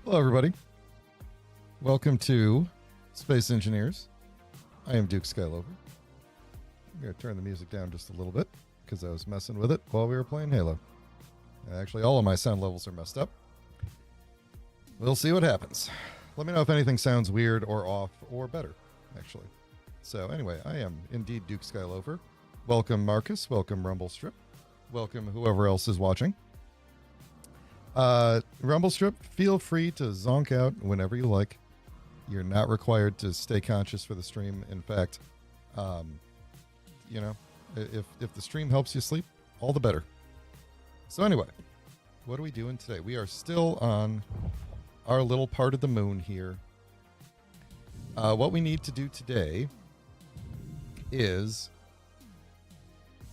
Hello, everybody. Welcome to Space Engineers. I am Duke Skylover. I'm going to turn the music down just a little bit because I was messing with it while we were playing Halo. Actually, all of my sound levels are messed up. We'll see what happens. Let me know if anything sounds weird or off or better, actually. So anyway, I am indeed Duke Skylover. Welcome, Marcus. Welcome, Rumblestrip. Welcome, whoever else is watching. Rumblestrip, feel free to zonk out whenever you like. You're not required to stay conscious for the stream. In fact, you know, if the stream helps you sleep, all the better. So anyway, what are we doing today? We are still on our little part of the moon here. What we need to do today is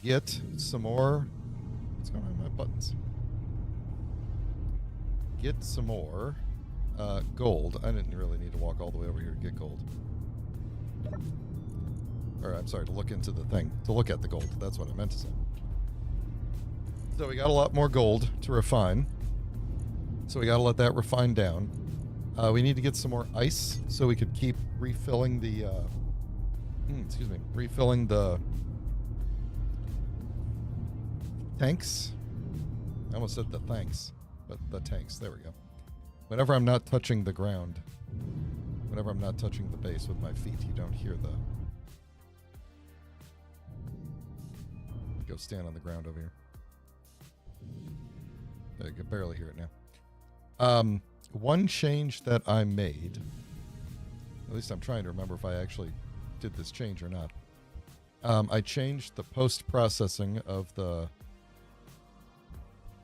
get some more... What's going on with my buttons? Get some more gold. I didn't really need to walk all the way over here to get gold. Or I'm sorry, to look into the thing. To look at the gold. That's what I meant to say. So we got a lot more gold to refine. So we got to let that refine down. We need to get some more ice so we could keep refilling the... refilling the tanks. I almost said the thanks. But the tanks, there we go. Whenever I'm not touching the ground, whenever I'm not touching the base with my feet, you don't hear the... Go stand on the ground over here. You can barely hear it now. One change that I made, at least I'm trying to remember if I actually did this change or not. I changed the post-processing of the...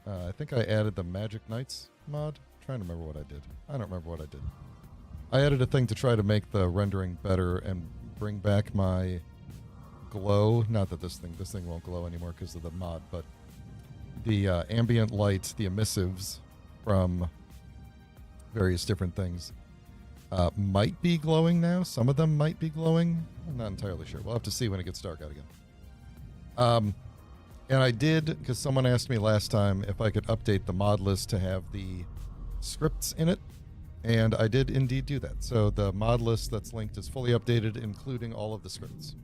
I think I added the Magic Knights mod. I'm trying to remember what I did. I don't remember what I did. I added a thing to try to make the rendering better and bring back my glow. Not that this thing won't glow anymore because of the mod, but the ambient lights, the emissives from various different things might be glowing now. Some of them might be glowing. I'm not entirely sure. We'll have to see when it gets dark out again. And I did, because someone asked me last time if I could update the mod list to have the scripts in it, and I did indeed do that. So the mod list that's linked is fully updated, including all of the scripts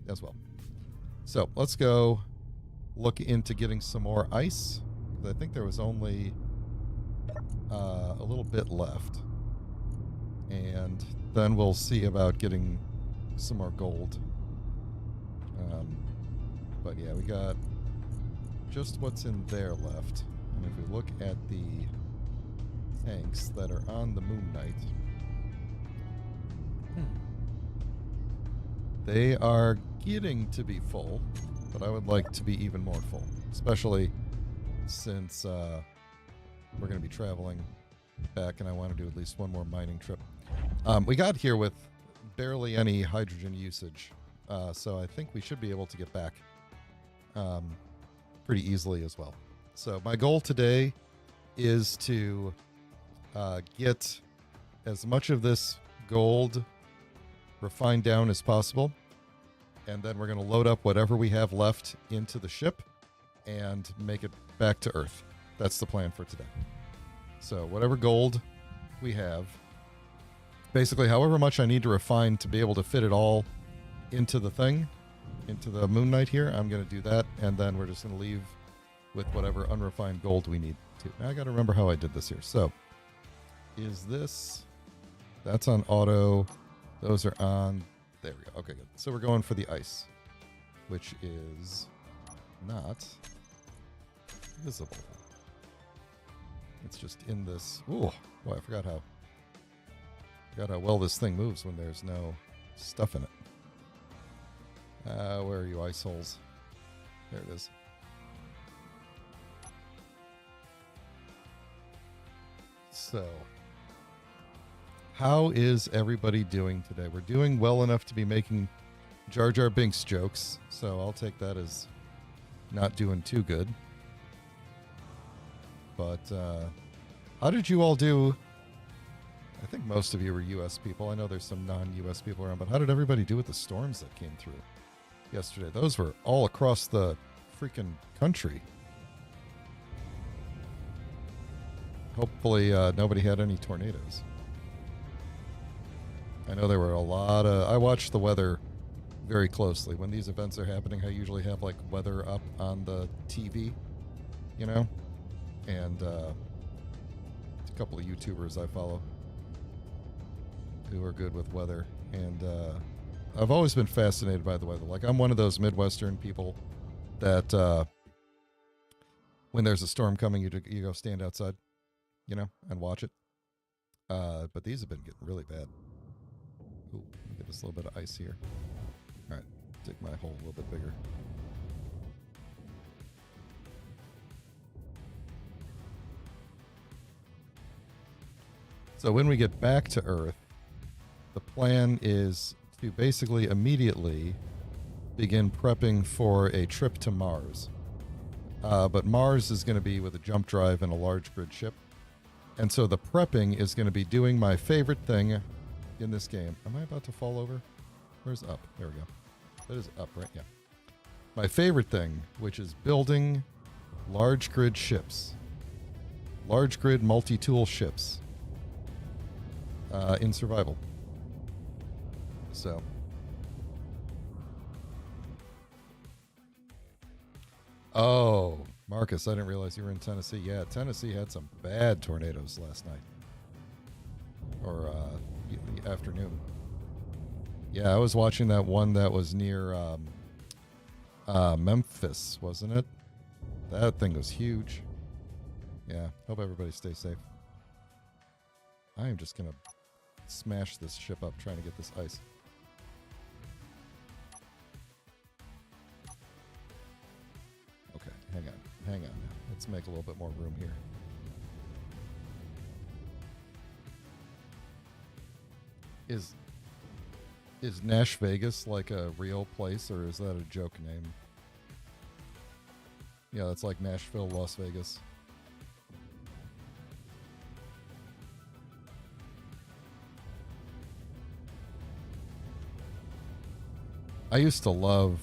as well. So let's go look into getting some more ice, because I think there was only a little bit left. And then we'll see about getting some more gold. But yeah, we got... just what's in there left. And if we look at the tanks that are on the Moon Knight, they are getting to be full, but I would like to be even more full, especially since we're going to be traveling back and I want to do at least one more mining trip. We got here with barely any hydrogen usage, so I think we should be able to get back pretty easily as well. So my goal today is to get as much of this gold refined down as possible, and then we're going to load up whatever we have left into the ship and make it back to Earth. That's the plan for today. So whatever gold we have, basically however much I need to refine to be able to fit it all into the thing, into the Moon Knight here, I'm going to do that, and then we're just going to leave with whatever unrefined gold we need to. Now I got to remember how I did this here. So, is this... That's on auto. Those are on... There we go. Okay, good. So we're going for the ice, which is not visible. It's just in this... Ooh, boy, I forgot how well this thing moves when there's no stuff in it. Where are you, ice holes? There it is. So, how is everybody doing today? We're doing well enough to be making Jar Jar Binks jokes, so I'll take that as not doing too good. But, how did you all do? I think most of you were U.S. people. I know there's some non-U.S. people around, but how did everybody do with the storms that came through yesterday? Those were all across the freaking country. hopefully nobody had any tornadoes. I know there were a lot of... I watch the weather very closely. When these events are happening, I usually have like weather up on the TV, you know? And a couple of YouTubers I follow who are good with weather. And I've always been fascinated by the weather. Like, I'm one of those Midwestern people that when there's a storm coming, you go stand outside, you know, and watch it. But these have been getting really bad. Ooh, let me get this little bit of ice here. All right, dig my hole a little bit bigger. So when we get back to Earth, the plan is to basically immediately begin prepping for a trip to Mars. But Mars is going to be with a jump drive and a large grid ship. And so the prepping is going to be doing my favorite thing in this game. Am I about to fall over? Where's up? There we go. That is up, right? Yeah. My favorite thing, which is building large grid ships. Large grid multi-tool ships in survival. So. Oh, Marcus, I didn't realize you were in Tennessee. Yeah, Tennessee had some bad tornadoes last night. Or the afternoon. Yeah, I was watching that one that was near Memphis, wasn't it? That thing was huge. Yeah, hope everybody stays safe. I am just going to smash this ship up trying to get this ice. Okay, hang on now. Let's make a little bit more room here. Is Nash Vegas like a real place, or is that a joke name? Yeah, that's like Nashville, Las Vegas. I used to love,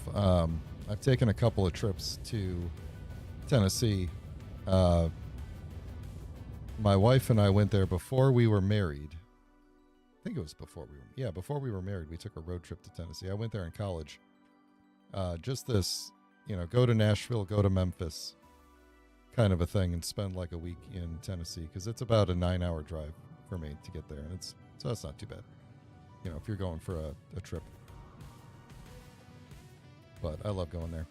I've taken a couple of trips to Tennessee. My wife and I went there before we were married. I think it was before we were married. We took a road trip to Tennessee. I went there in college. Just this, go to Nashville, go to Memphis kind of a thing, and spend like a week in Tennessee, because it's about a 9-hour drive for me to get there. And so that's not too bad, if you're going for a trip. But I love going there.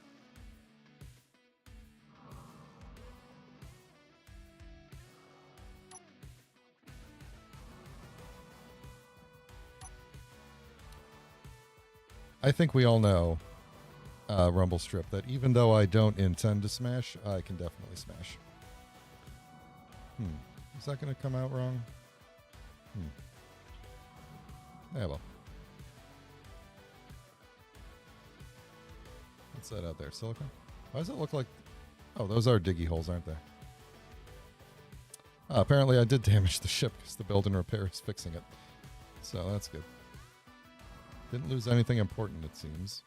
I think we all know, Rumble Strip, that even though I don't intend to smash, I can definitely smash. Is that going to come out wrong? Yeah, well. What's that out there? Silicon? Why does it look like... Oh, those are diggy holes, aren't they? Apparently I did damage the ship because the build and repair is fixing it. So that's good. Didn't lose anything important, it seems.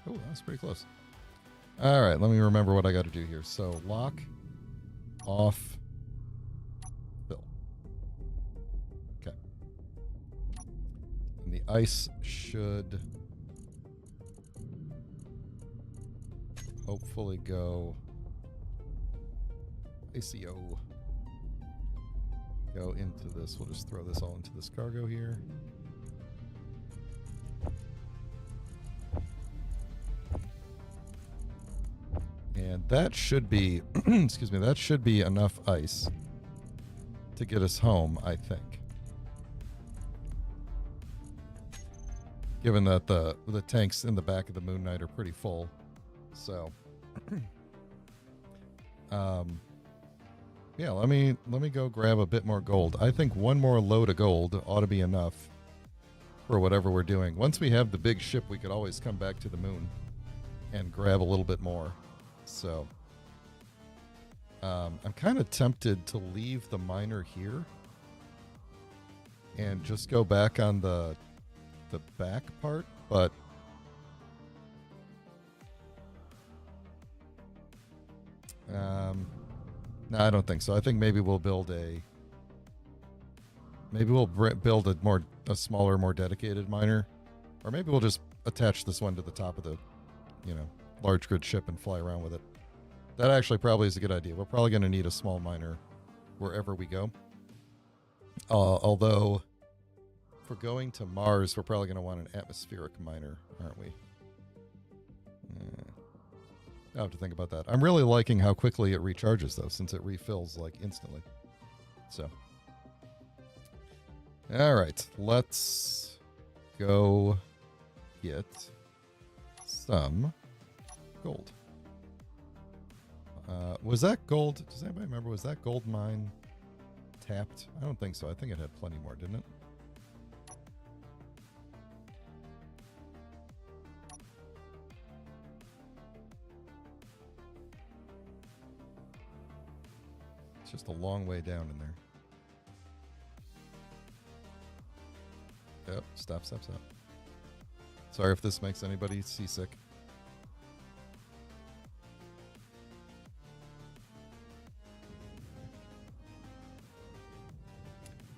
Oh, that was pretty close. All right, let me remember what I got to do here. So lock, off, fill. Okay. And the ice should hopefully go ICO. Go into this. We'll just throw this all into this cargo here. And that should be, excuse me, that should be enough ice to get us home, I think. Given that the tanks in the back of the Moon Knight are pretty full. So, yeah, let me go grab a bit more gold. I think one more load of gold ought to be enough for whatever we're doing. Once we have the big ship, we could always come back to the moon and grab a little bit more. So, I'm kind of tempted to leave the miner here and just go back on the back part, but no, I don't think so. I think maybe we'll build a smaller, more dedicated miner, or maybe we'll just attach this one to the top of the, large grid ship and fly around with it. That actually probably is a good idea. We're probably going to need a small miner wherever we go. Although, if we're going to Mars, we're probably going to want an atmospheric miner, aren't we? I'll have to think about that. I'm really liking how quickly it recharges, though, since it refills, like, instantly. So. All right. Let's go get some gold. Was that gold? Does anybody remember? Was that gold mine tapped? I don't think so. I think it had plenty more, didn't it? It's just a long way down in there. Yep, stop. Sorry if this makes anybody seasick.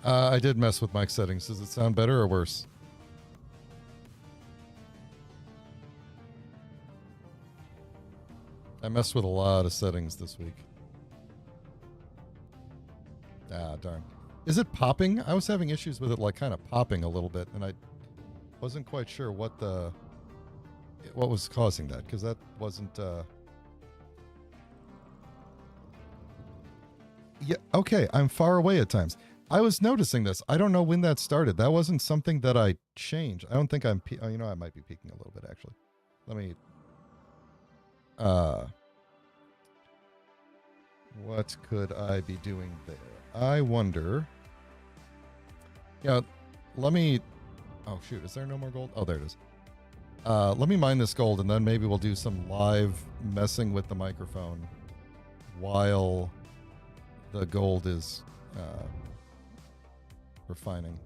I did mess with mic settings. Does it sound better or worse? I messed with a lot of settings this week. Ah, darn. Is it popping? I was having issues with it, like, kind of popping a little bit, and I wasn't quite sure what was causing that, because that wasn't... Yeah, okay, I'm far away at times. I was noticing this. I don't know when that started. That wasn't something that I changed. I don't think I'm... I might be peaking a little bit, actually. Let me... what could I be doing there? I wonder... Yeah, let me... Oh, shoot. Is there no more gold? Oh, there it is. Let me mine this gold, and then maybe we'll do some live messing with the microphone while the gold is refining.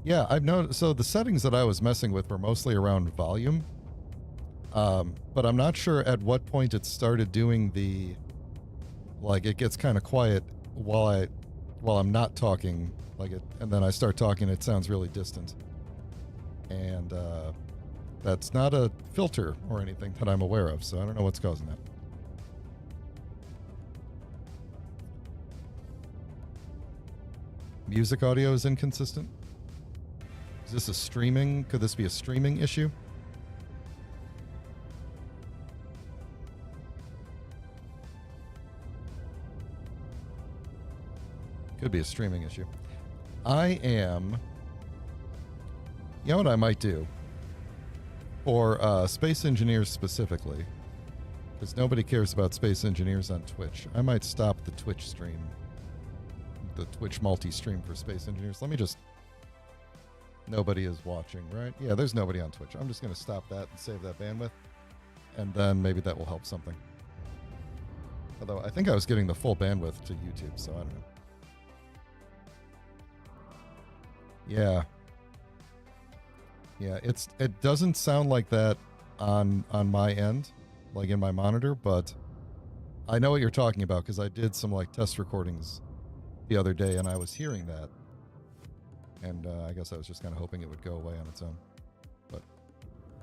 Yeah, I've noticed. So the settings that I was messing with were mostly around volume, but I'm not sure at what point it started doing the... Like, it gets kind of quiet while I'm not talking, and then I start talking, it sounds really distant. And that's not a filter or anything that I'm aware of, so I don't know what's causing that. Music audio is inconsistent. Is this a streaming? Could this be a streaming issue? Could be a streaming issue. You know what I might do? For Space Engineers specifically, because nobody cares about Space Engineers on Twitch, I might stop the Twitch stream. The Twitch multi-stream for Space Engineers. Let me just... Nobody is watching, right? Yeah, there's nobody on Twitch. I'm just going to stop that and save that bandwidth. And then maybe that will help something. Although I think I was getting the full bandwidth to YouTube, so I don't know. Yeah. Yeah, it doesn't sound like that on my end, like in my monitor, but I know what you're talking about because I did some like test recordings the other day and I was hearing that. And I guess I was just kind of hoping it would go away on its own. But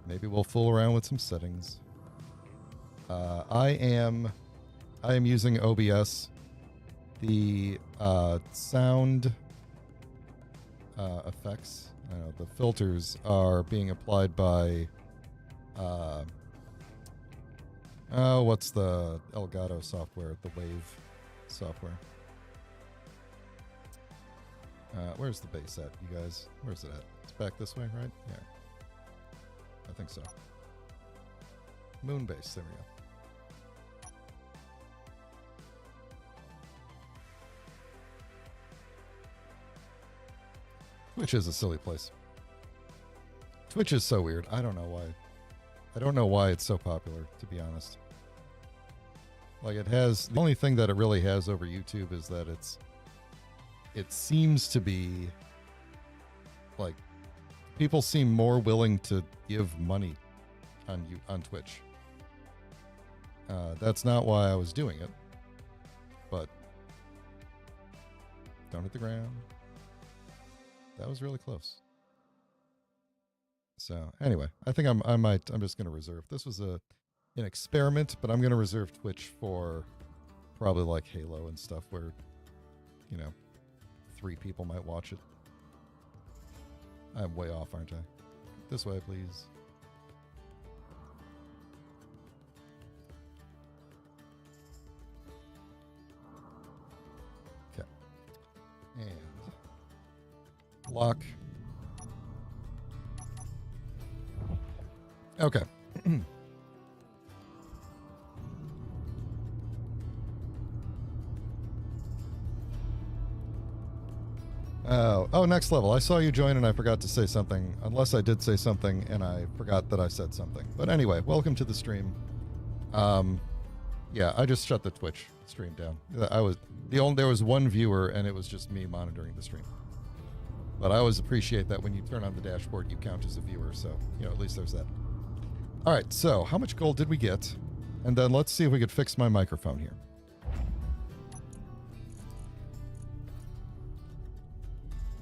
maybe we'll fool around with some settings. I am using OBS. The sound effects, the filters are being applied by what's the Elgato software, the Wave software. Where's the bass at, you guys? Where's it at? It's back this way, right? Yeah. I think so. Moon bass, there we go. Twitch is a silly place. Twitch is so weird. I don't know why. I don't know why it's so popular, to be honest. Like, it has... The only thing that it really has over YouTube is that it seems to be like people seem more willing to give money on Twitch. That's not why I was doing it, but don't hit the ground. That was really close. So anyway, I think I'm just going to reserve. This was an experiment, but I'm going to reserve Twitch for probably like Halo and stuff where, 3 people might watch it. I'm way off, aren't I? This way, please. Okay. And lock. Okay. Oh, next level. I saw you join and I forgot to say something. Unless I did say something and I forgot that I said something. But anyway, welcome to the stream. Yeah, I just shut the Twitch stream down. There was one viewer and it was just me monitoring the stream. But I always appreciate that when you turn on the dashboard, you count as a viewer. So, at least there's that. All right, so how much gold did we get? And then let's see if we could fix my microphone here.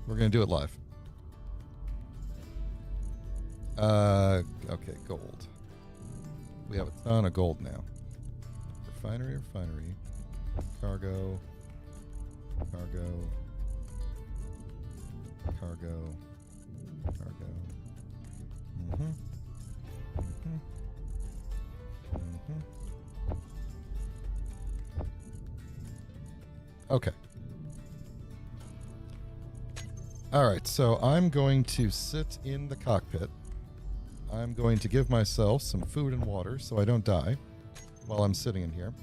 We're going to do it live. Okay, gold. We have a ton of gold now. Refinery. Cargo. Okay. All right, so I'm going to sit in the cockpit. I'm going to give myself some food and water so I don't die while I'm sitting in here.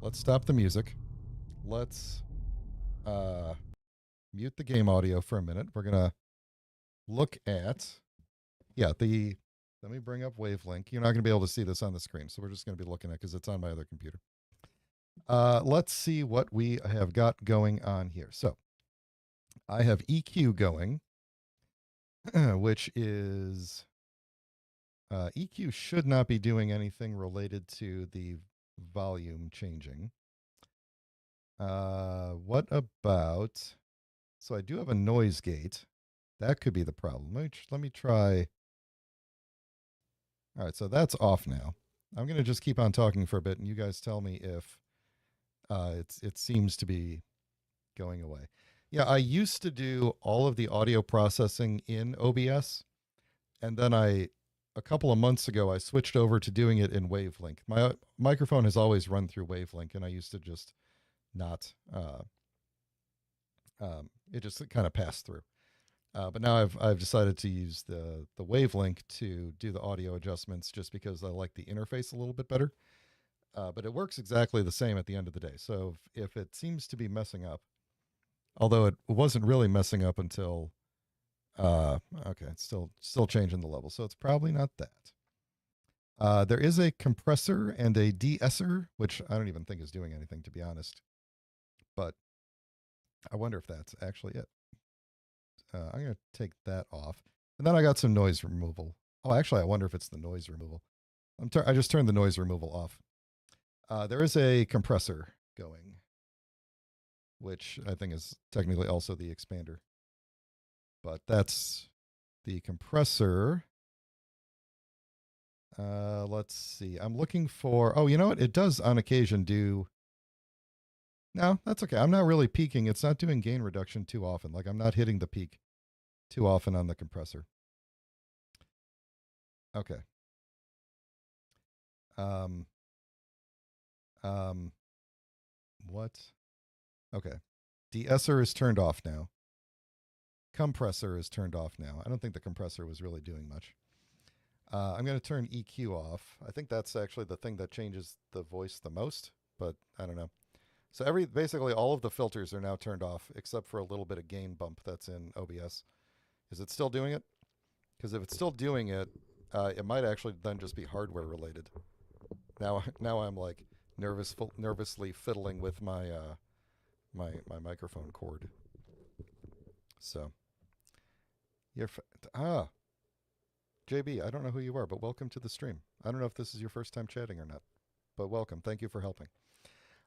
Let's stop the music. Let's mute the game audio for a minute. We're going to look at, let me bring up Wavelink. You're not going to be able to see this on the screen, so we're just going to be looking at it because it's on my other computer. Let's see what we have got going on here. So I have EQ going, which is EQ should not be doing anything related to the volume changing. What about, so I do have a noise gate. That could be the problem. Let me try. All right, so that's off now. I'm going to just keep on talking for a bit, and you guys tell me if it seems to be going away. Yeah, I used to do all of the audio processing in OBS, and then a couple of months ago, I switched over to doing it in Wavelink. My microphone has always run through Wavelink, and I used to just not, it just kind of passed through. But now I've decided to use the Wavelink to do the audio adjustments just because I like the interface a little bit better. But it works exactly the same at the end of the day. So if it seems to be messing up, although it wasn't really messing up until, okay, it's still changing the level. So it's probably not that. There is a compressor and a de-esser, which I don't even think is doing anything, to be honest. But I wonder if that's actually it. I'm going to take that off. And then I got some noise removal. Oh, actually, I wonder if it's the noise removal. I just turned the noise removal off. There is a compressor going, which I think is technically also the expander. But that's the compressor. Let's see. I'm looking for, oh, you know what? It does on occasion do, no, that's okay. I'm not really peaking. It's not doing gain reduction too often. Like I'm not hitting the peak too often on the compressor. Okay. What? Okay. De-esser is turned off now. Compressor is turned off now. I don't think the compressor was really doing much. I'm going to turn EQ off. I think that's actually the thing that changes the voice the most, but I don't know. So basically all of the filters are now turned off except for a little bit of gain bump that's in OBS. Is it still doing it? Because if it's still doing it, it might actually then just be hardware related. Now I'm like nervously fiddling with my my microphone cord. So You're ah, JB, I don't know who you are, but welcome to the stream. I don't know if this is your first time chatting or not, but welcome. Thank you for helping.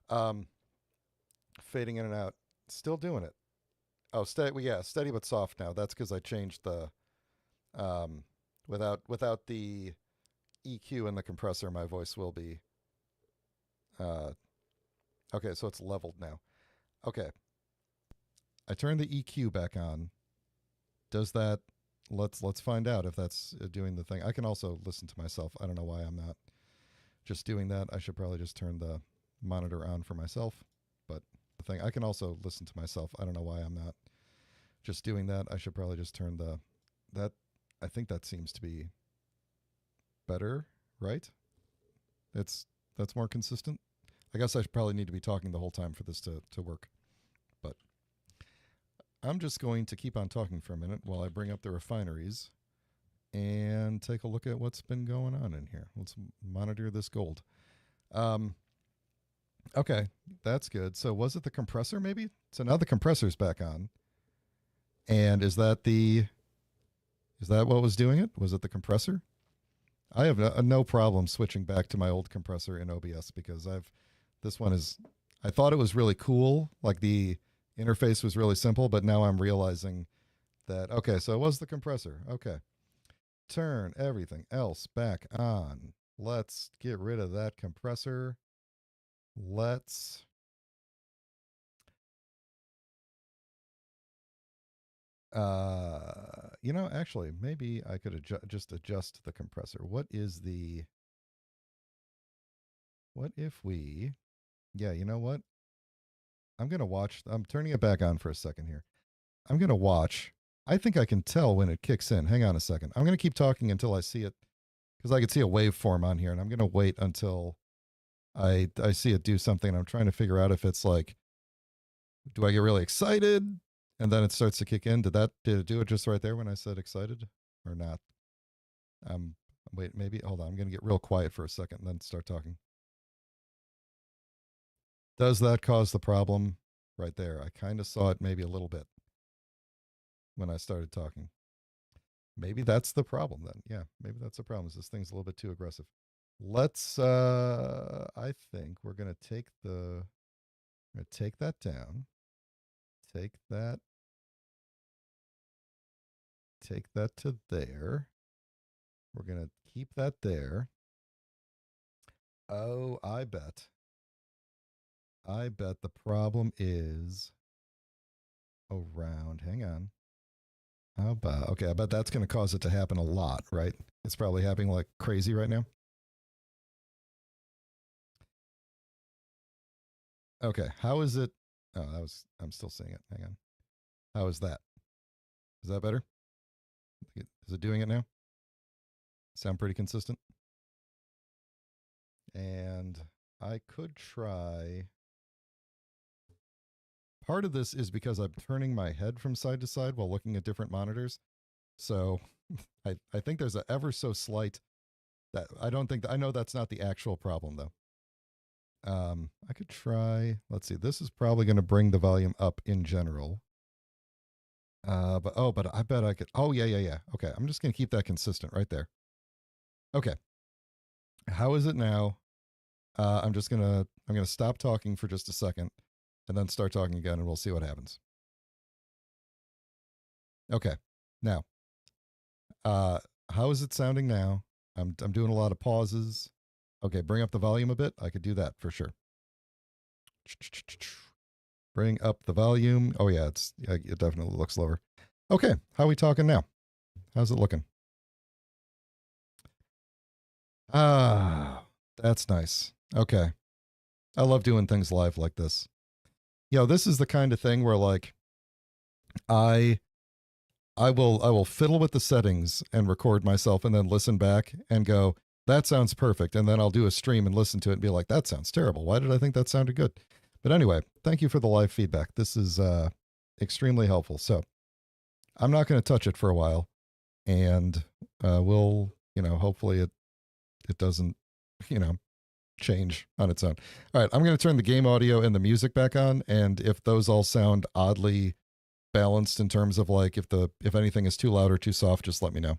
Um, Fading in and out. Still doing it. Oh, steady. Yeah, steady but soft now. That's because I changed the um, without the EQ and the compressor. My voice will be okay. So it's leveled now. Okay, I turned the EQ back on. Does that? Let's find out if that's doing the thing. I can also listen to myself. I don't know why I'm not just doing that. I should probably just turn the monitor on for myself. But the thing, I can also listen to myself. I don't know why I'm not just doing that. I should probably just turn the that. I think that seems to be better, right? That's more consistent. I guess I should probably need to be talking the whole time for this to work. But I'm just going to keep on talking for a minute while I bring up the refineries and take a look at what's been going on in here. Let's monitor this gold. Okay, that's good. So was it the compressor maybe? So now the compressor's back on. And is that what was doing it? Was it the compressor? I have no problem switching back to my old compressor in OBS because I thought it was really cool. Like the interface was really simple, but now I'm realizing that, okay, so it was the compressor. Okay. Turn everything else back on. Let's get rid of that compressor. Let's actually, maybe I could just adjust the compressor. What if we, yeah, you know what? I'm turning it back on for a second here. I'm going to watch. I think I can tell when it kicks in. Hang on a second. I'm going to keep talking until I see it because I can see a waveform on here, and I'm going to wait until I see it do something. I'm trying to figure out if it's like, do I get really excited and then it starts to kick in? Did it do it just right there when I said excited or not? Wait, maybe hold on. I'm going to get real quiet for a second and then start talking. Does that cause the problem right there? I kind of saw it maybe a little bit when I started talking. Maybe that's the problem then. Yeah, maybe that's the problem. Is this thing's a little bit too aggressive. Let's I think we're going to take that down. Take that to there. We're going to keep that there. Oh, I bet the problem is around. Hang on. How about, okay, I bet that's going to cause it to happen a lot, right? It's probably happening like crazy right now. Okay, how is it? Oh, I'm still seeing it. Hang on. How is that? Is that better? Is it doing it now? Sound pretty consistent? And I could try. Part of this is because I'm turning my head from side to side while looking at different monitors. So I think there's a ever so slight that I know that's not the actual problem though. I could try, let's see, this is probably going to bring the volume up in general. But I bet I could, oh yeah. Okay, I'm just going to keep that consistent right there. Okay. How is it now? I'm going to stop talking for just a second and then start talking again and we'll see what happens. Okay. Now, how is it sounding now? I'm doing a lot of pauses. Okay, bring up the volume a bit. I could do that for sure. Bring up the volume. Oh yeah, it definitely looks lower. Okay, how are we talking now? How's it looking? Ah, that's nice. Okay. I love doing things live like this. This is the kind of thing where like I will fiddle with the settings and record myself and then listen back and go, that sounds perfect. And then I'll do a stream and listen to it and be like, that sounds terrible. Why did I think that sounded good? But anyway, thank you for the live feedback. This is extremely helpful. So I'm not going to touch it for a while. And we'll, hopefully it doesn't, change on its own. All right, I'm going to turn the game audio and the music back on. And if those all sound oddly balanced in terms of like if anything is too loud or too soft, just let me know.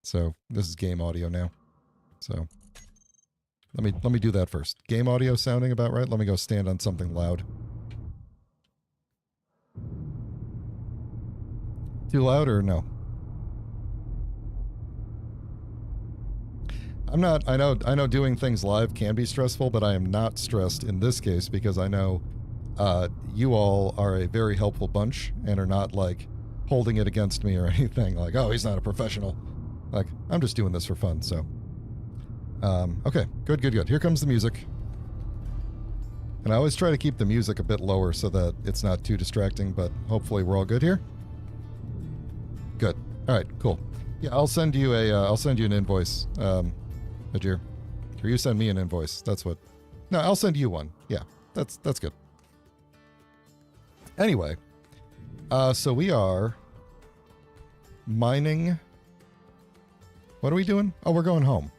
So this is game audio now. So let me do that first. Game audio sounding about right. Let me go stand on something loud. Too loud or no? I'm not, I know doing things live can be stressful, but I am not stressed in this case because I know you all are a very helpful bunch and are not like holding it against me or anything like, oh, he's not a professional. Like, I'm just doing this for fun, so. Okay, good. Here comes the music. And I always try to keep the music a bit lower so that it's not too distracting, but hopefully we're all good here. Good. All right, cool. Yeah, I'll send you an invoice, Ajir. Or you send me an invoice. That's what. No, I'll send you one. Yeah, that's good. Anyway, so we are mining. What are we doing? Oh, we're going home.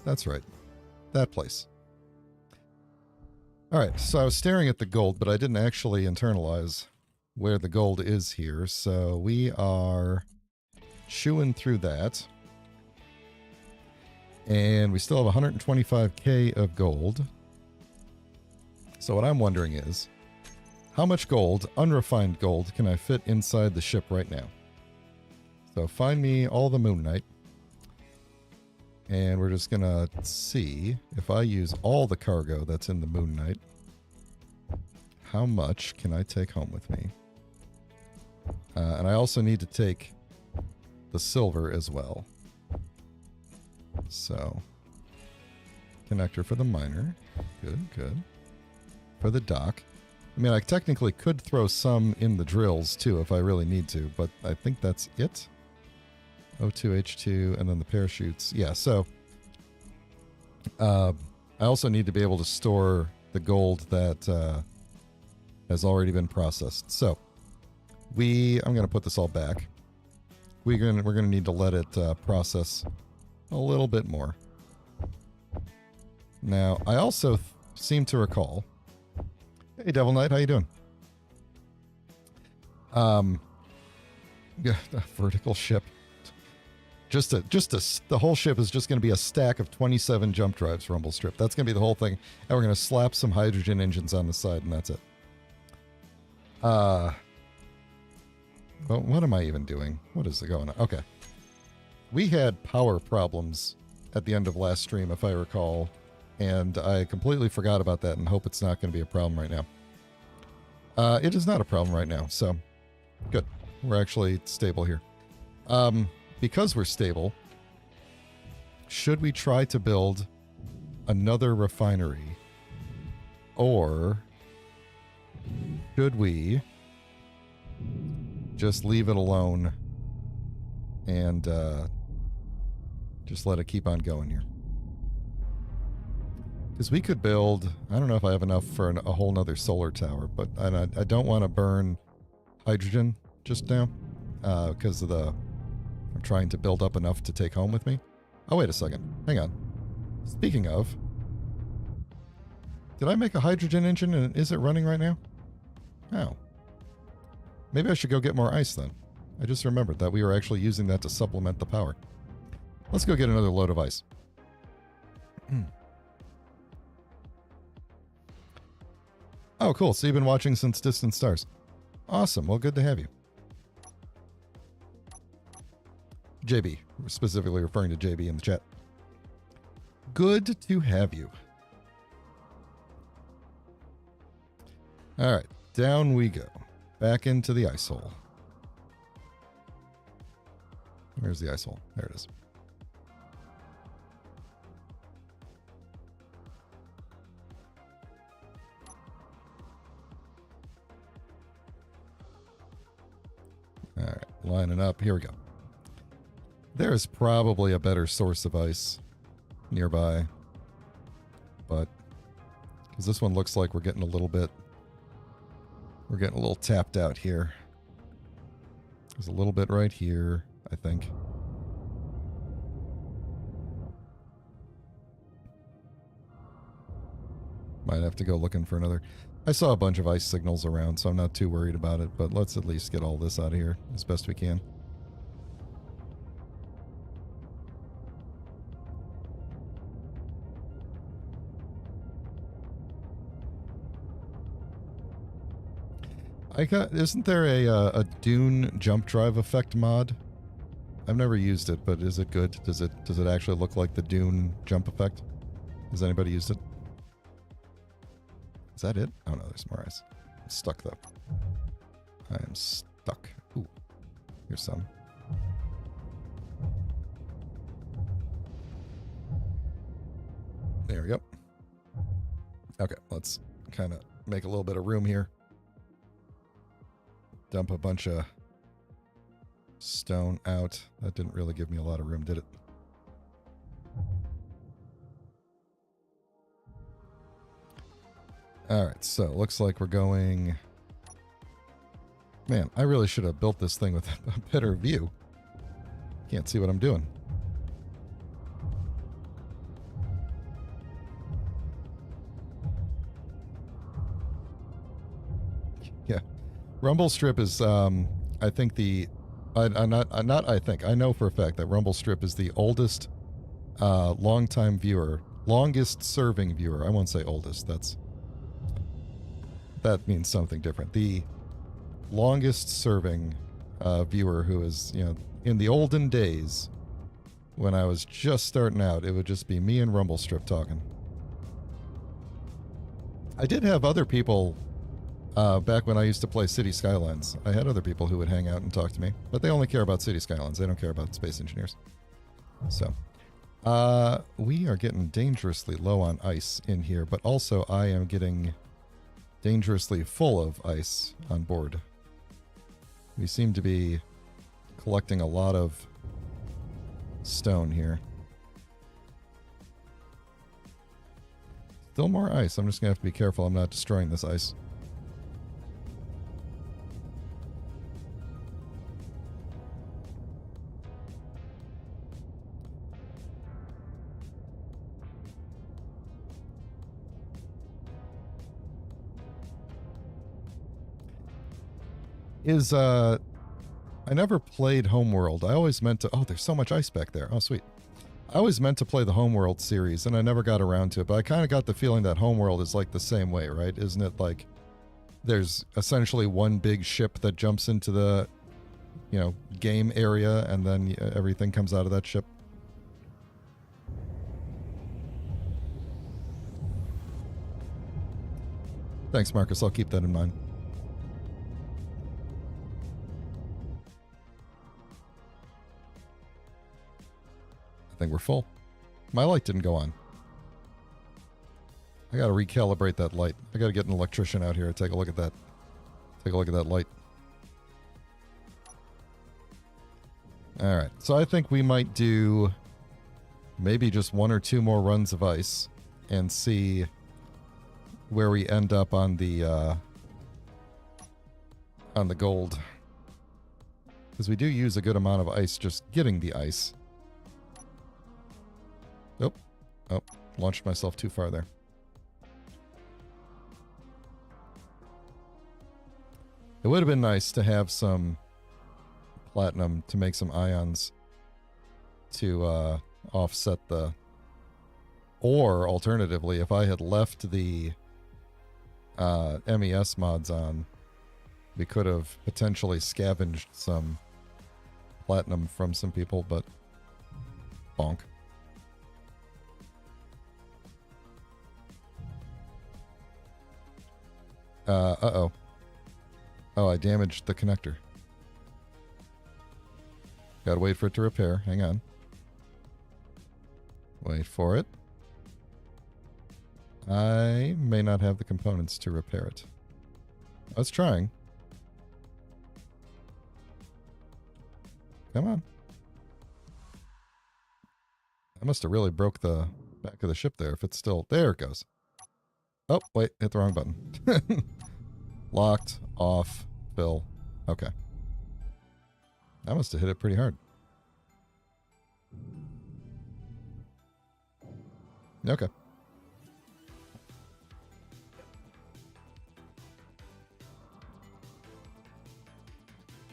That's right. That place. All right, so I was staring at the gold, but I didn't actually internalize where the gold is here. So we are chewing through that. And we still have 125k of gold. So what I'm wondering is, how much gold, unrefined gold, can I fit inside the ship right now? So find me all the Moonite. And we're just going to see if I use all the cargo that's in the Moonite, how much can I take home with me? And I also need to take the silver as well. So, connector for the miner. Good. For the dock. I mean, I technically could throw some in the drills, too, if I really need to, but I think that's it. O2H2, and then the parachutes. Yeah, so, I also need to be able to store the gold that has already been processed. So, I'm going to put this all back. We're going to need to let it process a little bit more. Now, I also seem to recall. Hey, Devil Knight, how you doing? Yeah, a vertical ship. The whole ship is just going to be a stack of 27 jump drives, Rumble Strip. That's going to be the whole thing. And we're going to slap some hydrogen engines on the side, and that's it. Well, what am I even doing? What is going on? Okay. We had power problems at the end of last stream, if I recall, and I completely forgot about that and hope it's not going to be a problem right now. It is not a problem right now, so good. We're actually stable here. Because we're stable, should we try to build another refinery? Or should we just leave it alone and just let it keep on going here? Because we could build, I don't know if I have enough for a whole nother solar tower, but I don't want to burn hydrogen just now because of I'm trying to build up enough to take home with me. Oh, wait a second. Hang on. Speaking of, did I make a hydrogen engine and is it running right now? Oh. Maybe I should go get more ice then. I just remembered that we were actually using that to supplement the power. Let's go get another load of ice. Oh, cool. So you've been watching since Distant Stars. Awesome. Well, good to have you. JB. We're specifically referring to JB in the chat. Good to have you. All right. Down we go. Back into the ice hole. Where's the ice hole? There it is. All right, lining up. Here we go. There's probably a better source of ice nearby, but because this one looks like we're getting a little tapped out here. There's a little bit right here, I think. Might have to go looking for another. I saw a bunch of ice signals around, so I'm not too worried about it, but let's at least get all this out of here as best we can. Isn't there a dune jump drive effect mod? I've never used it, but is it good? Does it actually look like the dune jump effect? Has anybody used it? Is that it? Oh no, there's more ice. I'm stuck though. I am stuck. Ooh, here's some. There we go. Okay, let's kind of make a little bit of room here. Dump a bunch of stone out. That didn't really give me a lot of room, did it? Alright, so it looks like we're going... Man, I really should have built this thing with a better view. Can't see what I'm doing. Yeah. Rumble Strip is, I think I know for a fact that Rumble Strip is the oldest long-time viewer, longest-serving viewer. I won't say oldest. That means something different. The longest-serving viewer who is, in the olden days when I was just starting out, it would just be me and Rumble Strip talking. I did have other people back when I used to play City Skylines. I had other people who would hang out and talk to me, but they only care about City Skylines. They don't care about Space Engineers. So, we are getting dangerously low on ice in here, but also I am getting dangerously full of ice on board. We seem to be collecting a lot of stone here. Still more ice. I'm just going to have to be careful I'm not destroying this ice. I never played Homeworld. I always meant to... Oh, there's so much ice back there. Oh, sweet. I always meant to play the Homeworld series, and I never got around to it, but I kind of got the feeling that Homeworld is like the same way, right? Isn't it like there's essentially one big ship that jumps into the, game area, and then everything comes out of that ship? Thanks, Marcus. I'll keep that in mind. I think we're full. My light didn't go on. I gotta recalibrate that light. I gotta get an electrician out here and take a look at that. Take a look at that light. Alright, so I think we might do maybe just one or two more runs of ice and see where we end up on the gold. Because we do use a good amount of ice just getting the ice. Oh, launched myself too far there. It would have been nice to have some platinum to make some ions to offset the... Or, alternatively, if I had left the MES mods on, we could have potentially scavenged some platinum from some people, but bonk. Uh-oh. Oh, I damaged the connector. Gotta wait for it to repair. Hang on. Wait for it. I may not have the components to repair it. I was trying. Come on. I must have really broke the back of the ship there if it's still... There it goes. Oh, wait. Hit the wrong button. Locked. Off. Fill. Okay. I must have hit it pretty hard. Okay.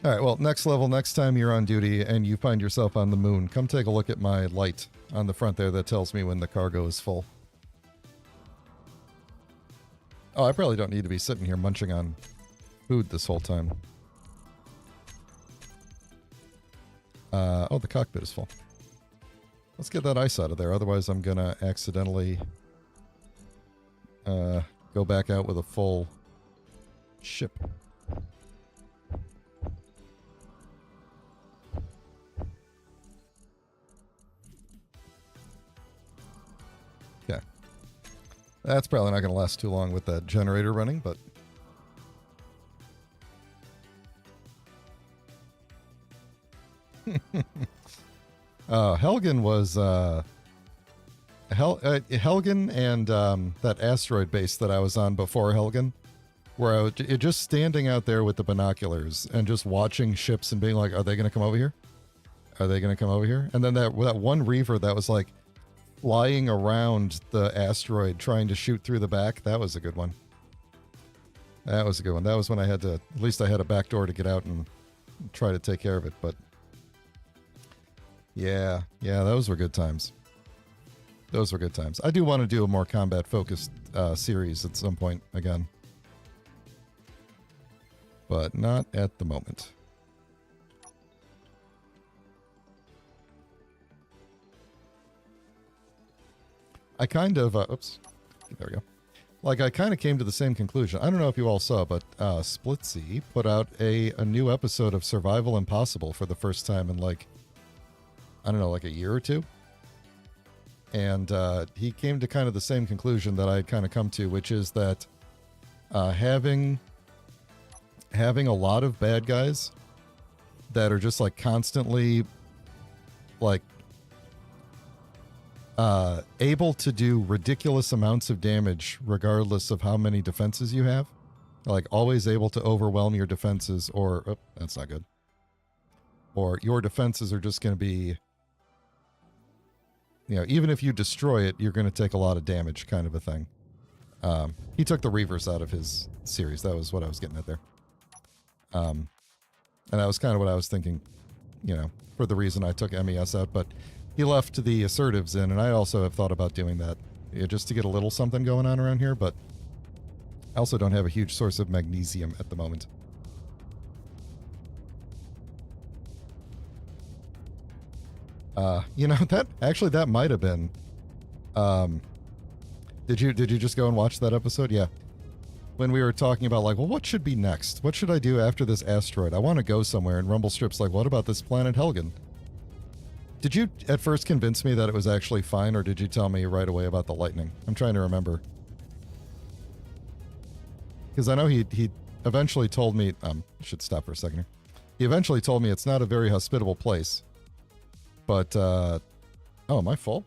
All right, well, next level, next time you're on duty and you find yourself on the moon, come take a look at my light on the front there that tells me when the cargo is full. Oh, I probably don't need to be sitting here munching on food this whole time. Oh, the cockpit is full. Let's get that ice out of there, otherwise I'm gonna accidentally go back out with a full ship. Okay. That's probably not going to last too long with that generator running, but... Helgen was... Helgen and that asteroid base that I was on before Helgen, where I was just standing out there with the binoculars and just watching ships and being like, are they going to come over here? Are they going to come over here? And then that one reaver that was like flying around the asteroid trying to shoot through the back, that was a good one. That was a good one. That was when I had to, at least I had a back door to get out and try to take care of it, but yeah, those were good times. Those were good times. I do want to do a more combat-focused series at some point again. But not at the moment. I kind of... oops. There we go. Like, I kind of came to the same conclusion. I don't know if you all saw, but Splitsy put out a new episode of Survival Impossible for the first time in, like, I don't know, like a year or two? And he came to kind of the same conclusion that I had kind of come to, which is that having a lot of bad guys that are just like constantly like able to do ridiculous amounts of damage regardless of how many defenses you have, like always able to overwhelm your defenses, or oh, that's not good, or your defenses are just going to be, you know, even if you destroy it, you're going to take a lot of damage, kind of a thing. He took the Reavers out of his series. That was what I was getting at there. And that was kind of what I was thinking, you know, for the reason I took MES out. But he left the Assertives in, and I also have thought about doing that, just to get a little something going on around here. But I also don't have a huge source of magnesium at the moment. You know, that might have been, did you just go and watch that episode? Yeah. When we were talking about like, well, what should be next? What should I do after this asteroid? I want to go somewhere, and Rumblestrip's like, what about this planet Helgen? Did you at first convince me that it was actually fine, or did you tell me right away about the lightning? I'm trying to remember. Because I know he eventually told me, I should stop for a second here. He eventually told me it's not a very hospitable place. But, oh, am I full?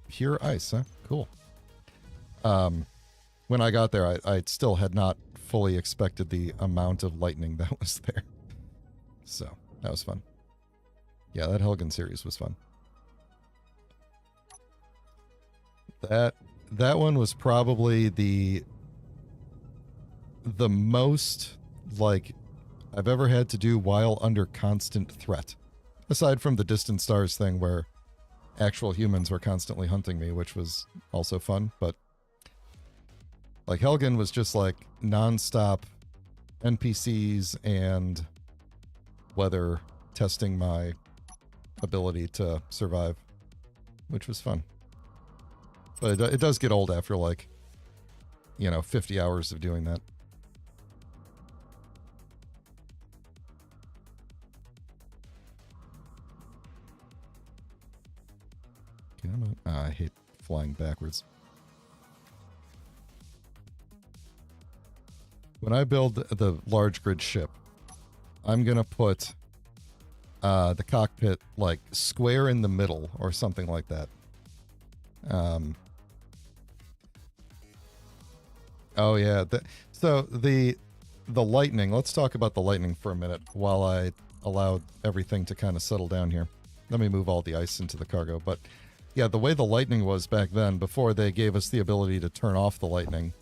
Pure ice, huh? Cool. When I got there, I still had not fully expected the amount of lightning that was there. So, that was fun. Yeah, that Helgen series was fun. That one was probably the most, like, I've ever had to do while under constant threat. Aside from the distant stars thing where actual humans were constantly hunting me, which was also fun, but like Helgen was just like non-stop NPCs and weather testing my ability to survive, which was fun. But it does get old after like, you know, 50 hours of doing that. I hate flying backwards. When I build the large grid ship, I'm going to put the cockpit like square in the middle or something like that. Oh yeah. So the lightning, let's talk about the lightning for a minute while I allow everything to kind of settle down here. Let me move all the ice into the cargo, but yeah, the way the lightning was back then, before they gave us the ability to turn off the lightning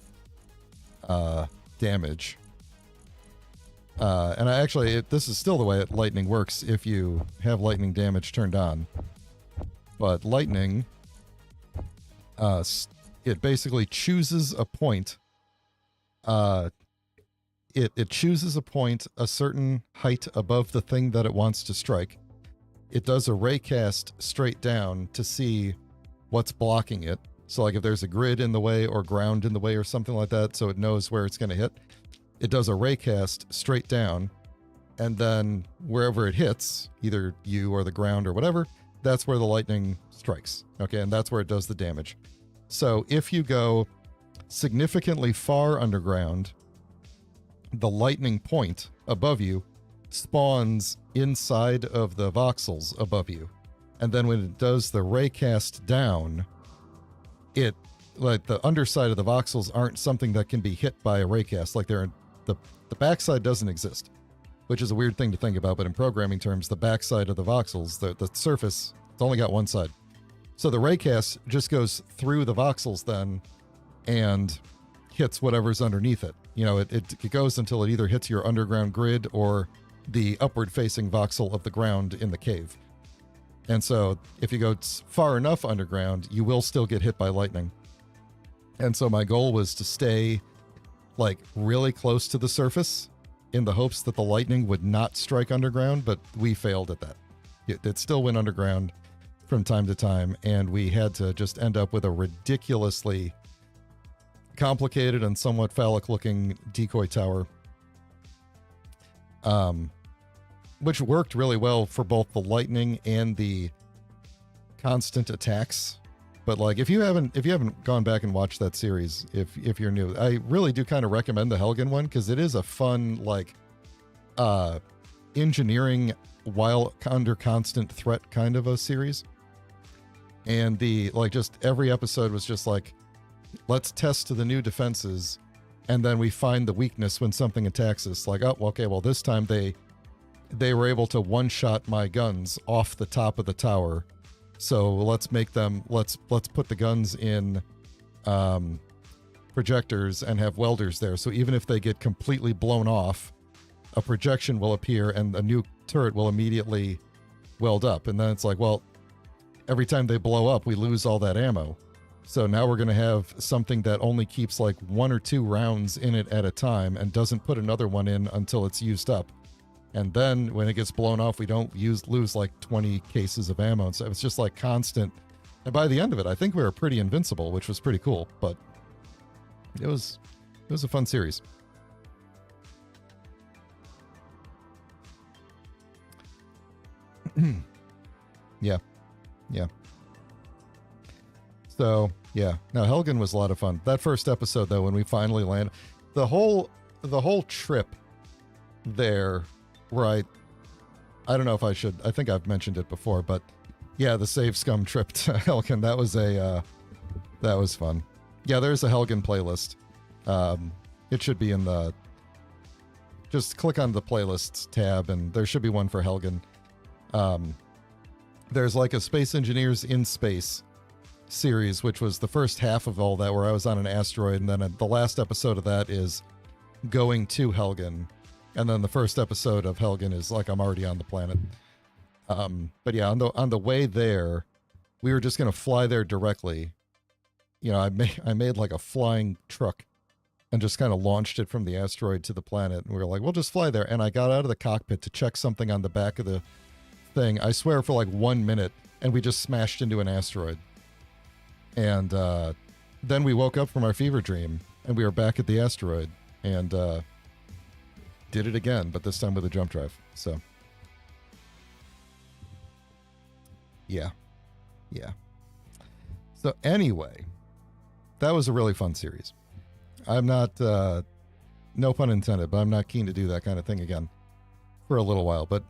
damage, And this is still the way lightning works if you have lightning damage turned on. But lightning, it basically chooses a point. It chooses a point a certain height above the thing that it wants to strike. It does a ray cast straight down to see what's blocking it. So like if there's a grid in the way or ground in the way or something like that, so it knows where it's going to hit. It does a ray cast straight down, and then wherever it hits, either you or the ground or whatever, that's where the lightning strikes. Okay, and that's where it does the damage. So if you go significantly far underground, the lightning point above you spawns inside of the voxels above you. And then when it does the ray cast down, it, like the underside of the voxels aren't something that can be hit by a raycast. Like the backside doesn't exist, which is a weird thing to think about. But in programming terms, the backside of the voxels, the surface, it's only got one side. So the raycast just goes through the voxels then and hits whatever's underneath it. You know, it goes until it either hits your underground grid or the upward facing voxel of the ground in the cave. And so if you go far enough underground, you will still get hit by lightning. And so my goal was to stay like really close to the surface in the hopes that the lightning would not strike underground, but we failed at that. It still went underground from time to time, and we had to just end up with a ridiculously complicated and somewhat phallic-looking decoy tower, which worked really well for both the lightning and the constant attacks. But like, if you haven't gone back and watched that series, if you're new, I really do kind of recommend the Helgen one, because it is a fun, like, engineering while under constant threat kind of a series. And just every episode was just like, let's test the new defenses, and then we find the weakness when something attacks us. Like, oh, okay, well, this time they were able to one-shot my guns off the top of the tower. So let's put the guns in projectors and have welders there. So even if they get completely blown off, a projection will appear and a new turret will immediately weld up. And then it's like, well, every time they blow up, we lose all that ammo. So now we're going to have something that only keeps like 1 or 2 rounds in it at a time and doesn't put another one in until it's used up. And then when it gets blown off, we don't lose like 20 cases of ammo. So it's just like constant. And by the end of it, I think we were pretty invincible, which was pretty cool. But it was a fun series. Yeah. So yeah, no, Helgen was a lot of fun. That first episode though, when we finally landed, the whole trip there, where I don't know if I should, I think I've mentioned it before, but yeah, the Save Scum trip to Helgen, that was fun. Yeah, there's a Helgen playlist. It should be in just click on the playlists tab and there should be one for Helgen. There's like a Space Engineers in Space series, which was the first half of all that, where I was on an asteroid, and then the last episode of that is going to Helgen. And then the first episode of Helgen is like I'm already on the planet. But yeah, on the way there, we were just gonna fly there directly. You know, I made like a flying truck and just kind of launched it from the asteroid to the planet. And we were like, we'll just fly there. And I got out of the cockpit to check something on the back of the thing. I swear for like 1 minute, and we just smashed into an asteroid. And then we woke up from our fever dream, and we were back at the asteroid, and did it again, but this time with a jump drive. So, yeah. So anyway, that was a really fun series. I'm not, no pun intended, but I'm not keen to do that kind of thing again for a little while, but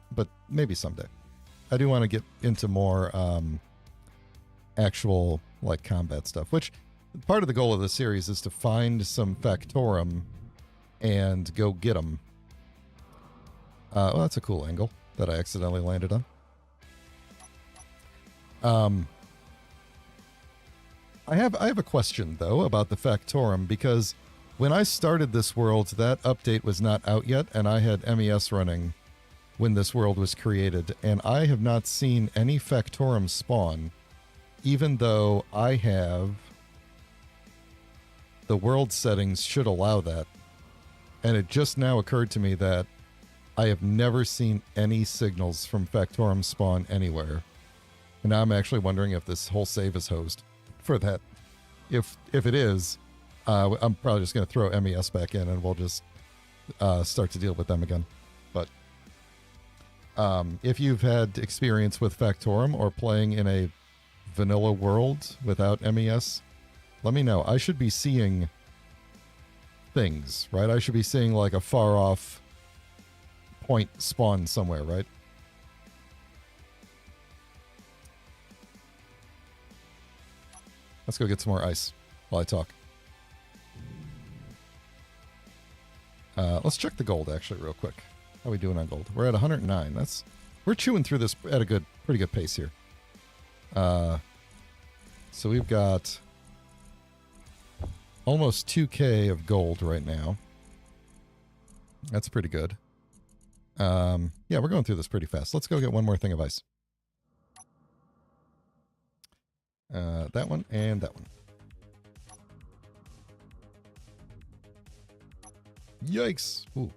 maybe someday. I do want to get into more actual like combat stuff, which part of the goal of the series is to find some Factorum and go get them. Well, that's a cool angle that I accidentally landed on. I have a question though about the Factorum, because When I started this world, that update was not out yet, and I had MES running when this world was created, and I have not seen any Factorum spawn, even though I have the world settings should allow that. And it just now occurred to me that I have never seen any signals from Factorum spawn anywhere. And now I'm actually wondering if this whole save is hosed for that. If it is, I'm probably just going to throw MES back in and we'll just start to deal with them again. But if you've had experience with Factorum or playing in a vanilla world without MES, let me know. I should be seeing things, right? I should be seeing like a far off point spawn somewhere, right? Let's go get some more ice while I talk. Let's check the gold actually real quick. How are we doing on gold? We're at 109. We're chewing through this at a pretty good pace here. So we've got almost 2K of gold right now. That's pretty good. Yeah, we're going through this pretty fast. Let's go get one more thing of ice. That one and that one. Yikes! Ooh.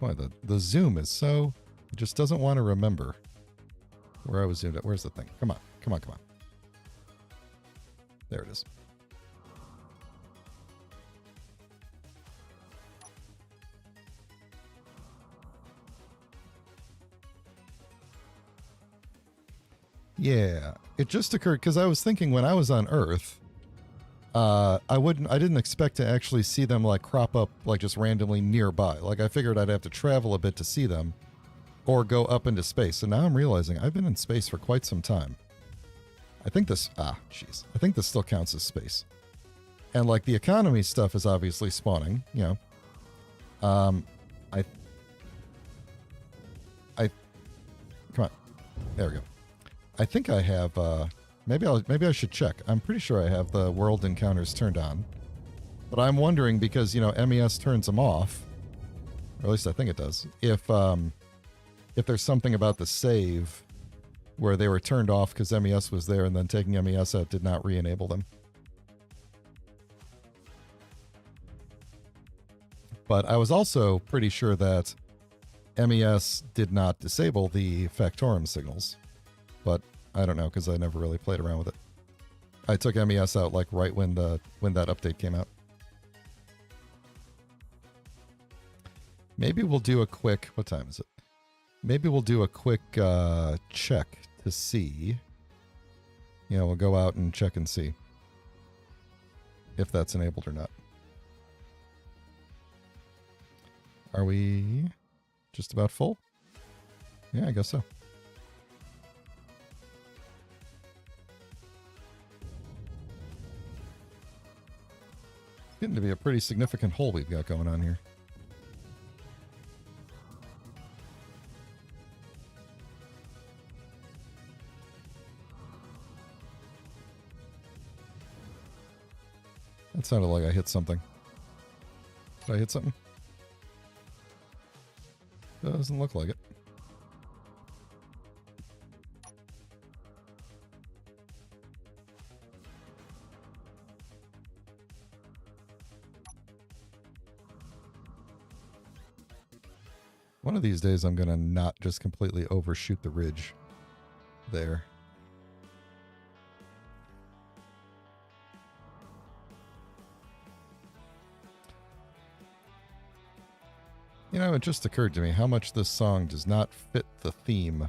Boy, the zoom is so... It just doesn't want to remember where I was zoomed at. Where's the thing? Come on. Come on, come on. There it is. Yeah, it just occurred because I was thinking when I was on Earth, I didn't expect to actually see them like crop up like just randomly nearby. Like I figured I'd have to travel a bit to see them or go up into space. And now I'm realizing I've been in space for quite some time. I think this, I think this still counts as space. And like the economy stuff is obviously spawning, you know. Come on. There we go. I think I have, maybe I should check. I'm pretty sure I have the world encounters turned on. But I'm wondering because, you know, MES turns them off, or at least I think it does, if there's something about the save where they were turned off because MES was there and then taking MES out did not re-enable them. But I was also pretty sure that MES did not disable the Factorum signals. But I don't know because I never really played around with it. I took MES out like right when that update came out. Maybe we'll do a quick... What time is it? Maybe we'll do a quick check to see. You know, we'll go out and check and see if that's enabled or not. Are we just about full? Yeah, I guess so. It's getting to be a pretty significant hole we've got going on here. That sounded like I hit something. Did I hit something? Doesn't look like it. One of these days I'm going to not just completely overshoot the ridge there. You know, it just occurred to me how much this song does not fit the theme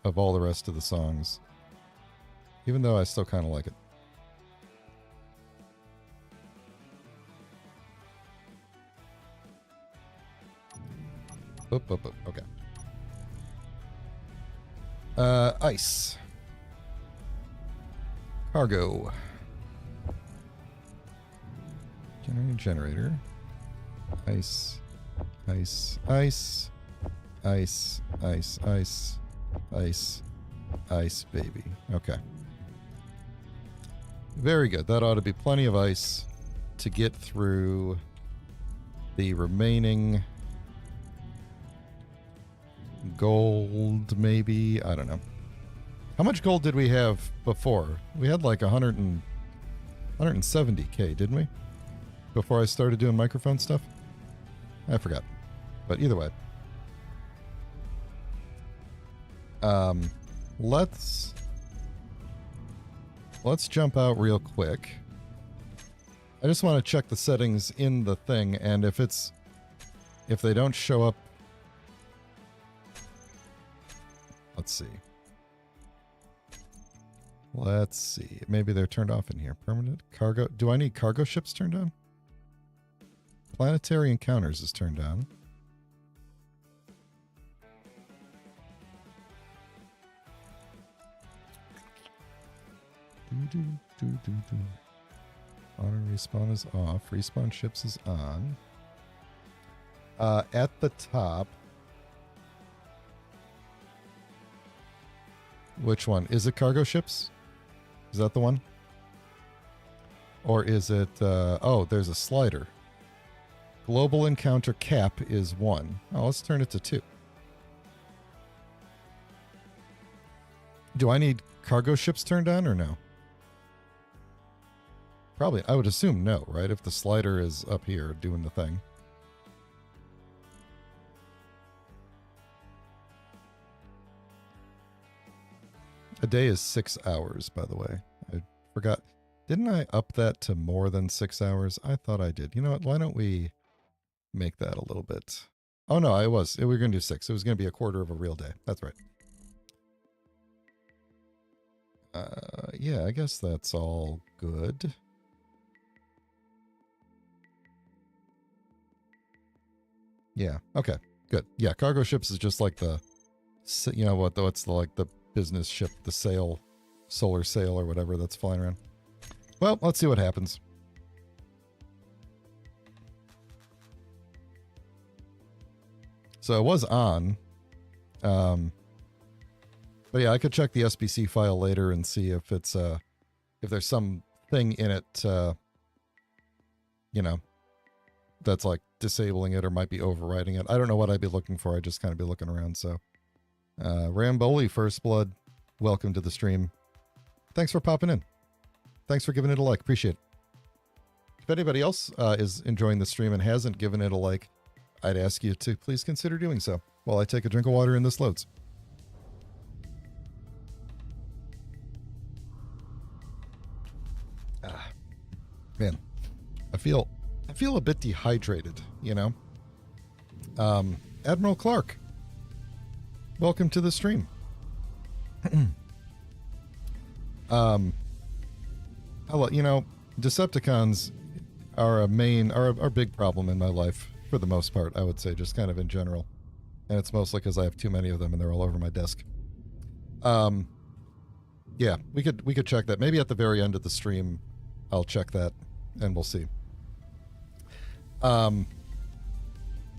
of all the rest of the songs. Even though I still kind of like it. Okay. Ice. Cargo. Generator. Ice. Ice. Ice. Ice. Ice. Ice. Ice. Ice, baby. Okay. Very good. That ought to be plenty of ice to get through the remaining gold, maybe. I don't know. How much gold did we have before? We had like 170k, didn't we? Before I started doing microphone stuff? I forgot. But either way. Let's jump out real quick. I just want to check the settings in the thing, and if they don't show up. Let's see. Let's see. Maybe they're turned off in here. Permanent cargo. Do I need cargo ships turned on? Planetary encounters is turned on. Auto respawn is off. Respawn ships is on. At the top. Which one? Is it cargo ships? Is that the one? Or is it... oh, there's a slider. Global encounter cap is 1. Oh, let's turn it to 2. Do I need cargo ships turned on or no? Probably. I would assume no, right? If the slider is up here doing the thing. A day is 6 hours, by the way. I forgot. Didn't I up that to more than 6 hours? I thought I did. You know what? Why don't we make that a little bit? Oh, no, I was. We were going to do 6. It was going to be a quarter of a real day. That's right. Yeah, I guess that's all good. Yeah, okay, good. Yeah, cargo ships is just like the, you know what, what's the, like the business ship, the sail, solar sail or whatever that's flying around. Well, let's see what happens. So it was on. But yeah, I could check the SBC file later and see if it's if there's some thing in it, you know, that's like disabling it or might be overriding it. I don't know what I'd be looking for. I'd just kind of be looking around. So Ramboli First Blood, welcome to the stream. Thanks for popping in. Thanks for giving it a like. Appreciate it. If anybody else is enjoying the stream and hasn't given it a like, I'd ask you to please consider doing so while I take a drink of water and this loads. Man, I feel a bit dehydrated, you know. Admiral Clark, welcome to the stream. You know, Decepticons are a big problem in my life for the most part, I would say, just kind of in general. And it's mostly because I have too many of them and they're all over my desk. Yeah, we could check that. Maybe at the very end of the stream, I'll check that and we'll see. What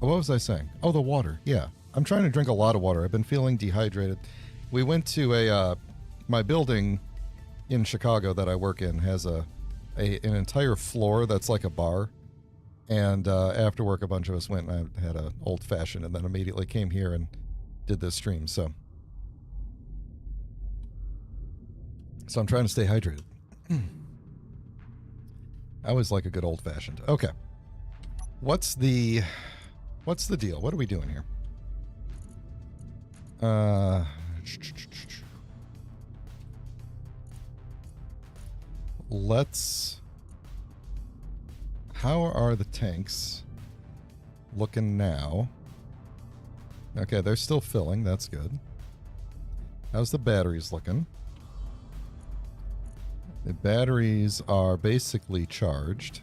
was I saying? Oh, the water. Yeah, I'm trying to drink a lot of water. I've been feeling dehydrated. We went to my building in Chicago that I work in has an entire floor that's like a bar. And after work, a bunch of us went and I had an old fashioned and then immediately came here and did this stream. So I'm trying to stay hydrated. I always like a good old fashioned. Okay. What's the deal? What are we doing here? How are the tanks looking now? Okay, they're still filling. That's good. How's the batteries looking? The batteries are basically charged,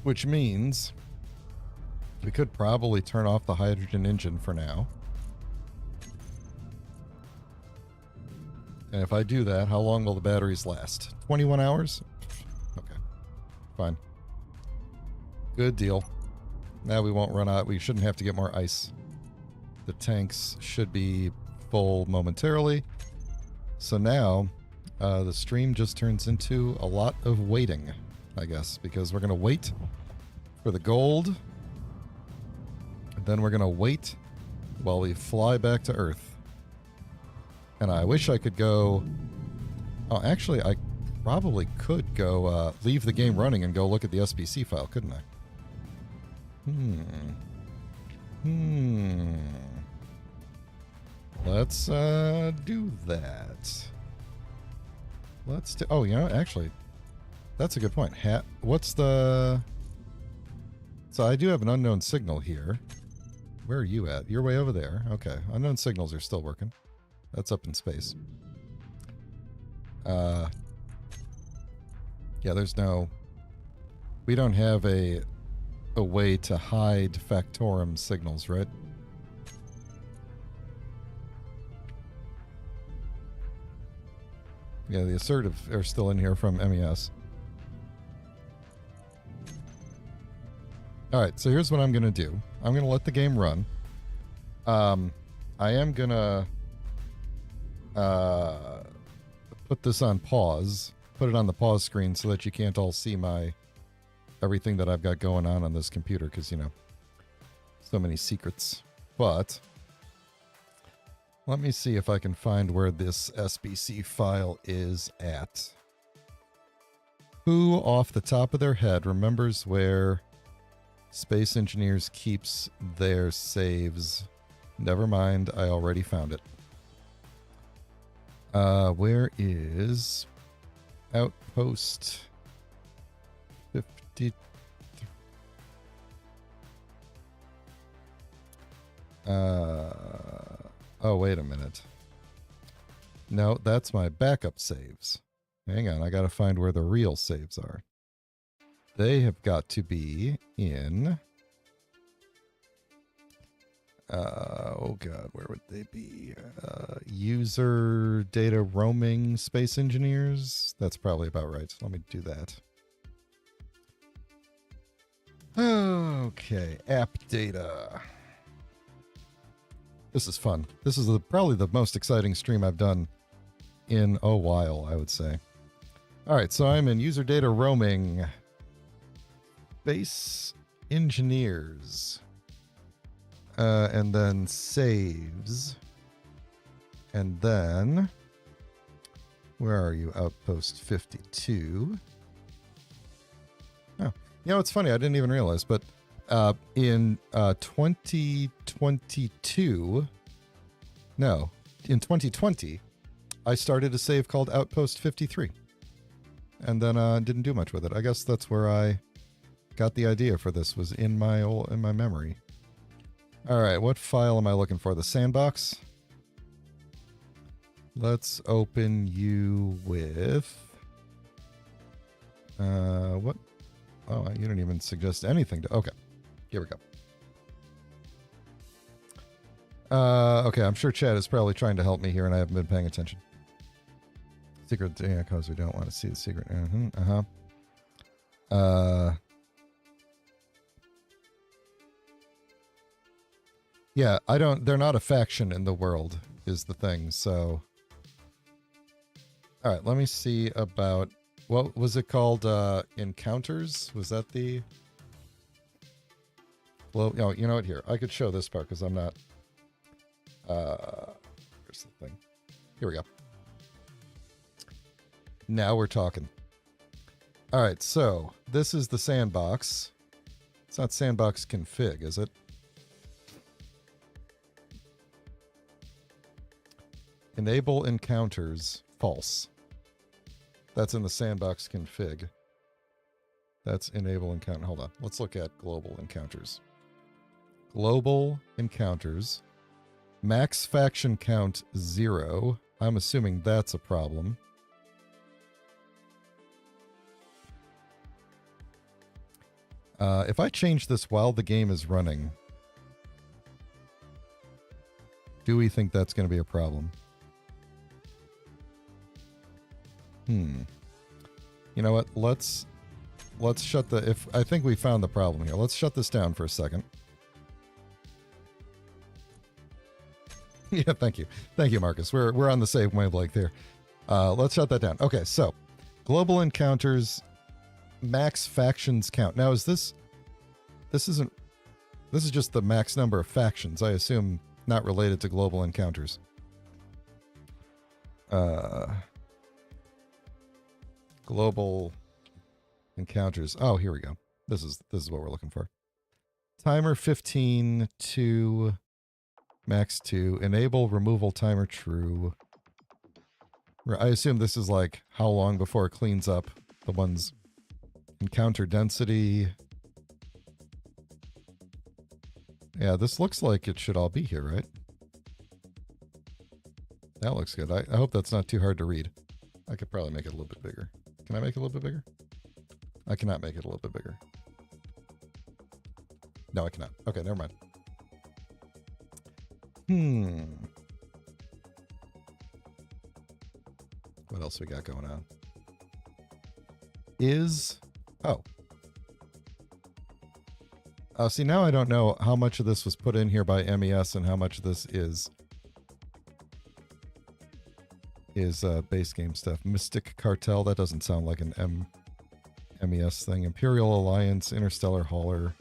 which means we could probably turn off the hydrogen engine for now. And if I do that, how long will the batteries last? 21 hours? Okay, fine. Good deal. Now we won't run out. We shouldn't have to get more ice. The tanks should be full momentarily. So now the stream just turns into a lot of waiting. I guess, because we're going to wait for the gold. And then we're going to wait while we fly back to Earth. And I wish I could go... Oh, actually, I probably could go leave the game running and go look at the SBC file, couldn't I? Let's do that. Let's do... Oh, you know, actually, that's a good point. What's the... So I do have an unknown signal here. Where are you at? You're way over there. Okay. Unknown signals are still working. That's up in space. Yeah, there's no... We don't have a way to hide Factorum signals, right? Yeah, the assertive are still in here from MES. Alright, so here's what I'm going to do. I'm going to let the game run. I am going to put this on pause. Put it on the pause screen so that you can't all see everything that I've got going on this computer, because, you know, so many secrets. But let me see if I can find where this SBC file is at. Who, off the top of their head, remembers where Space Engineers keeps their saves? Never mind, I already found it. Where is Outpost 53? Oh, wait a minute. No, that's my backup saves. Hang on, I gotta find where the real saves are. They have got to be in... oh god, where would they be? User data roaming Space Engineers? That's probably about right. Let me do that. Okay, app data. This is fun. This is probably the most exciting stream I've done in a while, I would say. Alright, so I'm in user data roaming. Space Engineers. And then saves. And then... Where are you? Outpost 52. Oh, you know, it's funny. I didn't even realize, but in 2022... No, in 2020, I started a save called Outpost 53. And then didn't do much with it. I guess that's where I got the idea for this, was in my memory. All right, what file am I looking for? The Sandbox? Let's open you with... what? Oh, you didn't even suggest anything to... Okay, here we go. Okay, I'm sure chat is probably trying to help me here, and I haven't been paying attention. Secret, yeah, because we don't want to see the secret. Yeah, they're not a faction in the world, is the thing, so... Alright, let me see about... What was it called? Encounters? Was that the... Well, oh, you know what, here. I could show this part, because I'm not... Here's the thing. Here we go. Now we're talking. Alright, so, this is the Sandbox. It's not Sandbox config, is it? Enable encounters, false. That's in the Sandbox config. That's enable encounter. Hold on. Let's look at global encounters. Global encounters. Max faction count 0. I'm assuming that's a problem. If I change this while the game is running, do we think that's going to be a problem? You know what? Let's shut the... I think we found the problem here. Let's shut this down for a second. Yeah, thank you. Thank you, Marcus. We're on the same wavelength here. Let's shut that down. Okay, so global encounters max factions count. Now, is this isn't, this is just the max number of factions, I assume, not related to global encounters. Global encounters. Oh, here we go. This is what we're looking for. Timer 15 to max 2. Enable removal timer true. I assume this is like how long before it cleans up the ones. Encounter density. Yeah, this looks like it should all be here, right? That looks good. I hope that's not too hard to read. I could probably make it a little bit bigger. Can I make it a little bit bigger? I cannot make it a little bit bigger. No, I cannot. Okay, never mind. What else we got going on? See, now I don't know how much of this was put in here by MES and how much of this is base game stuff. Mystic Cartel, that doesn't sound like an MES thing. Imperial Alliance, Interstellar Hauler.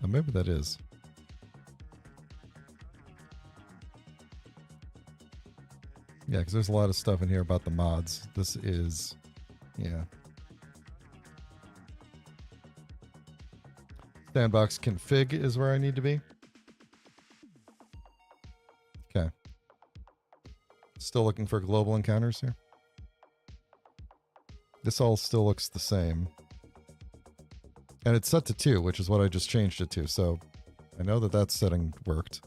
Oh, maybe that is. Yeah, because there's a lot of stuff in here about the mods. This is, yeah. Sandbox config is where I need to be. Okay. Still looking for global encounters here. This all still looks the same. And it's set to 2, which is what I just changed it to. So I know that that setting worked.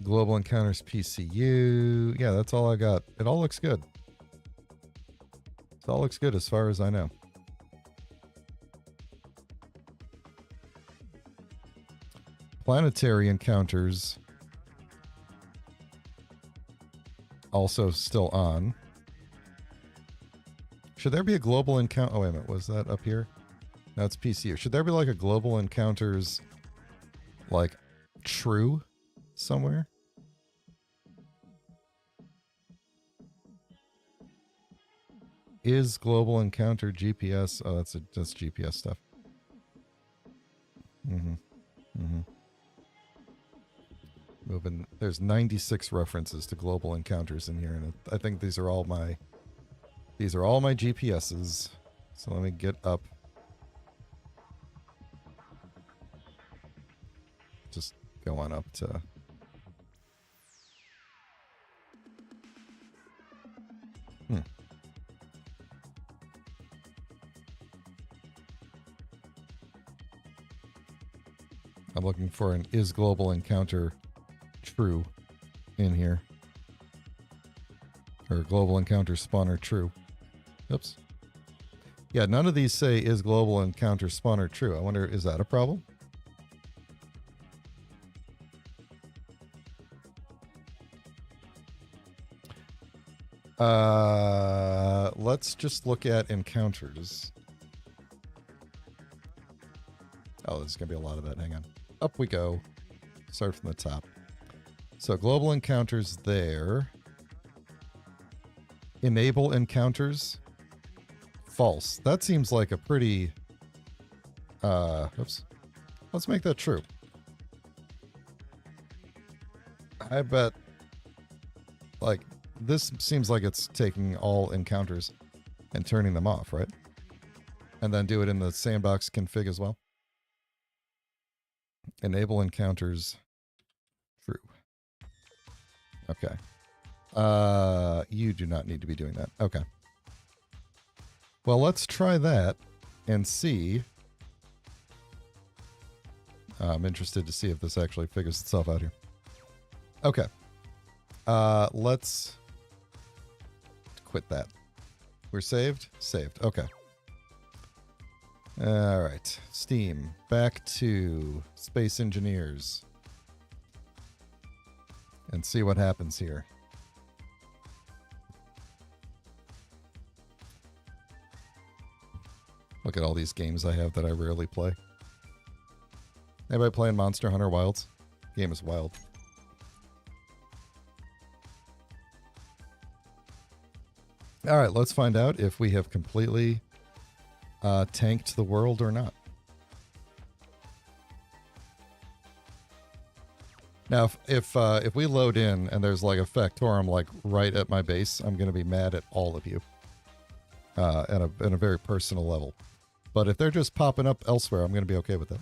Global encounters PCU. Yeah, that's all I got. It all looks good. It all looks good as far as I know. Planetary encounters also still on. Should there be a global encounter? Oh, wait a minute. Was that up here? No, it's PCU. Should there be like a global encounters, like, true somewhere? Is global encounter GPS? Oh, that's GPS stuff. Moving. There's 96 references to global encounters in here, and I think these are all my GPSs. So let me get up. Just go on up to. I'm looking for an is global encounter true in here. Or global encounter spawner true. Oops. Yeah, none of these say is global encounter spawner true. I wonder, is that a problem? Let's just look at encounters. Oh, there's going to be a lot of that. Hang on. Up we go. Start from the top. So global encounters there. Enable encounters. False. That seems like a pretty... oops. Let's make that true. I bet... Like, this seems like it's taking all encounters and turning them off, right? And then do it in the sandbox config as well. Enable encounters true. Okay. You do not need to be doing that. Okay. Well, let's try that and see. I'm interested to see if this actually figures itself out here. Okay. Let's quit that. We're saved? Saved. Okay. All right. Steam. Back to Space Engineers. And see what happens here. Look at all these games I have that I rarely play. Anybody playing Monster Hunter Wilds? Game is wild. All right, let's find out if we have completely tanked the world or not. Now, if we load in and there's like a Factorum like right at my base, I'm going to be mad at all of you at a very personal level. But if they're just popping up elsewhere, I'm going to be okay with that.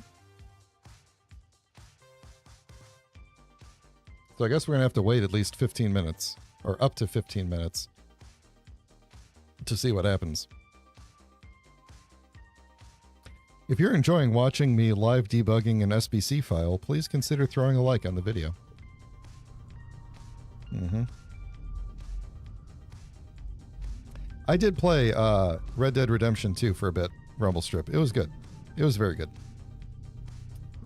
So I guess we're going to have to wait at least 15 minutes, or up to 15 minutes, to see what happens. If you're enjoying watching me live debugging an SBC file, please consider throwing a like on the video. I did play Red Dead Redemption 2 for a bit, Rumble Strip. It was good. It was very good.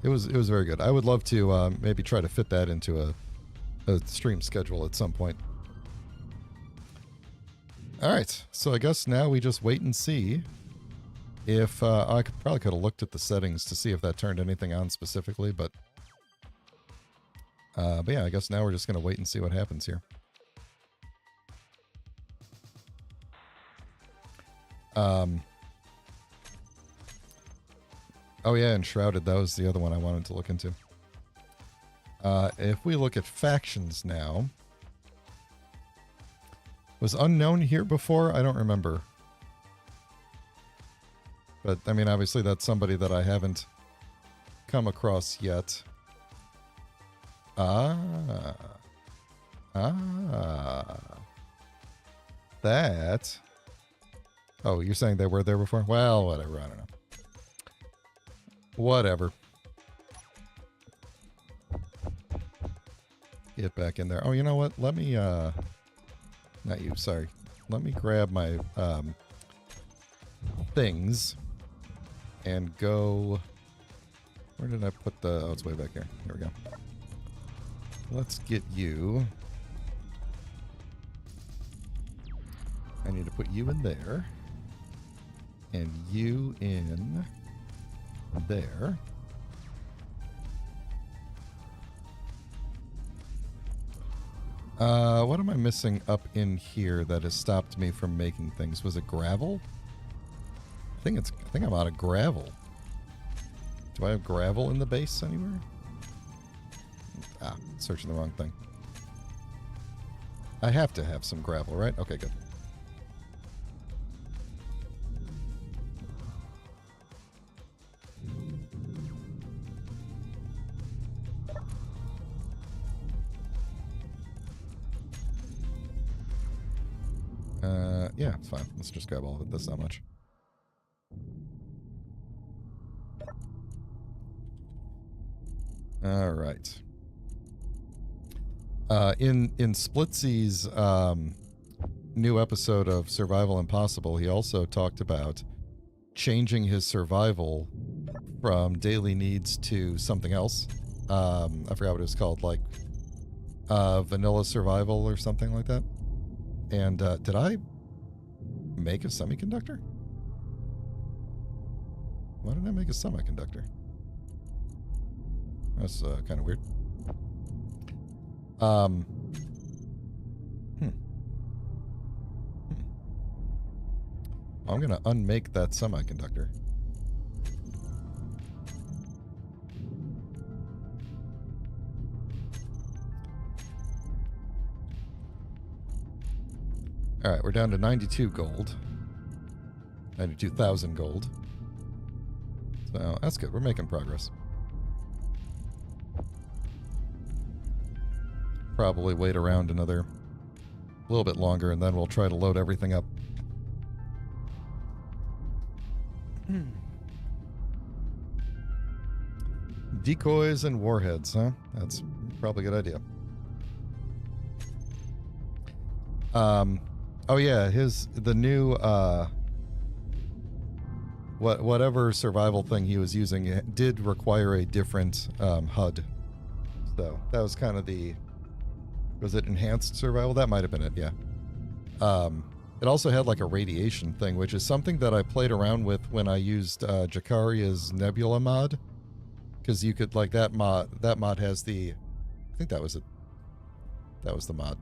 It was very good. I would love to maybe try to fit that into a stream schedule at some point. All right, so I guess now we just wait and see if I probably could have looked at the settings to see if that turned anything on specifically, but yeah, I guess now we're just going to wait and see what happens here. Oh yeah, and Shrouded, that was the other one I wanted to look into. If we look at factions now, was Unknown here before? I don't remember. But, I mean, obviously that's somebody that I haven't come across yet. That. Oh, you're saying they were there before? Well, whatever, I don't know. Whatever. Get back in there. Oh, you know what? Let me, not you, sorry. Let me grab my, things and go... Where did I put the... Oh, it's way back here. Here we go. Let's get you. I need to put you in there. And you in there. What am I missing up in here that has stopped me from making things? Was it gravel? I think I'm out of gravel. Do I have gravel in the base anywhere? Ah, searching the wrong thing. I have to have some gravel, right? Okay, good. Yeah, it's fine. Let's just grab all of it. That's not much. All right. In Splitsy's new episode of Survival Impossible, he also talked about changing his survival from daily needs to something else. I forgot what it was called, like vanilla survival or something like that. And did I make a semiconductor? Why did I make a semiconductor? That's kind of weird. I'm going to unmake that semiconductor. All right, we're down to 92 gold. 92,000 gold. So that's good. We're making progress. Probably wait around another little bit longer, and then we'll try to load everything up. Decoys and warheads, huh? That's probably a good idea. Oh yeah, the new whatever survival thing he was using did require a different HUD. So that was kind of the... Was it enhanced survival? That might have been it, yeah. It also had like a radiation thing, which is something that I played around with when I used Jakaria's Nebula mod. Because you could, like, that mod has the... I think that was it. That was the mod.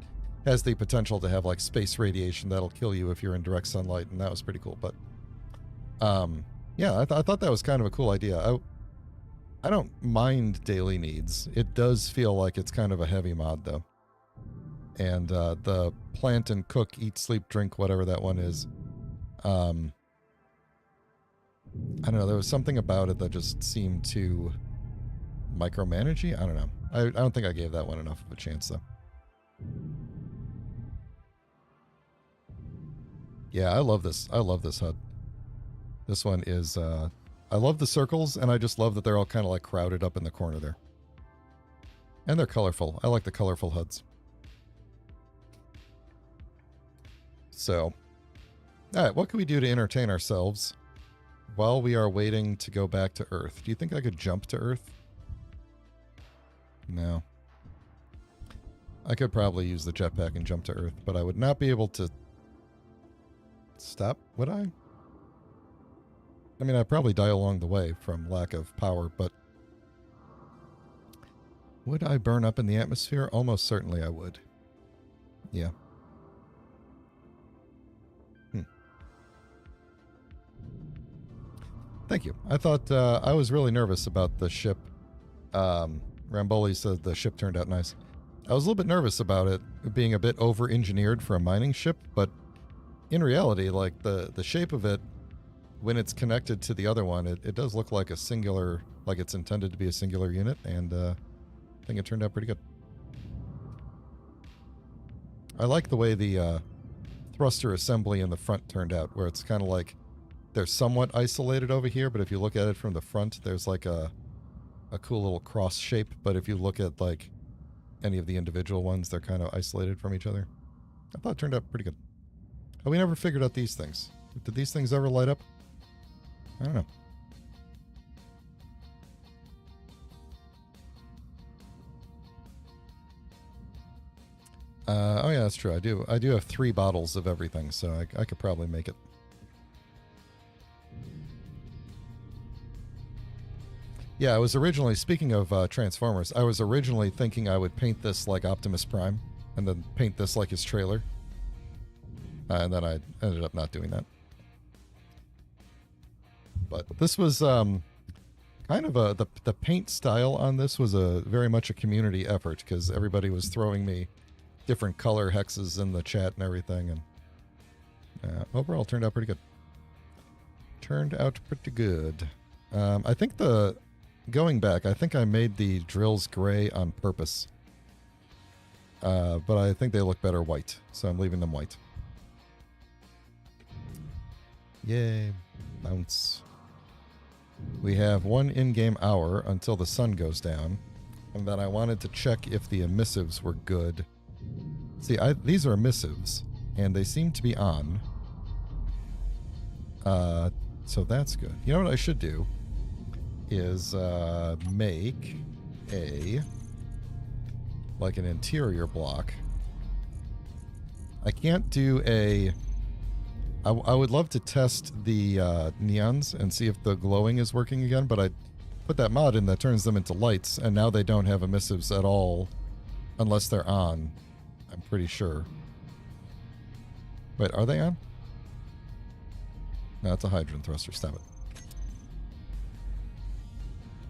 has the potential to have like space radiation that'll kill you if you're in direct sunlight, and that was pretty cool. But yeah, I thought that was kind of a cool idea. I don't mind daily needs. It does feel like it's kind of a heavy mod though. And the plant and cook, eat, sleep, drink, whatever that one is. I don't know. There was something about it that just seemed too micromanagey. I don't know. I don't think I gave that one enough of a chance though. Yeah, I love this. I love this HUD. This one is, I love the circles, and I just love that they're all kind of like crowded up in the corner there. And they're colorful. I like the colorful HUDs. So, alright, what can we do to entertain ourselves while we are waiting to go back to Earth? Do you think I could jump to Earth? No. I could probably use the jetpack and jump to Earth, but I would not be able to stop, would I? I mean, I'd probably die along the way from lack of power, but would I burn up in the atmosphere? Almost certainly I would. Yeah. Thank you. I thought I was really nervous about the ship. Ramboli said the ship turned out nice. I was a little bit nervous about it being a bit over-engineered for a mining ship, but in reality, like the shape of it, when it's connected to the other one, it does look like a singular, like it's intended to be a singular unit, and I think it turned out pretty good. I like the way the thruster assembly in the front turned out, where it's kind of like they're somewhat isolated over here, but if you look at it from the front, there's like a cool little cross shape, but if you look at like any of the individual ones, they're kind of isolated from each other. I thought it turned out pretty good. Oh, we never figured out these things. Did these things ever light up? I don't know. Oh yeah, that's true. I do have 3 bottles of everything, so I could probably make it. Yeah, I was originally, speaking of Transformers, I was originally thinking I would paint this like Optimus Prime, and then paint this like his trailer. And then I ended up not doing that. But this was kind of the paint style on this was very much a community effort, because everybody was throwing me different color hexes in the chat and everything, and overall turned out pretty good. Turned out pretty good. I think going back, I think I made the drills gray on purpose. But I think they look better white, so I'm leaving them white. Yay. Bounce. We have 1 in-game hour until the sun goes down, and then I wanted to check if the emissives were good. See, these are emissives, and they seem to be on. So that's good. You know what I should do is make like an interior block. I can't do I would love to test the neons and see if the glowing is working again, but I put that mod in that turns them into lights, and now they don't have emissives at all unless they're on. I'm pretty sure. Wait, are they on? No, it's a hydrogen thruster. Stop it.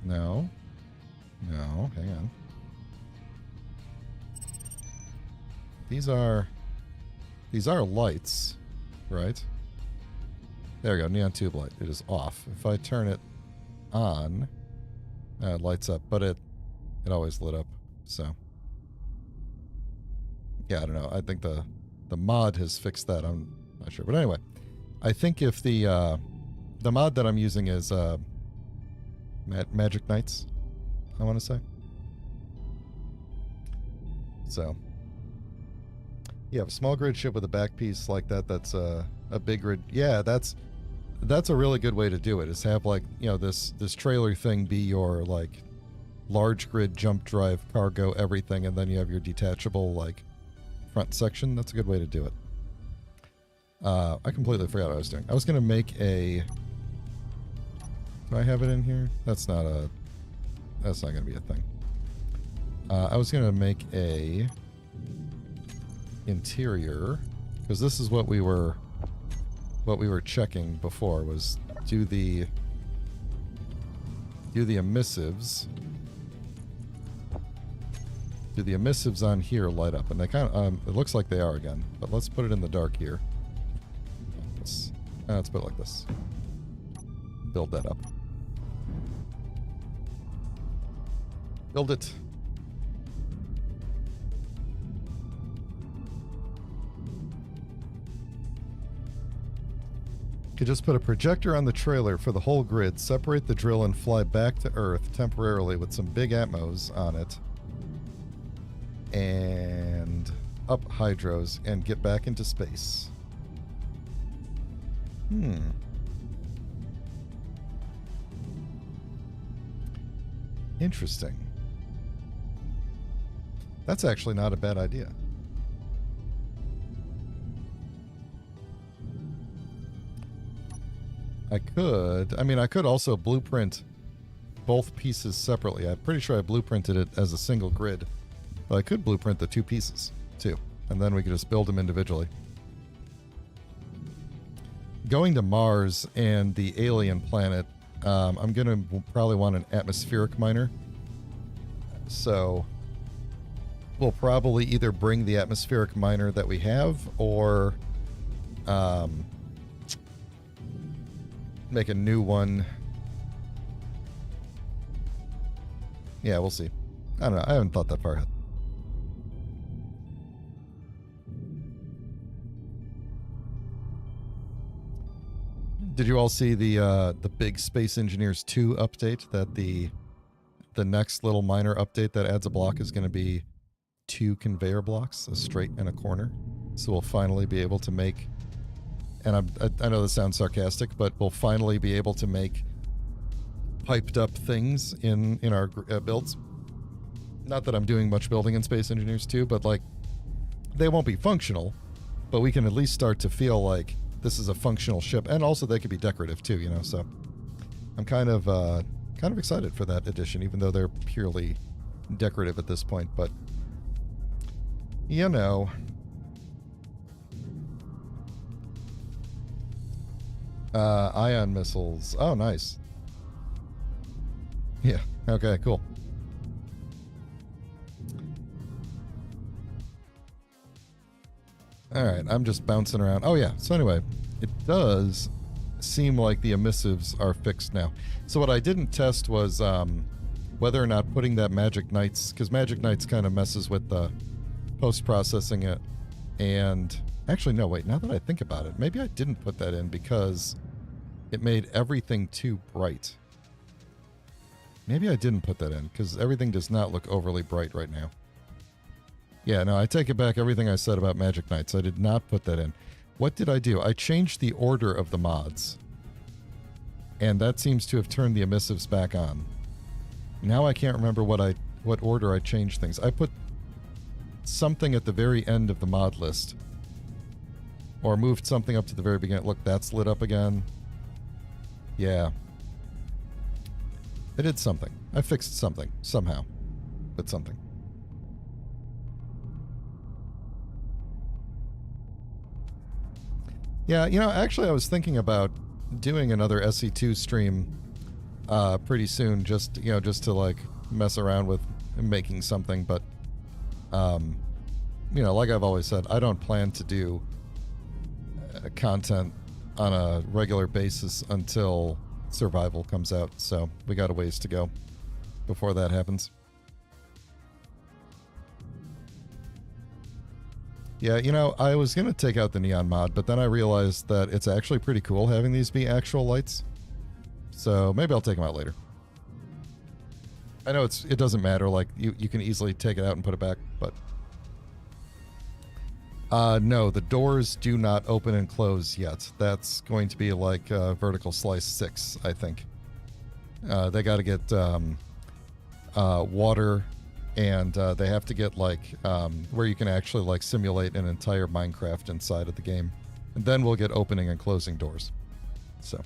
No. No, hang on. These are lights, right? There we go, neon tube light. It is off. If I turn it on, it lights up, but it always lit up, so. Yeah, I don't know. I think the mod has fixed that. I'm not sure. But anyway, I think if the mod that I'm using is Magic Knights, I want to say. So, yeah, a small grid ship with a back piece like that, that's a big grid. Yeah, that's a really good way to do it, is have, like, you know, this trailer thing be your, like, large grid jump drive cargo everything, and then you have your detachable, like, front section. That's a good way to do it. I completely forgot what I was doing. I was going to make do I have it in here? That's not going to be a thing. I was going to make interior, because this is what we were checking before, was do the emissives. Do the emissives on here light up? And they kind of, it looks like they are again, but let's put it in the dark here. Let's put it like this. Build that up. Build it. Could just put a projector on the trailer for the whole grid, separate the drill, and fly back to Earth temporarily with some big atmos on it. And up hydros and get back into space. Interesting. That's actually not a bad idea. I could also blueprint both pieces separately. I'm pretty sure I blueprinted it as a single grid. But I could blueprint the two pieces, too. And then we could just build them individually. Going to Mars and the alien planet, I'm going to probably want an atmospheric miner. So we'll probably either bring the atmospheric miner that we have, or make a new one. Yeah, we'll see. I don't know. I haven't thought that far ahead. Did you all see the big Space Engineers 2 update? That the next little minor update that adds a block is going to be 2 conveyor blocks, a straight and a corner. So we'll finally be able to make, and I know this sounds sarcastic, but we'll finally be able to make piped up things in our builds. Not that I'm doing much building in Space Engineers 2, but like, they won't be functional, but we can at least start to feel like this is a functional ship, and also they could be decorative too, you know. So I'm kind of excited for that addition, even though they're purely decorative at this point. But you know, ion missiles. Oh, nice. Yeah. Okay. Cool. All right, I'm just bouncing around. Oh, yeah. So anyway, it does seem like the emissives are fixed now. So what I didn't test was whether or not putting that Magic Knights, because Magic Knights kind of messes with the post-processing it. And actually, no, wait, now that I think about it, maybe I didn't put that in because it made everything too bright. Maybe I didn't put that in because everything does not look overly bright right now. Yeah, no, I take it back, everything I said about Magic Knights. I did not put that in. What did I do? I changed the order of the mods. And that seems to have turned the emissives back on. Now I can't remember what order I changed things. I put something at the very end of the mod list. Or moved something up to the very beginning. Look, that's lit up again. Yeah. I did something. I fixed something. Somehow. But something. Yeah, you know, actually I was thinking about doing another SE2 stream pretty soon, just to like mess around with making something, but you know, like I've always said, I don't plan to do content on a regular basis until Survival comes out, so we got a ways to go before that happens. Yeah, you know, I was going to take out the neon mod, but then I realized that it's actually pretty cool having these be actual lights. So maybe I'll take them out later. I know it doesn't matter, like, you can easily take it out and put it back, but... no, the doors do not open and close yet. That's going to be like Vertical Slice 6, I think. They got to get water... And they have to get, like, where you can actually, like, simulate an entire Minecraft inside of the game. And then we'll get opening and closing doors. So,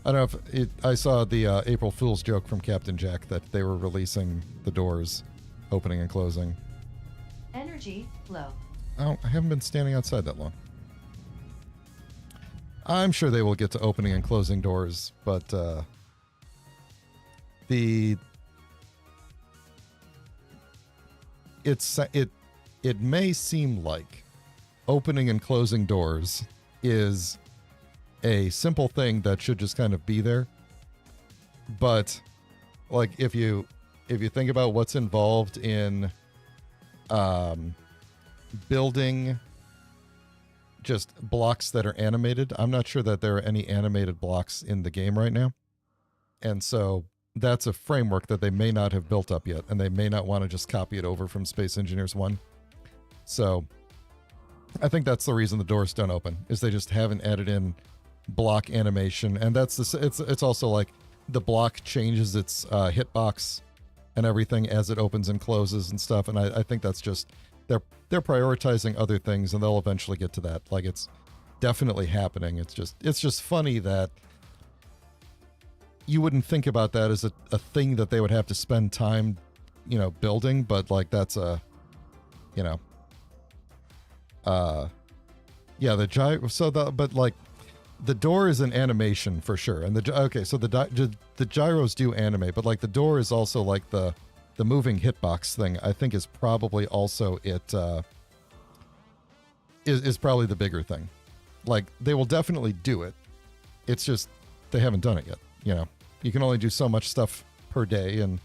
I don't know if I saw the April Fool's joke from Captain Jack that they were releasing the doors, opening and closing. Energy low. I haven't been standing outside that long. I'm sure they will get to opening and closing doors, but it may seem like opening and closing doors is a simple thing that should just kind of be there. But like if you think about what's involved in building just blocks that are animated, I'm not sure that there are any animated blocks in the game right now. And so that's a framework that they may not have built up yet, and they may not want to just copy it over from Space Engineers 1. So I think that's the reason the doors don't open, is they just haven't added in block animation. And it's also like the block changes its hitbox and everything as it opens and closes and stuff. And I think that's just they're prioritizing other things, and they'll eventually get to that. Like, it's definitely happening. It's just funny that you wouldn't think about that as a thing that they would have to spend time, building, but like that's a, yeah, the gyro. So but like the door is an animation for sure, and so the gyros do animate, but like the door is also like the moving hitbox thing. I think is probably also is probably the bigger thing. Like, they will definitely do it. It's just they haven't done it yet. You can only do so much stuff per day, and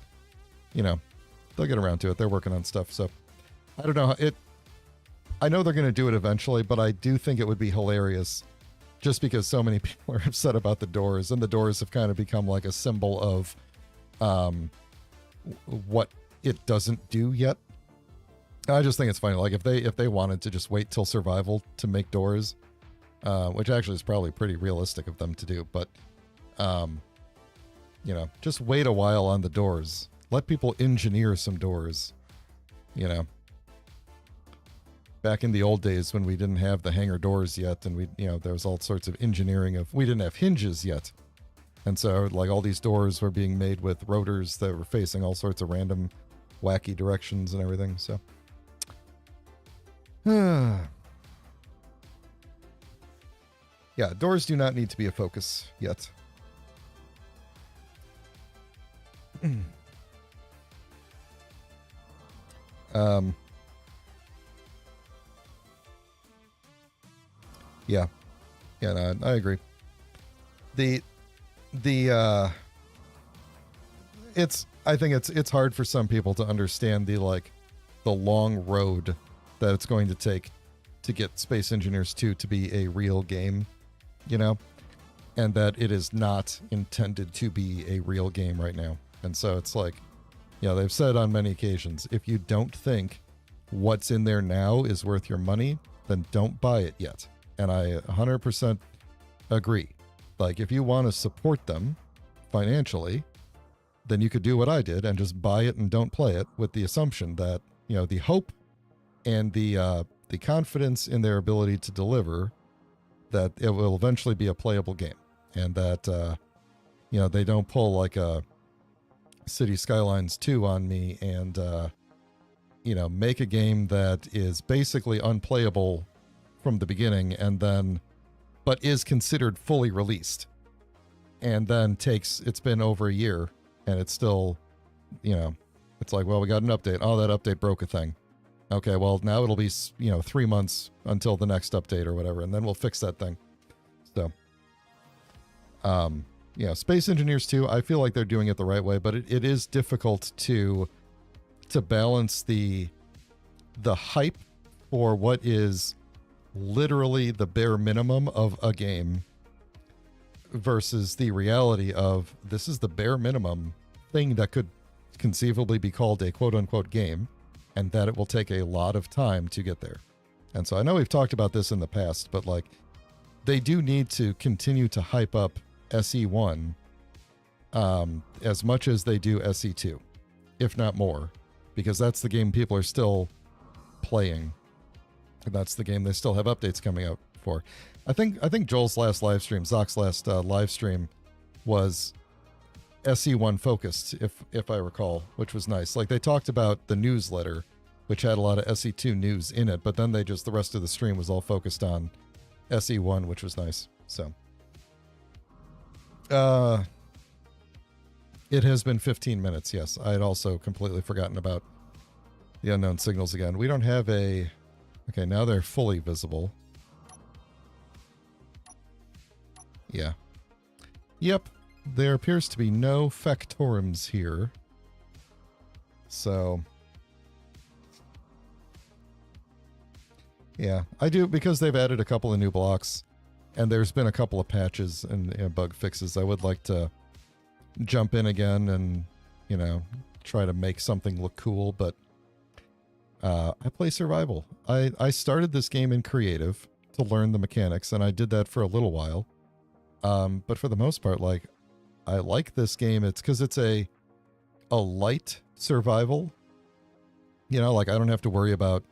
they'll get around to it. They're working on stuff, so I don't know. I know they're going to do it eventually, but I do think it would be hilarious just because so many people are upset about the doors, and the doors have kind of become like a symbol of what it doesn't do yet. I just think it's funny. Like, if they wanted to just wait till survival to make doors, which actually is probably pretty realistic of them to do, but just wait a while on the doors. Let people engineer some doors. Back in the old days when we didn't have the hangar doors yet, and there was all sorts of engineering we didn't have hinges yet. And so, like, all these doors were being made with rotors that were facing all sorts of random, wacky directions and everything, so. Yeah, doors do not need to be a focus yet. Yeah. Yeah, no, I agree. I think it's hard for some people to understand the long road that it's going to take to get Space Engineers 2 to be a real game, and that it is not intended to be a real game right now. And so it's like, they've said on many occasions, if you don't think what's in there now is worth your money, then don't buy it yet. And I 100% agree. Like, if you want to support them financially, then you could do what I did and just buy it and don't play it, with the assumption that, the hope and the confidence in their ability to deliver, that it will eventually be a playable game, and that, they don't pull like a City Skylines 2 on me and, make a game that is basically unplayable from the beginning, but is considered fully released, and then it's been over a year and it's still, it's like, well, we got an update. Oh, that update broke a thing. Okay, well, now it'll be, 3 months until the next update or whatever, and then we'll fix that thing. So, Space Engineers 2, I feel like they're doing it the right way, but it is difficult to balance the hype for what is literally the bare minimum of a game versus the reality of, this is the bare minimum thing that could conceivably be called a quote-unquote game, and that it will take a lot of time to get there. And so I know we've talked about this in the past, but like, they do need to continue to hype up SE1 as much as they do SE2, if not more, because that's the game people are still playing. And that's the game they still have updates coming out for. I think Joel's last live stream, Zach's last live stream, was SE1 focused, if I recall, which was nice. Like, they talked about the newsletter, which had a lot of SE2 news in it, but then the rest of the stream was all focused on SE1, which was nice. So, it has been 15 minutes, yes. I had also completely forgotten about the unknown signals again. We don't have a... Okay, now they're fully visible. Yeah. Yep. There appears to be no Factorums here. So... Yeah, I do, because they've added a couple of new blocks, and there's been a couple of patches and bug fixes. I would like to jump in again and, you know, try to make something look cool, but I play survival. I started this game in creative to learn the mechanics, and I did that for a little while. But for the most part, like, I like this game. It's because it's a light survival. You know, like, I don't have to worry about,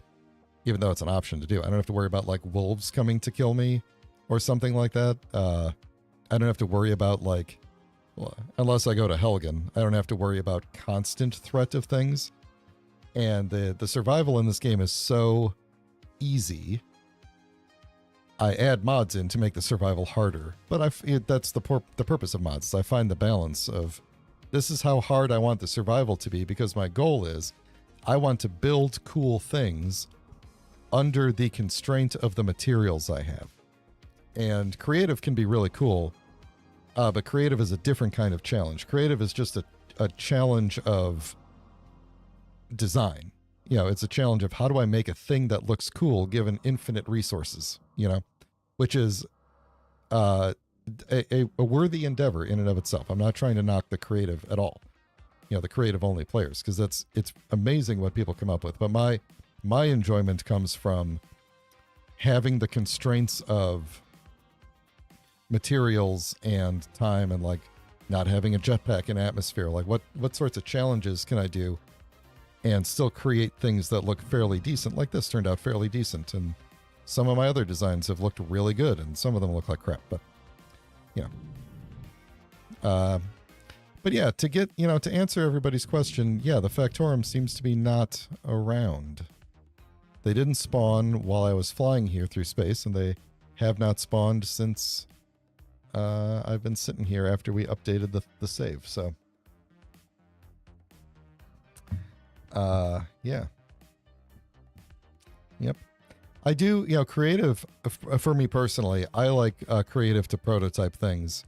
even though it's an option to do, I don't have to worry about, like, wolves coming to kill me or something like that. I don't have to worry about, like, well, unless I go to Helgen, I don't have to worry about constant threat of things. And the survival in this game is so easy. I add mods in to make the survival harder, but that's the purpose of mods. I find the balance of, this is how hard I want the survival to be, because my goal is I want to build cool things under the constraint of the materials I have. And creative can be really cool, but creative is a different kind of challenge. Creative is just a challenge of design. You know, it's a challenge of, how do I make a thing that looks cool given infinite resources, you know, which is a worthy endeavor in and of itself. I'm not trying to knock the creative at all, you know, the creative only players, because it's amazing what people come up with. But my enjoyment comes from having the constraints of materials and time, and, like, not having a jetpack and atmosphere. Like, what sorts of challenges can I do and still create things that look fairly decent? Like, this turned out fairly decent, and some of my other designs have looked really good, and some of them look like crap, but, you know. But yeah, to get, you know, to answer everybody's question, yeah, the Factorum seems to be not around. They didn't spawn while I was flying here through space, and they have not spawned since I've been sitting here after we updated the save, so. Yeah. Yep. I do, you know, creative, for me personally, I like creative to prototype things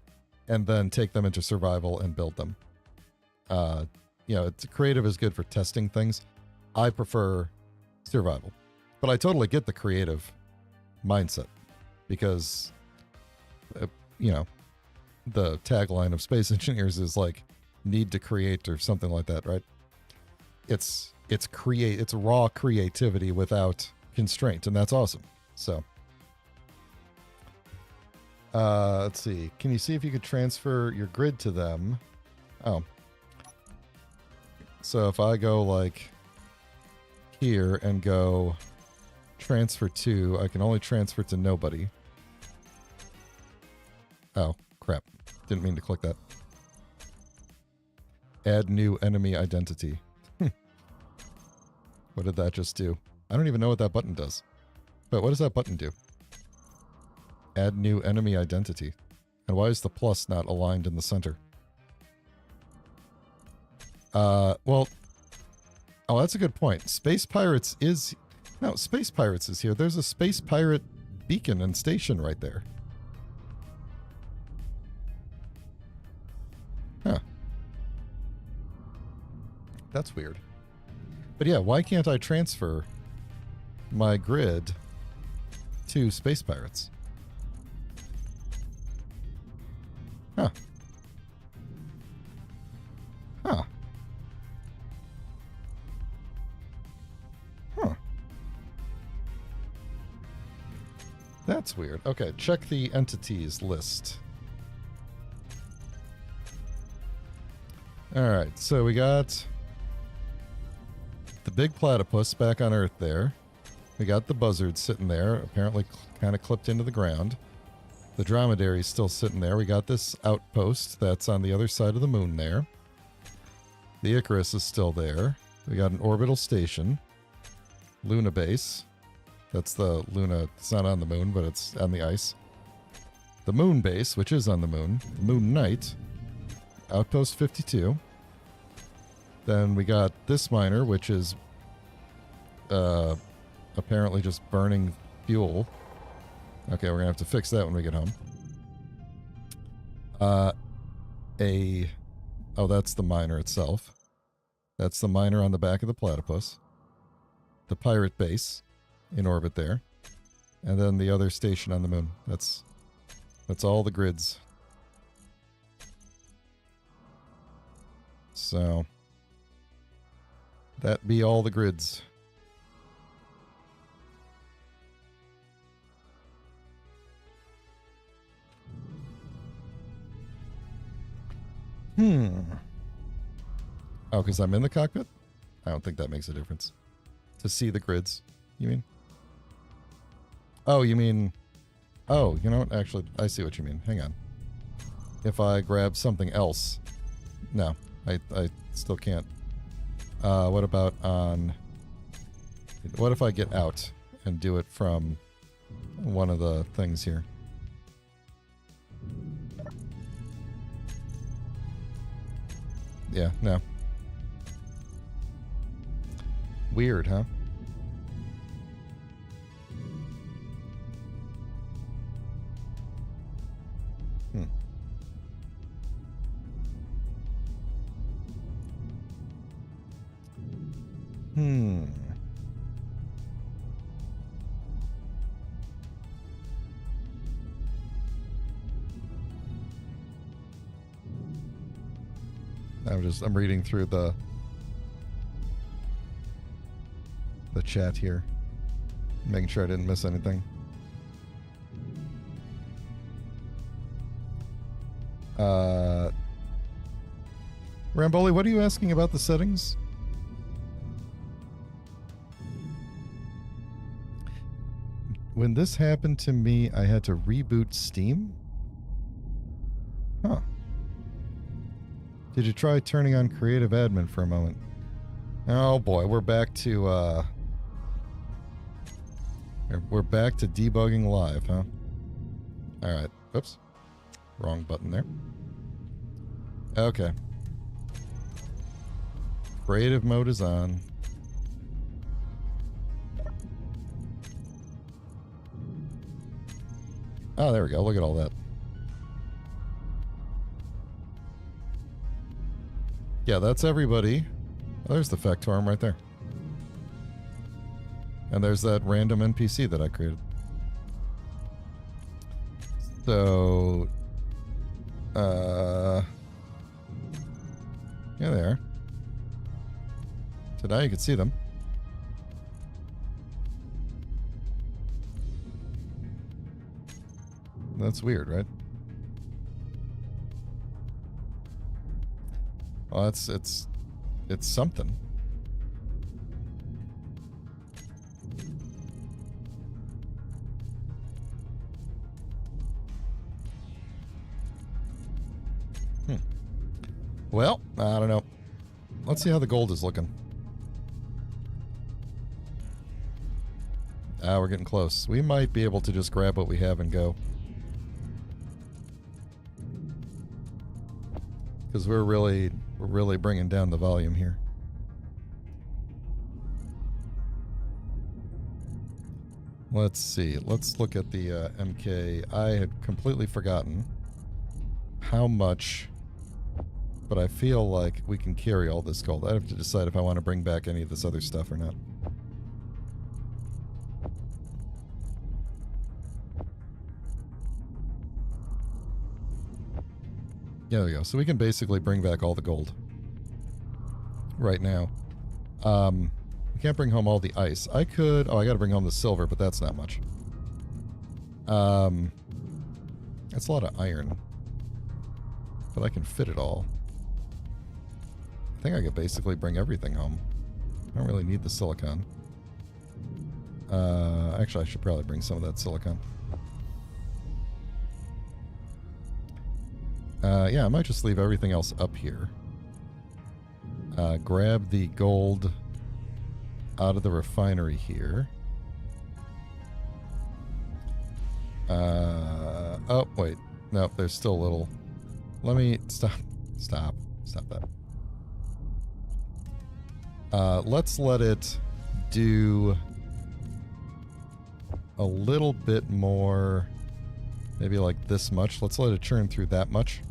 and then take them into survival and build them. You know, creative is good for testing things. I prefer survival. But I totally get the creative mindset, because, you know, the tagline of space engineers is, like, need to create or something like that, right? It's raw creativity without constraint, and that's awesome. So, let's see. Can you see if you could transfer your grid to them? Oh. So if I go, like, here and go transfer to, I can only transfer to nobody. Oh, crap. Didn't mean to click that. Add new enemy identity. What did that just do? I don't even know what that button does. But what does that button do? Add new enemy identity. And why is the plus not aligned in the center? Well, oh, that's a good point. Space Pirates is... No, Space Pirates is here. There's a Space Pirate beacon and station right there. Huh. That's weird. But yeah, why can't I transfer my grid to Space Pirates? Huh. Huh. Huh. That's weird. Okay, check the entities list. Alright, so we got the big platypus back on Earth there. We got the buzzard sitting there, apparently kind of clipped into the ground. The dromedary's still sitting there. We got this outpost that's on the other side of the moon there. The Icarus is still there. We got an orbital station. Luna base. That's the Luna. It's not on the moon, but it's on the ice. The moon base, which is on the moon. Moon Knight. Outpost 52. Then we got this miner, which is apparently just burning fuel. Okay, we're going to have to fix that when we get home. Oh, that's the miner itself. That's the miner on the back of the platypus. The pirate base in orbit there. And then the other station on the moon. That's all the grids. So that be all the grids. Oh, because I'm in the cockpit? I don't think that makes a difference. To see the grids, you mean? Oh, you mean... Oh, you know what? Actually, I see what you mean. Hang on. If I grab something else... No, I still can't. What about on... What if I get out and do it from one of the things here? Yeah, no. Weird, huh? I'm reading through the chat here, making sure I didn't miss anything. Ramboli, what are you asking about the settings? When this happened to me, I had to reboot Steam? Huh. Did you try turning on Creative Admin for a moment? Oh boy, we're back to debugging live, huh? Alright. Oops. Wrong button there. Okay. Creative mode is on. Oh, there we go. Look at all that. Yeah, that's everybody. Oh, there's the Factorum right there. And there's that random NPC that I created. So, yeah, they are. So now you can see them. That's weird, right? Well, it's something. Well, I don't know. Let's see how the gold is looking. Ah, we're getting close. We might be able to just grab what we have and go. Because we're really bringing down the volume here. Let's see. Let's look at the MK. I had completely forgotten how much, but I feel like we can carry all this gold. I have to decide if I want to bring back any of this other stuff or not. Yeah, there we go. So we can basically bring back all the gold right now. We can't bring home all the ice. I could... Oh, I gotta bring home the silver, but that's not much. That's a lot of iron. But I can fit it all. I think I could basically bring everything home. I don't really need the silicon. Actually, I should probably bring some of that silicon. Yeah, I might just leave everything else up here. Grab the gold out of the refinery here. Oh, wait. No, there's still a little. Let me stop that. Let's let it do a little bit more, maybe like this much. Let's let it churn through that much,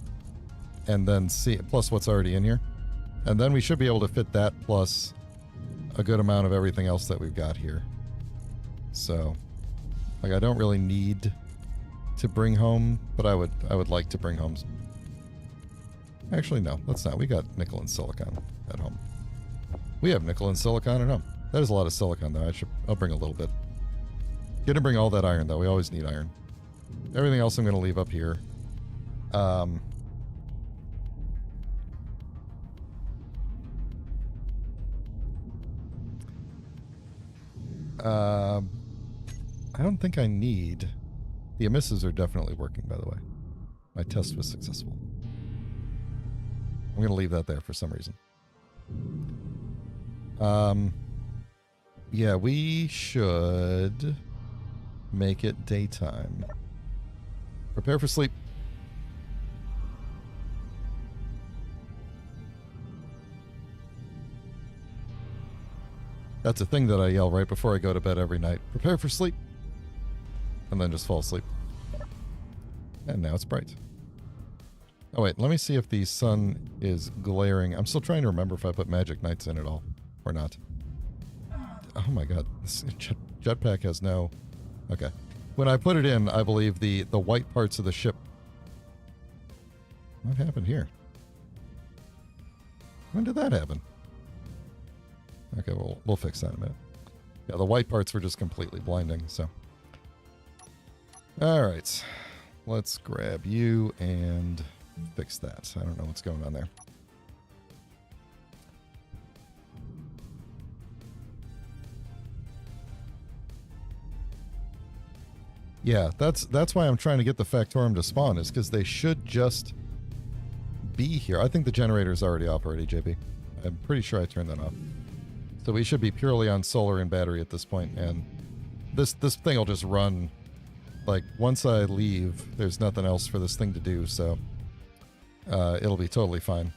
and then see, plus what's already in here. And then we should be able to fit that plus a good amount of everything else that we've got here. So, like, I don't really need to bring home, but I would like to bring home. Actually, no, let's not. We got nickel and silicon at home. We have nickel and silicon at home. That is a lot of silicon, though. I'll bring a little bit. Gonna bring all that iron, though. We always need iron. Everything else I'm gonna leave up here. I don't think I need... The emissives are definitely working, by the way. My test was successful. I'm going to leave that there for some reason. Yeah, we should make it daytime. Prepare for sleep. That's a thing that I yell right before I go to bed every night. Prepare for sleep. And then just fall asleep. And now it's bright. Oh wait, let me see if the sun is glaring. I'm still trying to remember if I put magic nights in at all. Or not. Oh my god. This jetpack has no... Okay. When I put it in, I believe the white parts of the ship... What happened here? When did that happen? Okay, we'll fix that in a minute. Yeah, the white parts were just completely blinding, so... Alright. Let's grab you and fix that. I don't know what's going on there. Yeah, that's why I'm trying to get the Factorum to spawn, is because they should just be here. I think the generator's already operating, JP. I'm pretty sure I turned that off. So we should be purely on solar and battery at this point, and this thing will just run. Like, once I leave, there's nothing else for this thing to do, so it'll be totally fine.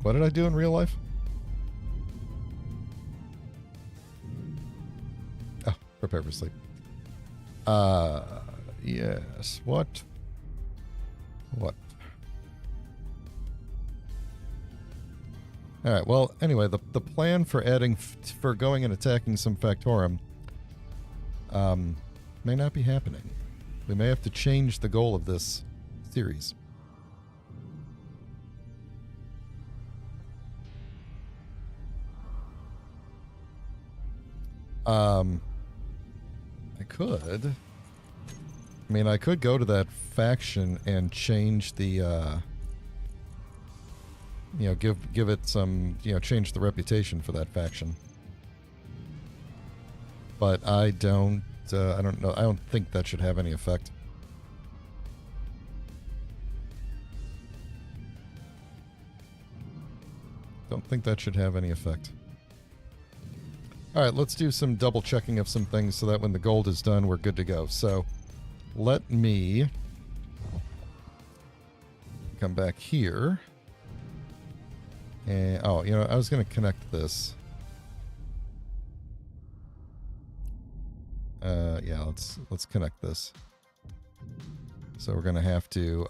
What did I do in real life? Oh, prepare for sleep. Yes. What? All right. Well, anyway, the plan for for going and attacking some Factorum may not be happening. We may have to change the goal of this series. I could. I mean, I could go to that faction and change the. You know, give it some, you know, change the reputation for that faction. But I don't know. I don't think that should have any effect. Don't think that should have any effect. All right, let's do some double checking of some things so that when the gold is done, we're good to go. So let me come back here. And, oh, you know, I was going to connect this. Yeah, let's connect this. So we're going to have to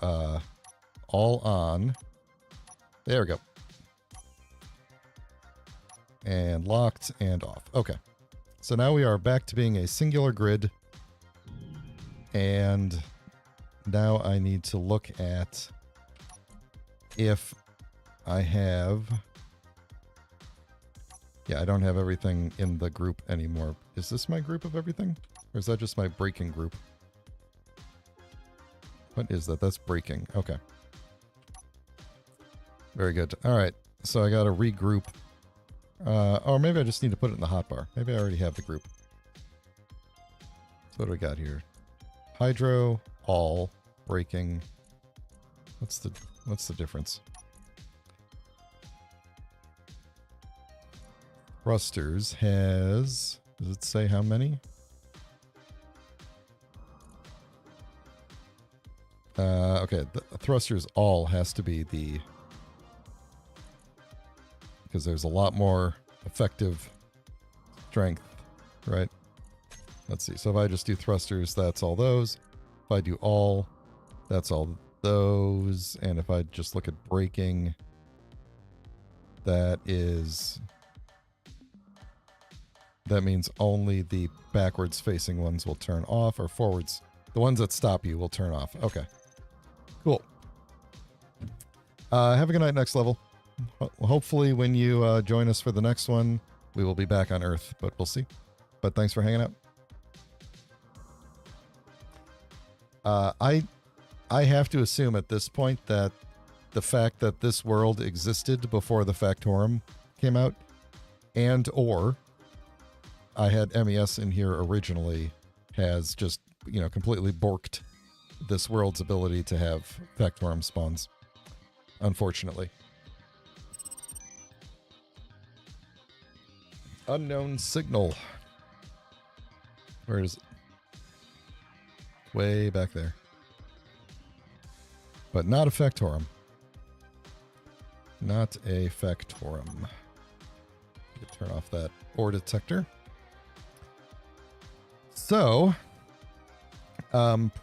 all on. There we go. And locked and off. Okay. So now we are back to being a singular grid. And now I need to look at if I have... Yeah, I don't have everything in the group anymore. Is this my group of everything? Or is that just my breaking group? What is that? That's breaking. Okay. Very good. All right. So I got to regroup. Or maybe I just need to put it in the hotbar. Maybe I already have the group. So what do we got here? Hydro, all, breaking. What's the difference? Thrusters has, does it say how many? Okay, the thrusters all has to be the, because there's a lot more effective strength, right? Let's see. So if I just do thrusters, that's all those. If I do all, that's all those. And if I just look at braking, that means only the backwards facing ones will turn off, or forwards. The ones that stop you will turn off. Okay. Cool. Have a good night, next level. Hopefully when you join us for the next one, we will be back on Earth, but we'll see. But thanks for hanging out. I have to assume at this point that the fact that this world existed before the Factorum came out, and or I had MES in here originally, has just, you know, completely borked this world's ability to have Factorum spawns, unfortunately. Unknown signal. Where is it? Way back there. But not a Factorum. Not a Factorum. Turn off that ore detector. So,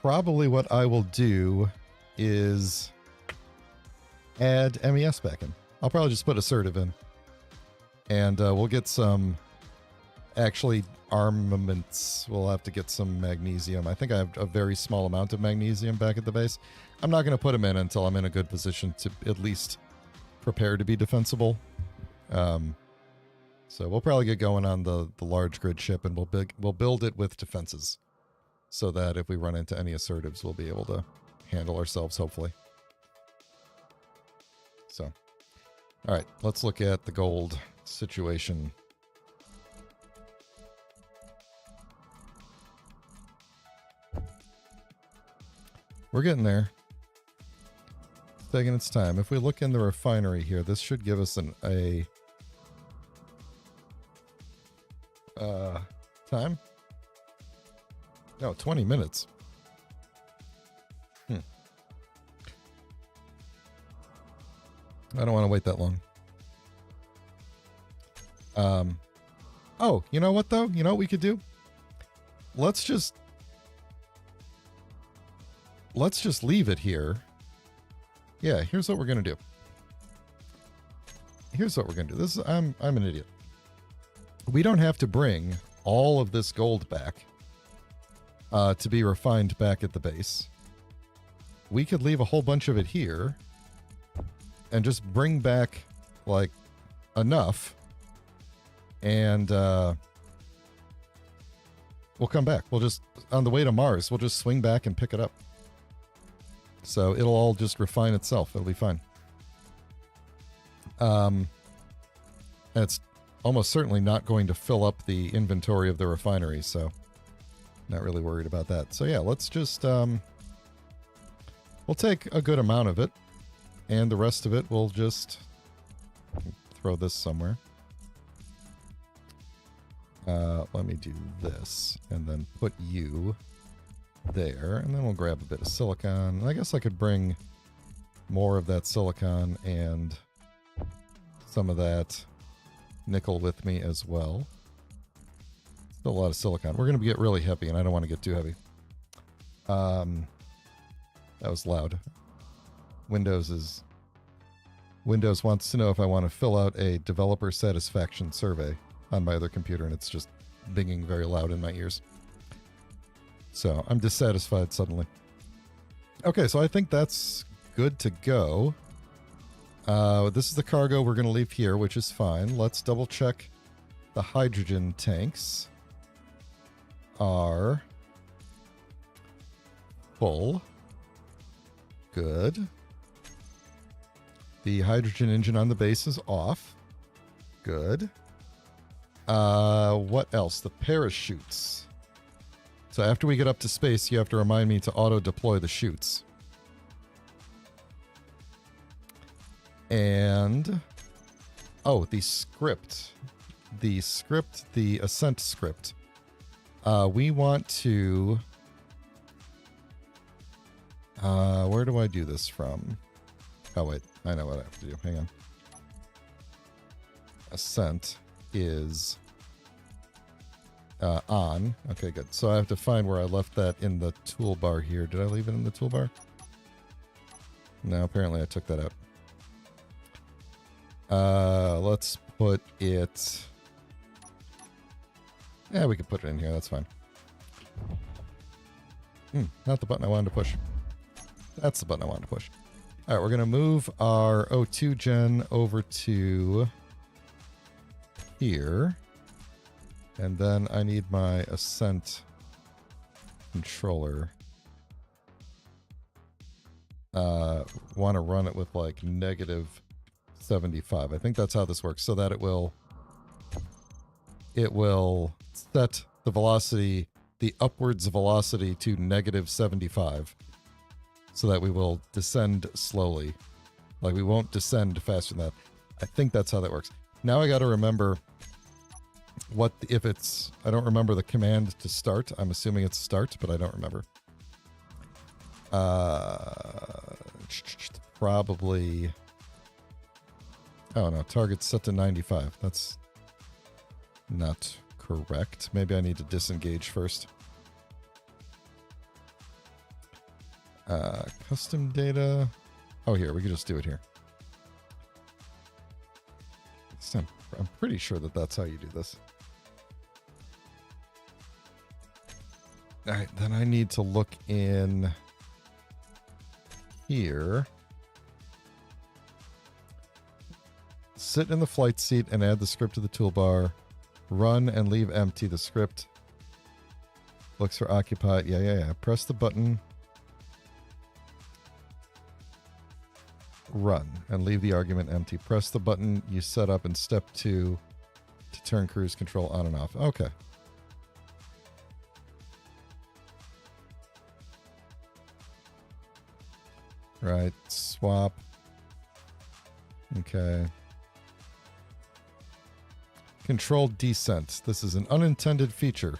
probably what I will do is add MES back in. I'll probably just put assertive in. And we'll get some, actually, armaments. We'll have to get some magnesium. I think I have a very small amount of magnesium back at the base. I'm not going to put them in until I'm in a good position to at least prepare to be defensible. So we'll probably get going on the large grid ship, and we'll build it with defenses, so that if we run into any assertives, we'll be able to handle ourselves, hopefully. So, all right, let's look at the gold situation. We're getting there. It's taking its time. If we look in the refinery here, this should give us a time? No, 20 minutes. I don't want to wait that long. Oh, you know what though? You know what we could do? Let's just leave it here. Yeah, here's what we're gonna do. Here's what we're gonna do. This is I'm an idiot. We don't have to bring all of this gold back to be refined back at the base. We could leave a whole bunch of it here and just bring back like enough, and we'll come back. We'll just, on the way to Mars, we'll just swing back and pick it up. So it'll all just refine itself. It'll be fine. And it's almost certainly not going to fill up the inventory of the refinery, so not really worried about that. So yeah, let's just, we'll take a good amount of it, and the rest of it we'll just throw this somewhere. Let me do this, and then put you there, and then we'll grab a bit of silicon. I guess I could bring more of that silicon and some of that nickel with me as well. Still a lot of silicon. We're going to get really heavy, and I don't want to get too heavy. That was loud. Windows wants to know if I want to fill out a developer satisfaction survey on my other computer, and it's just binging very loud in my ears. So I'm dissatisfied suddenly. Okay, so I think that's good to go. This is the cargo we're going to leave here, which is fine. Let's double check the hydrogen tanks are full. Good. The hydrogen engine on the base is off. Good. What else? The parachutes. So after we get up to space, you have to remind me to auto-deploy the chutes. And, oh, the ascent script. We want to, where do I do this from? Oh, wait, I know what I have to do. Hang on. Ascent is on. Okay, good. So I have to find where I left that in the toolbar here. Did I leave it in the toolbar? No, apparently I took that out. Let's put it... Yeah, we can put it in here. That's fine. Not the button I wanted to push. That's the button I wanted to push. All right, we're going to move our O2 gen over to here. And then I need my Ascent controller. Want to run it with like -75. I think that's how this works, so that it will set the velocity, the upwards velocity to -75, so that we will descend slowly. Like we won't descend faster than that. I think that's how that works. Now I got to remember what if it's. I don't remember the command to start. I'm assuming it's start, but I don't remember. Probably. Oh no, target's set to 95. That's not correct. Maybe I need to disengage first. Custom data. Oh, here, we can just do it here. I'm pretty sure that that's how you do this. All right, then I need to look in here. Sit in the flight seat and add the script to the toolbar. Run and leave empty the script. Looks for occupied. Yeah. Press the button. Run and leave the argument empty. Press the button you set up in step 2 to turn cruise control on and off. Okay. Right. Swap. Okay. Controlled descent. This is an unintended feature.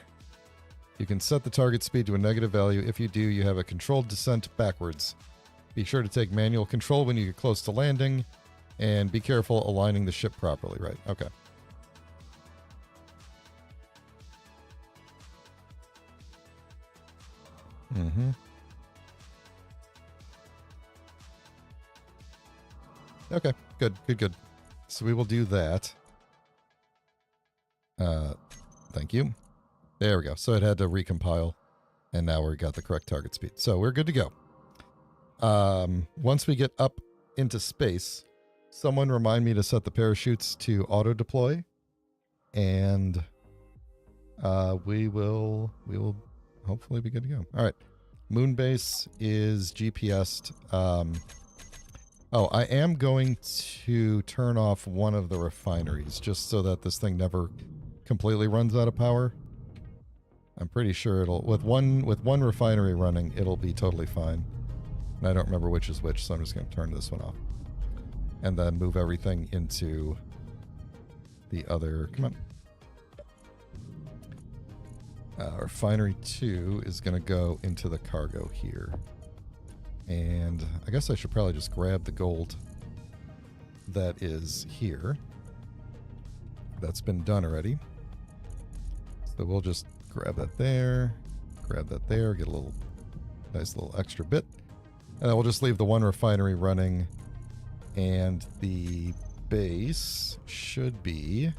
You can set the target speed to a negative value. If you do, you have a controlled descent backwards. Be sure to take manual control when you get close to landing, and be careful aligning the ship properly. Right, okay. Okay, good. So we will do that. Thank you. There we go. So it had to recompile, and now we got the correct target speed. So we're good to go. Once we get up into space, someone remind me to set the parachutes to auto deploy, and we will hopefully be good to go. All right, Moonbase is GPS'd. Oh, I am going to turn off one of the refineries just so that this thing never completely runs out of power. I'm pretty sure it'll with one refinery running, it'll be totally fine. And I don't remember which is which, so I'm just going to turn this one off. And then move everything into the other... Come on. Refinery 2 is going to go into the cargo here. And I guess I should probably just grab the gold that is here. That's been done already. So we'll just grab that there, get a little nice little extra bit. And then we'll just leave the one refinery running, and the base should be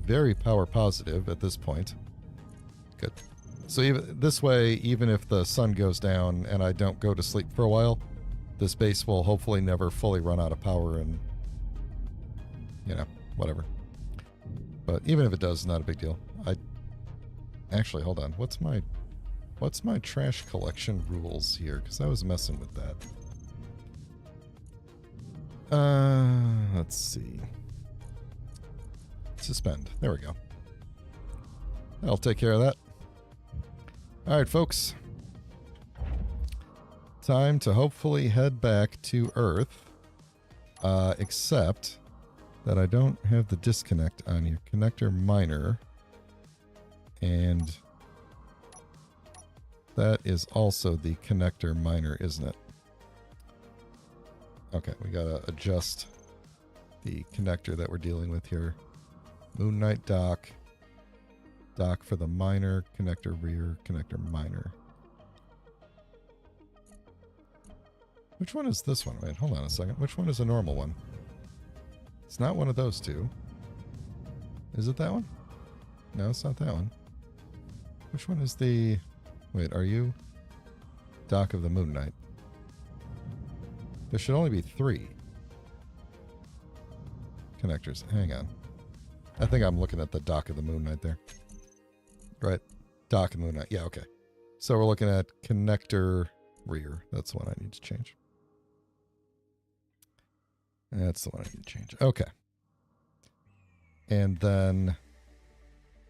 very power positive at this point. Good. So even this way, even if the sun goes down and I don't go to sleep for a while, this base will hopefully never fully run out of power and, you know, whatever. But even if it does, not a big deal. Actually, hold on. What's my trash collection rules here? Because I was messing with that. Let's see. Suspend. There we go. I'll take care of that. All right, folks. Time to hopefully head back to Earth Except that I don't have the disconnect on your connector miner. And that is also the connector miner, isn't it? Okay, we gotta adjust the connector that we're dealing with here. Moon Knight dock. Dock for the miner, connector rear, connector miner. Which one is this one? Wait, hold on a second. Which one is a normal one? It's not one of those two. Is it that one? No, it's not that one. Which one is the... Wait, are you? Dock of the Moon Knight. There should only be 3 connectors. Hang on. I think I'm looking at the dock of the Moon Knight there. Right. Dock of the Moon Knight. Yeah, okay. So we're looking at connector rear. That's the one I need to change. That's the one I need to change. Okay. And then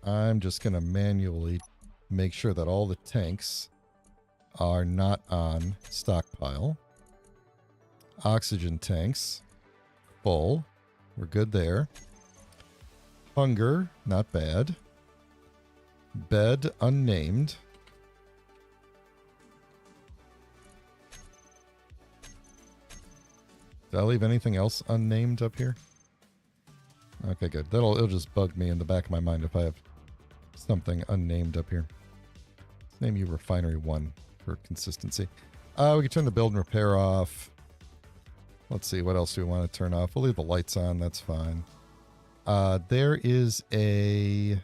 I'm just going to manually make sure that all the tanks are not on stockpile. Oxygen tanks, full. We're good there. Hunger, not bad. Bed, unnamed. Did I leave anything else unnamed up here? Okay, good. It'll just bug me in the back of my mind if I have something unnamed up here. Let's name you Refinery 1 for consistency. We can turn the build and repair off. Let's see, what else do we want to turn off? We'll leave the lights on, that's fine. There is a...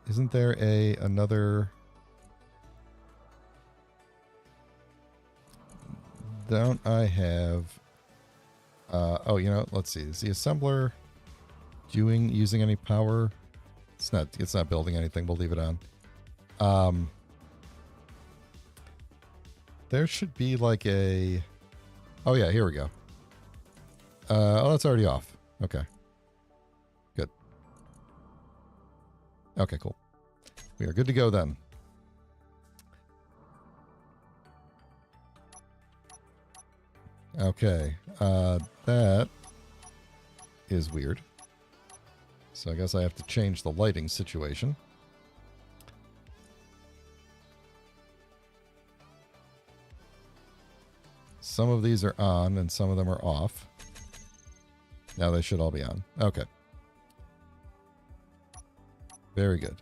Isn't there another... Don't I have... oh, you know, let's see. Is the assembler using any power? It's not building anything. We'll leave it on. There should be like a... Oh, yeah, here we go. Oh, that's already off. Okay. Good. Okay, cool. We are good to go then. Okay. That is weird. So I guess I have to change the lighting situation. Some of these are on and some of them are off. Now they should all be on. Okay. Very good.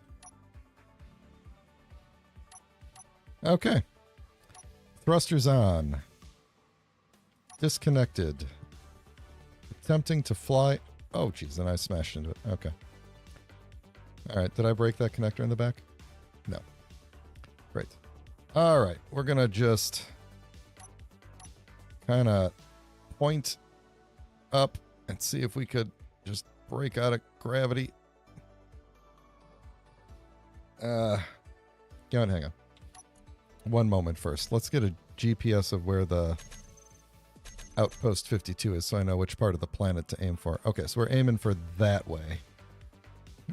Okay. Thrusters on. Disconnected. Attempting to fly. Oh, geez, then I smashed into it. Okay. All right. Did I break that connector in the back? No. Great. All right. We're going to just kind of point up and see if we could just break out of gravity. Hang on. One moment first. Let's get a GPS of where the Outpost 52 is so I know which part of the planet to aim for. Okay, so we're aiming for that way.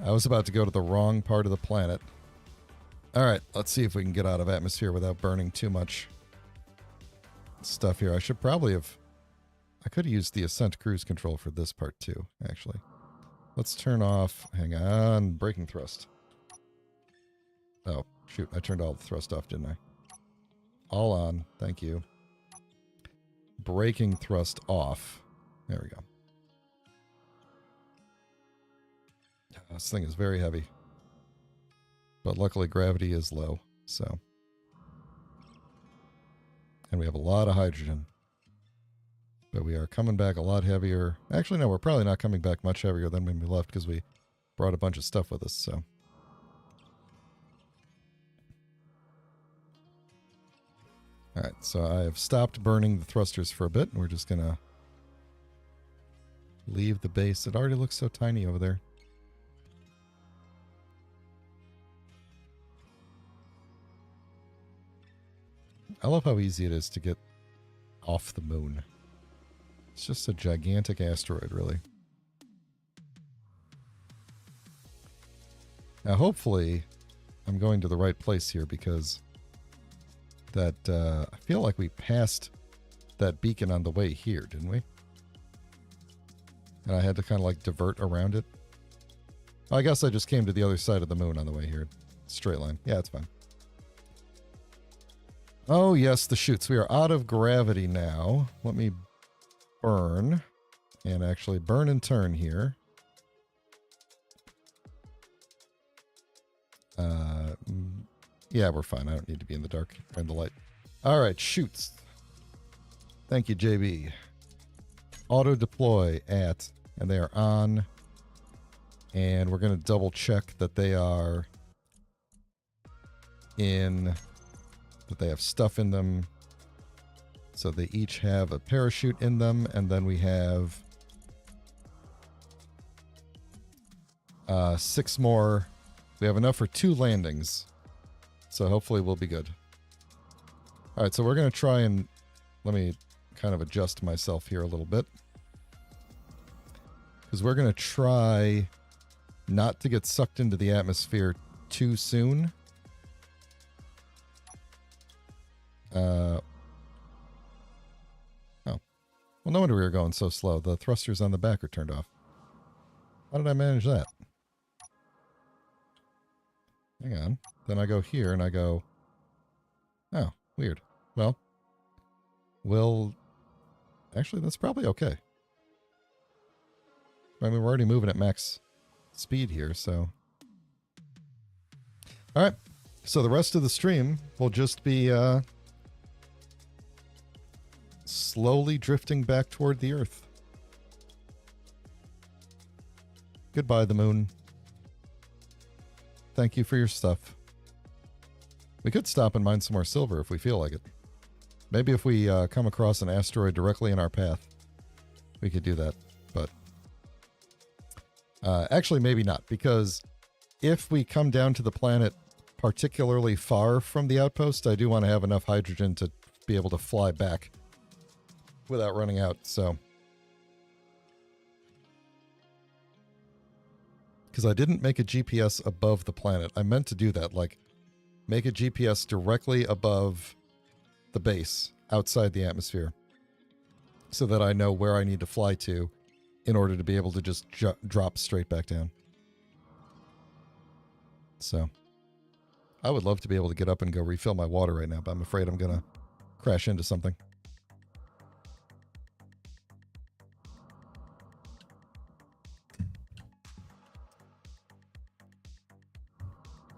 I was about to go to the wrong part of the planet. All right, let's see if we can get out of atmosphere without burning too much stuff here. I should probably have... I could have used the Ascent Cruise Control for this part too, actually. Let's turn off... Hang on. Braking thrust. Oh, shoot. I turned all the thrust off, didn't I? All on. Thank you. Braking thrust off. There we go. This thing is very heavy. But luckily gravity is low, so... And we have a lot of hydrogen. But we are coming back a lot heavier. Actually, no, we're probably not coming back much heavier than when we left because we brought a bunch of stuff with us, so... Alright, so I have stopped burning the thrusters for a bit, and we're just gonna leave the base. It already looks so tiny over there. I love how easy it is to get off the moon. It's just a gigantic asteroid, really. Now, hopefully, I'm going to the right place here because... that I feel like we passed that beacon on the way here, didn't we? And I had to kind of like divert around it. I guess I just came to the other side of the moon on the way here. Straight line. Yeah, it's fine. Oh, yes, the chutes. We are out of gravity now. Let me burn. And actually burn and turn here. Yeah, we're fine. I don't need to be in the dark or in the light. All right, chutes. Thank you, JB. Auto deploy at, and they are on. And we're going to double check that they are in, that they have stuff in them. So they each have a parachute in them, and then we have 6 more. We have enough for 2 landings. So hopefully we'll be good. All right, so we're going to try and, let me kind of adjust myself here a little bit. Because we're going to try not to get sucked into the atmosphere too soon. Oh. Well, no wonder we were going so slow. The thrusters on the back are turned off. How did I manage that? Hang on. Then I go here and I go, oh, weird. Well, actually, that's probably okay. I mean, we're already moving at max speed here, so. All right. So the rest of the stream will just be slowly drifting back toward the Earth. Goodbye, the moon. Thank you for your stuff. We could stop and mine some more silver if we feel like it. Maybe if we come across an asteroid directly in our path, we could do that. But actually, maybe not, because if we come down to the planet particularly far from the outpost, I do want to have enough hydrogen to be able to fly back without running out. So, because I didn't make a GPS above the planet. I meant to do that, like make a GPS directly above the base outside the atmosphere so that I know where I need to fly to in order to be able to just drop straight back down. So I would love to be able to get up and go refill my water right now, but I'm afraid I'm going to crash into something.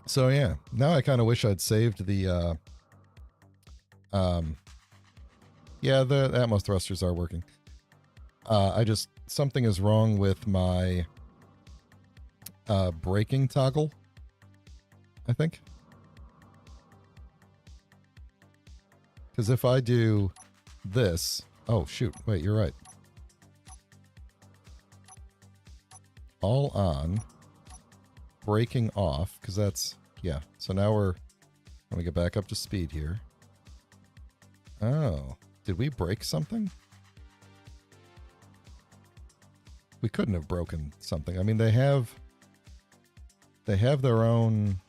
So yeah, now I kind of wish I'd saved the, yeah, the Atmos thrusters are working. Something is wrong with my, braking toggle, I think. Because if I do this, oh shoot, wait, you're right. All on, braking off, because that's, yeah. So now let me get back up to speed here. Oh, did we break something? We couldn't have broken something. I mean, they have their own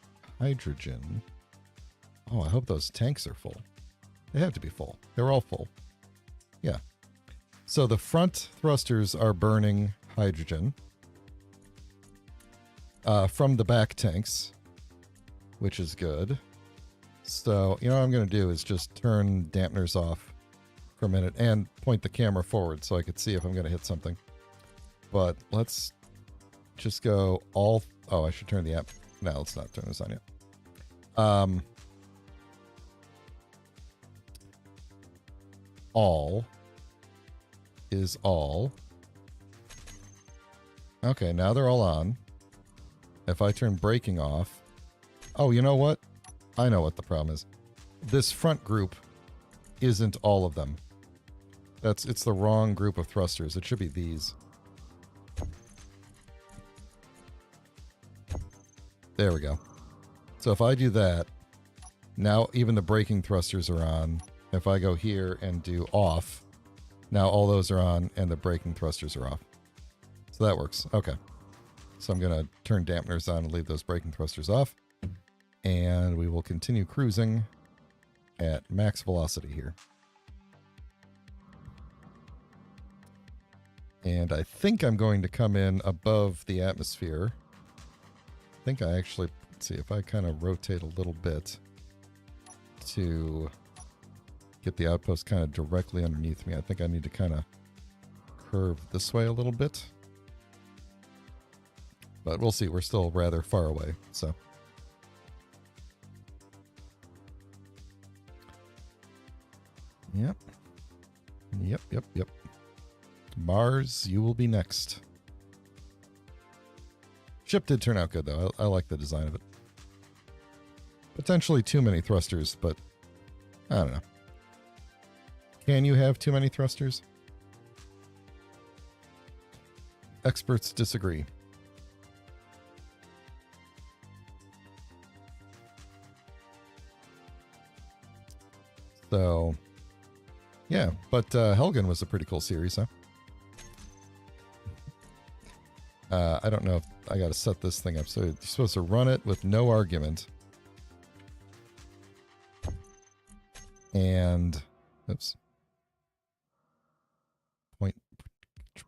hydrogen. Oh, I hope those tanks are full. They have to be full. They're all full. Yeah. So the front thrusters are burning hydrogen from the back tanks, which is good. So, you know what I'm going to do is just turn dampeners off for a minute and point the camera forward so I could see if I'm going to hit something. But let's just go all... Oh, I should turn the app... No, let's not turn this on yet. All is all. Okay, now they're all on. If I turn braking off... Oh, you know what? I know what the problem is. This front group isn't all of them. It's the wrong group of thrusters. It should be these. There we go. So if I do that, now even the braking thrusters are on. If I go here and do off, now all those are on and the braking thrusters are off. So that works. Okay. So I'm going to turn dampeners on and leave those braking thrusters off. And we will continue cruising at max velocity here. And I think I'm going to come in above the atmosphere. I think I actually, let's see, if I kind of rotate a little bit to get the outpost kind of directly underneath me, I think I need to kind of curve this way a little bit. But we'll see, we're still rather far away, so. Yep. Yep. Mars, you will be next. Ship did turn out good, though. I like the design of it. Potentially too many thrusters, but I don't know. Can you have too many thrusters? Experts disagree. So, yeah, but Helgen was a pretty cool series, huh? I don't know if I got to set this thing up. So you're supposed to run it with no argument. And, oops.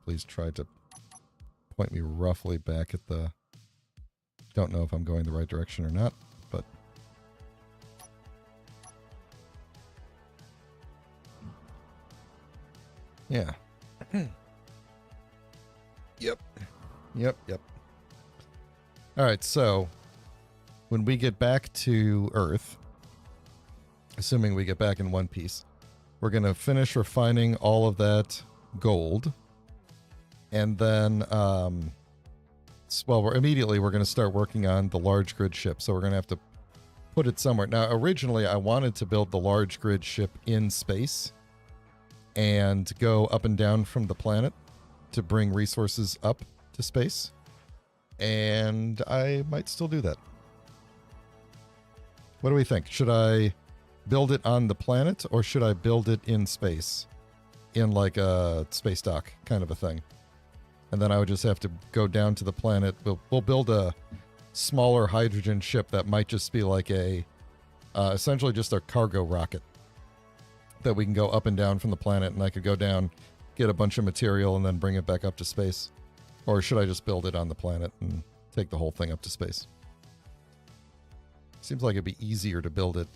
Please try to point me roughly back at the, don't know if I'm going the right direction or not, but. Yeah. Yep. All right, so when we get back to Earth, assuming we get back in one piece, we're going to finish refining all of that gold. And then, immediately we're going to start working on the large grid ship. So we're going to have to put it somewhere. Now, originally, I wanted to build the large grid ship in space and go up and down from the planet to bring resources up to space. And I might still do that. What do we think? Should I build it on the planet or should I build it in space? In like a space dock kind of a thing. And then I would just have to go down to the planet. We'll build a smaller hydrogen ship that might just be like a, essentially just a cargo rocket that we can go up and down from the planet, and I could go down, get a bunch of material, and then bring it back up to space. Or should I just build it on the planet and take the whole thing up to space? Seems like it'd be easier to build it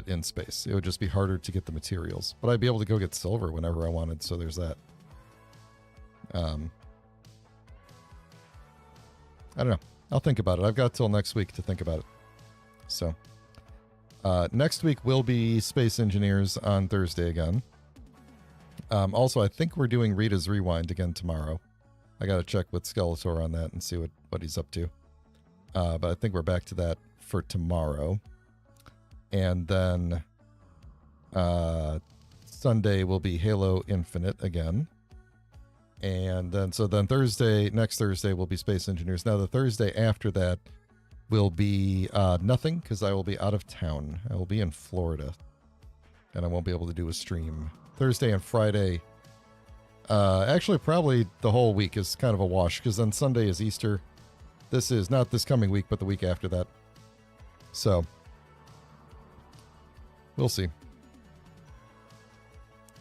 in space. It would just be harder to get the materials. But I'd be able to go get silver whenever I wanted, so there's that. I don't know. I'll think about it. I've got till next week to think about it. So, next week will be Space Engineers on Thursday again. Also, I think we're doing Rita's Rewind again tomorrow. I got to check with Skeletor on that and see what he's up to. But I think we're back to that for tomorrow. And then Sunday will be Halo Infinite again. And then, next Thursday will be Space Engineers. Now, the Thursday after that will be nothing, because I will be out of town. I will be in Florida, and I won't be able to do a stream. Thursday and Friday, actually probably the whole week is kind of a wash, because then Sunday is Easter. This is not this coming week, but the week after that. So, we'll see.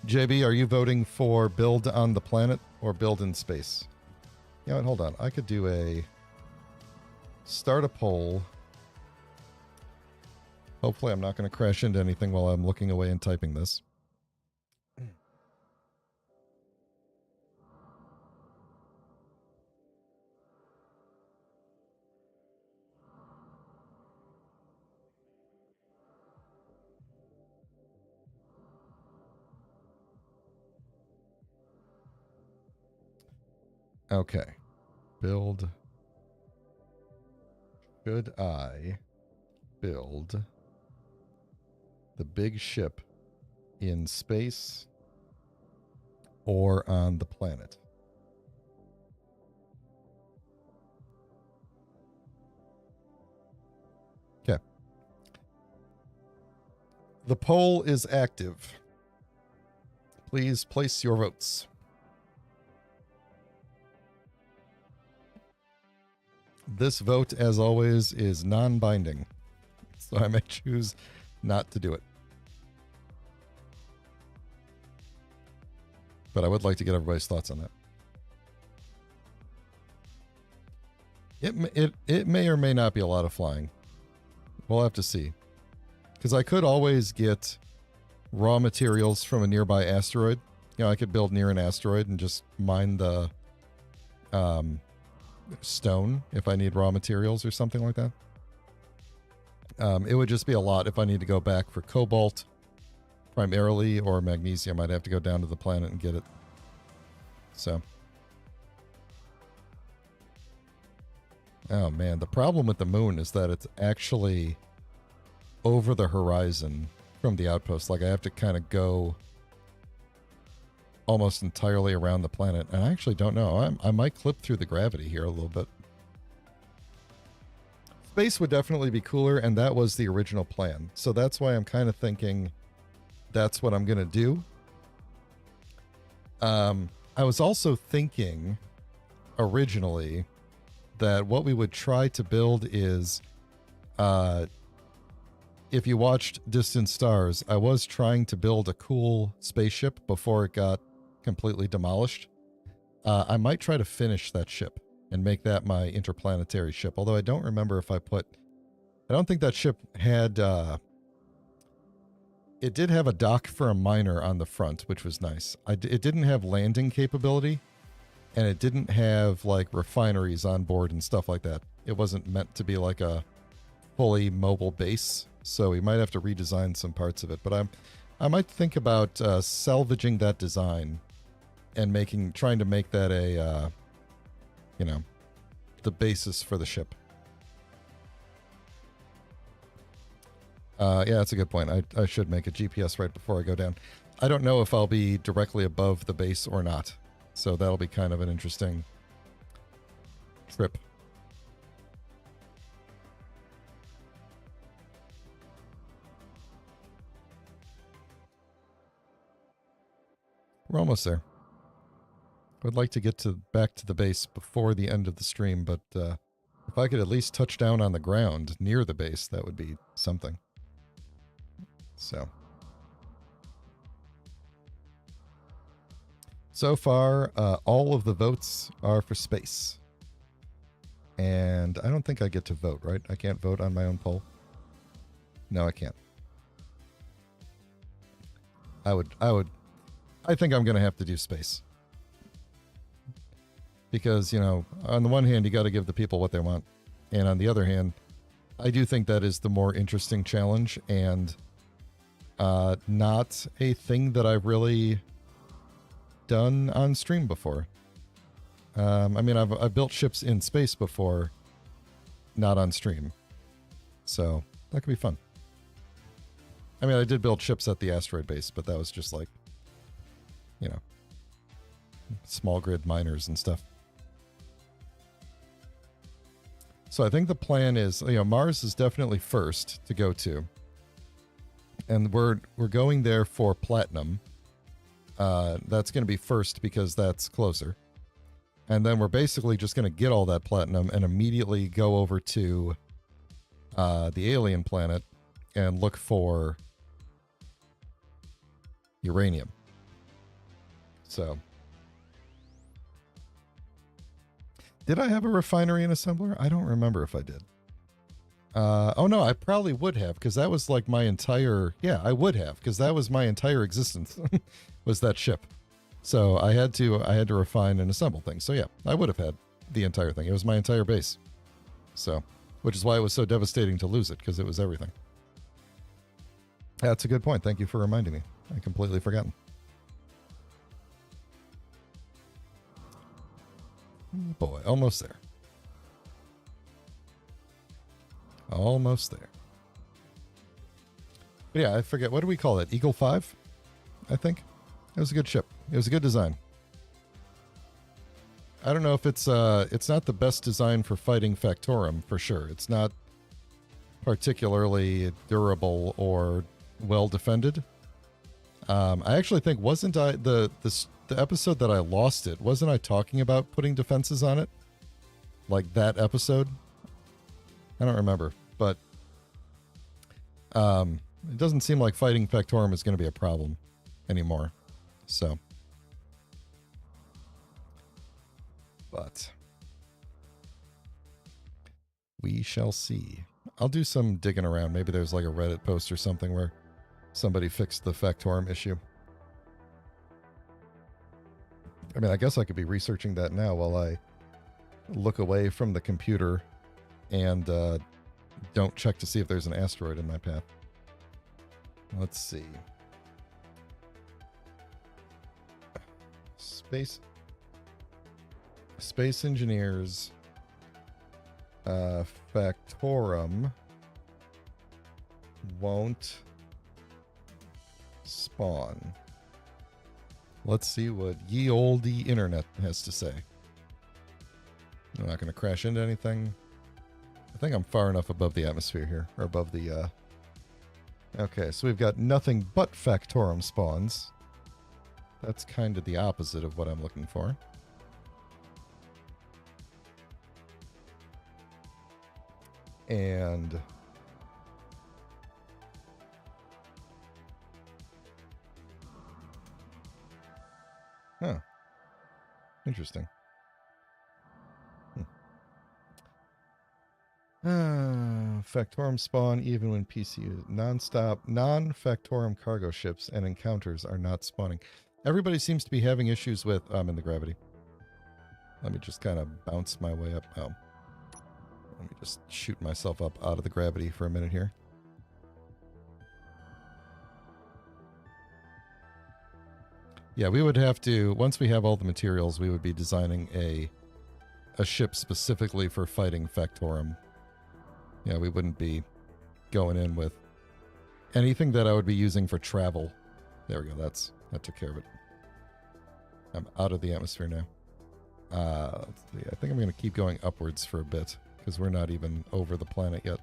JB, are you voting for build on the planet or build in space? Yeah, hold on. I could do a start a poll. Hopefully I'm not going to crash into anything while I'm looking away and typing this. Okay. Build. Should I build the big ship in space or on the planet? Okay. The poll is active. Please place your votes. This vote, as always, is non-binding, so I may choose not to do it. But I would like to get everybody's thoughts on that. It may or may not be a lot of flying. We'll have to see. Because I could always get raw materials from a nearby asteroid. You know, I could build near an asteroid and just mine the stone if I need raw materials or something like that. It would just be a lot if I need to go back for cobalt primarily or magnesium. I'd have to go down to the planet and get it. So. Oh man, the problem with the moon is that it's actually over the horizon from the outpost. Like I have to kind of go almost entirely around the planet. And I actually don't know. I might clip through the gravity here a little bit. Space would definitely be cooler, and that was the original plan. So that's why I'm kind of thinking that's what I'm going to do. I was also thinking originally that what we would try to build is, if you watched Distant Stars, I was trying to build a cool spaceship before it got completely demolished. I might try to finish that ship and make that my interplanetary ship, although I don't remember if I don't think that ship had, it did have a dock for a miner on the front, which was nice. It didn't have landing capability, and it didn't have like refineries on board and stuff like that. It wasn't meant to be like a fully mobile base, so we might have to redesign some parts of it. But I might think about salvaging that design and trying to make that a, you know, the basis for the ship. Yeah, that's a good point. I should make a GPS right before I go down. I don't know if I'll be directly above the base or not. So that'll be kind of an interesting trip. We're almost there. I'd like to get back to the base before the end of the stream, but if I could at least touch down on the ground near the base, that would be something. So far, all of the votes are for space. And I don't think I get to vote, right? I can't vote on my own poll. No, I can't. I think I'm going to have to do space. Because, you know, on the one hand, you got to give the people what they want. And on the other hand, I do think that is the more interesting challenge and not a thing that I've really done on stream before. I mean, I've built ships in space before, not on stream. So that could be fun. I mean, I did build ships at the asteroid base, but that was just like, you know, small grid miners and stuff. So I think the plan is, you know, Mars is definitely first to go to. And we're going there for platinum. That's going to be first because that's closer. And then we're basically just going to get all that platinum and immediately go over to the alien planet and look for uranium. So, did I have a refinery and assembler? I don't remember if I did. Oh no, I probably would have, because that was like my entire, yeah, I would have, because that was my entire existence, was that ship. So I had to refine and assemble things. So yeah, I would have had the entire thing. It was my entire base. So, which is why it was so devastating to lose it, because it was everything. That's a good point. Thank you for reminding me. I completely forgotten. Oh boy, almost there. Almost there. But yeah, I forget. What do we call it? Eagle 5? I think. It was a good ship. It was a good design. I don't know if it's not the best design for fighting Factorum, for sure. It's not particularly durable or well defended. I actually think, wasn't I, the episode that I lost it, wasn't I talking about putting defenses on it? Like that episode? I don't remember, but it doesn't seem like fighting Factorum is going to be a problem anymore. So, But we shall see. I'll do some digging around. Maybe there's like a Reddit post or something where somebody fixed the Factorum issue. I mean, I guess I could be researching that now while I look away from the computer and don't check to see if there's an asteroid in my path. Let's see. Space engineers. Factorum won't spawn. Let's see what ye olde internet has to say. I'm not going to crash into anything. I think I'm far enough above the atmosphere here, or above the, Okay, so we've got nothing but Factorum spawns. That's kind of the opposite of what I'm looking for. And huh. Interesting. Factorum spawn even when PCU non-stop non-Factorum cargo ships and encounters are not spawning. Everybody seems to be having issues with I'm in the gravity. Let me just kind of bounce my way up. Oh. Let me just shoot myself up out of the gravity for a minute here. Yeah, we would have to, once we have all the materials, we would be designing a ship specifically for fighting Factorum. Yeah, we wouldn't be going in with anything that I would be using for travel. There we go, that took care of it. I'm out of the atmosphere now. Let's see, I think I'm going to keep going upwards for a bit, because we're not even over the planet yet.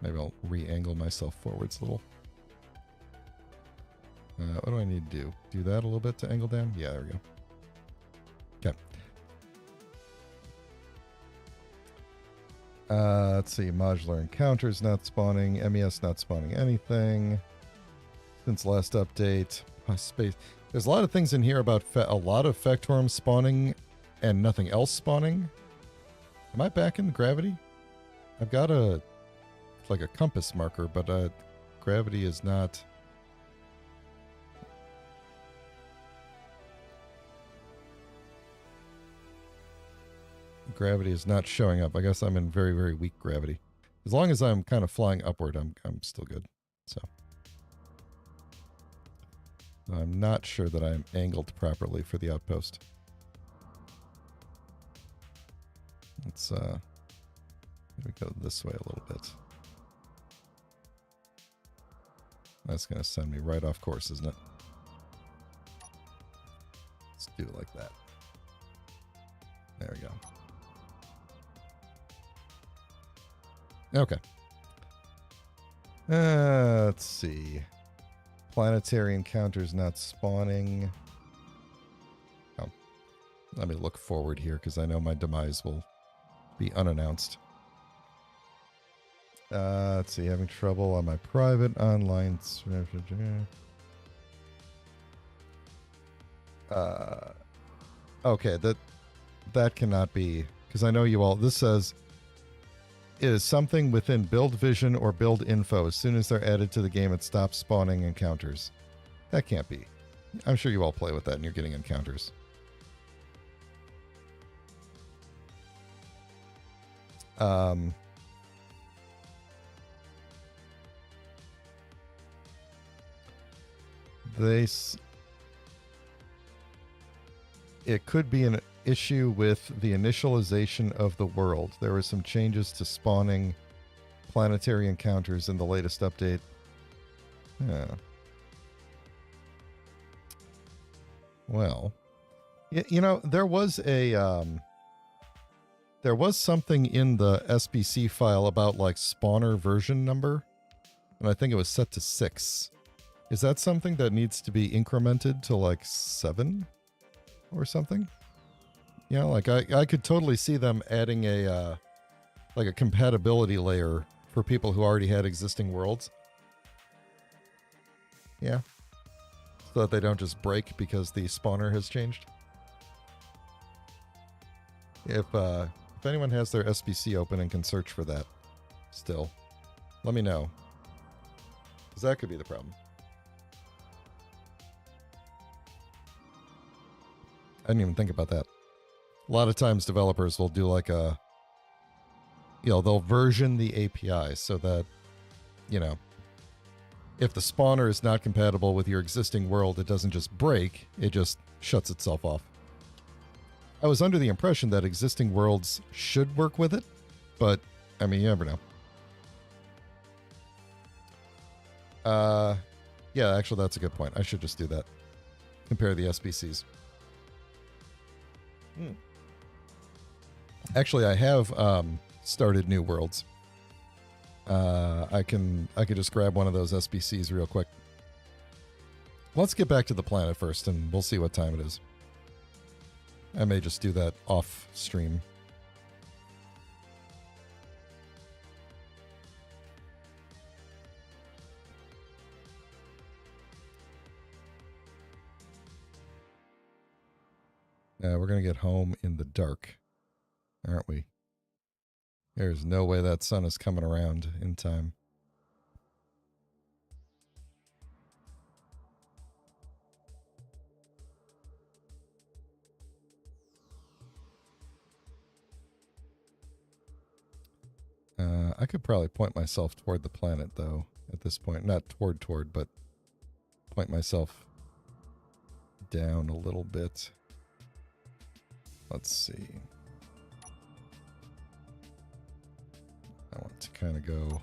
Maybe I'll re-angle myself forwards a little. What do I need to do? Do that a little bit to angle down? Yeah, there we go. Okay. Let's see. Modular encounters not spawning. MES not spawning anything. Since last update. Space. There's a lot of things in here about a lot of Factorum spawning and nothing else spawning. Am I back in gravity? I've got like a compass marker, but gravity is not... Gravity is not showing up. I guess I'm in very, very weak gravity. As long as I'm kind of flying upward, I'm still good. So I'm not sure that I'm angled properly for the outpost. Let's maybe go this way a little bit. That's going to send me right off course, isn't it? Let's do it like that. There we go. Okay. Let's see. Planetary encounters not spawning. Oh. Let me look forward here because I know my demise will be unannounced. Let's see. Having trouble on my private online. Okay. That cannot be, because I know you all. This says is something within build vision or build info. As soon as they're added to the game, it stops spawning encounters. That can't be. I'm sure you all play with that and you're getting encounters. It could be an issue with the initialization of the world. There were some changes to spawning planetary encounters in the latest update. Yeah. Well, you know, there was something in the SBC file about like spawner version number, and I think it was set to 6. Is that something that needs to be incremented to like 7 or something? You know, like I could totally see them adding a like a compatibility layer for people who already had existing worlds. Yeah. So that they don't just break because the spawner has changed. If anyone has their SBC open and can search for that still, let me know. Because that could be the problem. I didn't even think about that. A lot of times developers will do like a, they'll version the API so that, if the spawner is not compatible with your existing world, it doesn't just break, it just shuts itself off. I was under the impression that existing worlds should work with it, but, I mean, you never know. Yeah, actually, that's a good point. I should just do that. Compare the SBCs. Actually, I have started new worlds. I could just grab one of those SBCs real quick. Let's get back to the planet first, and we'll see what time it is. I may just do that off stream. We're going to get home in the dark, aren't we? There's no way that sun is coming around in time. I could probably point myself toward the planet, though, at this point. Not toward, but point myself down a little bit. Let's see. I want to kind of go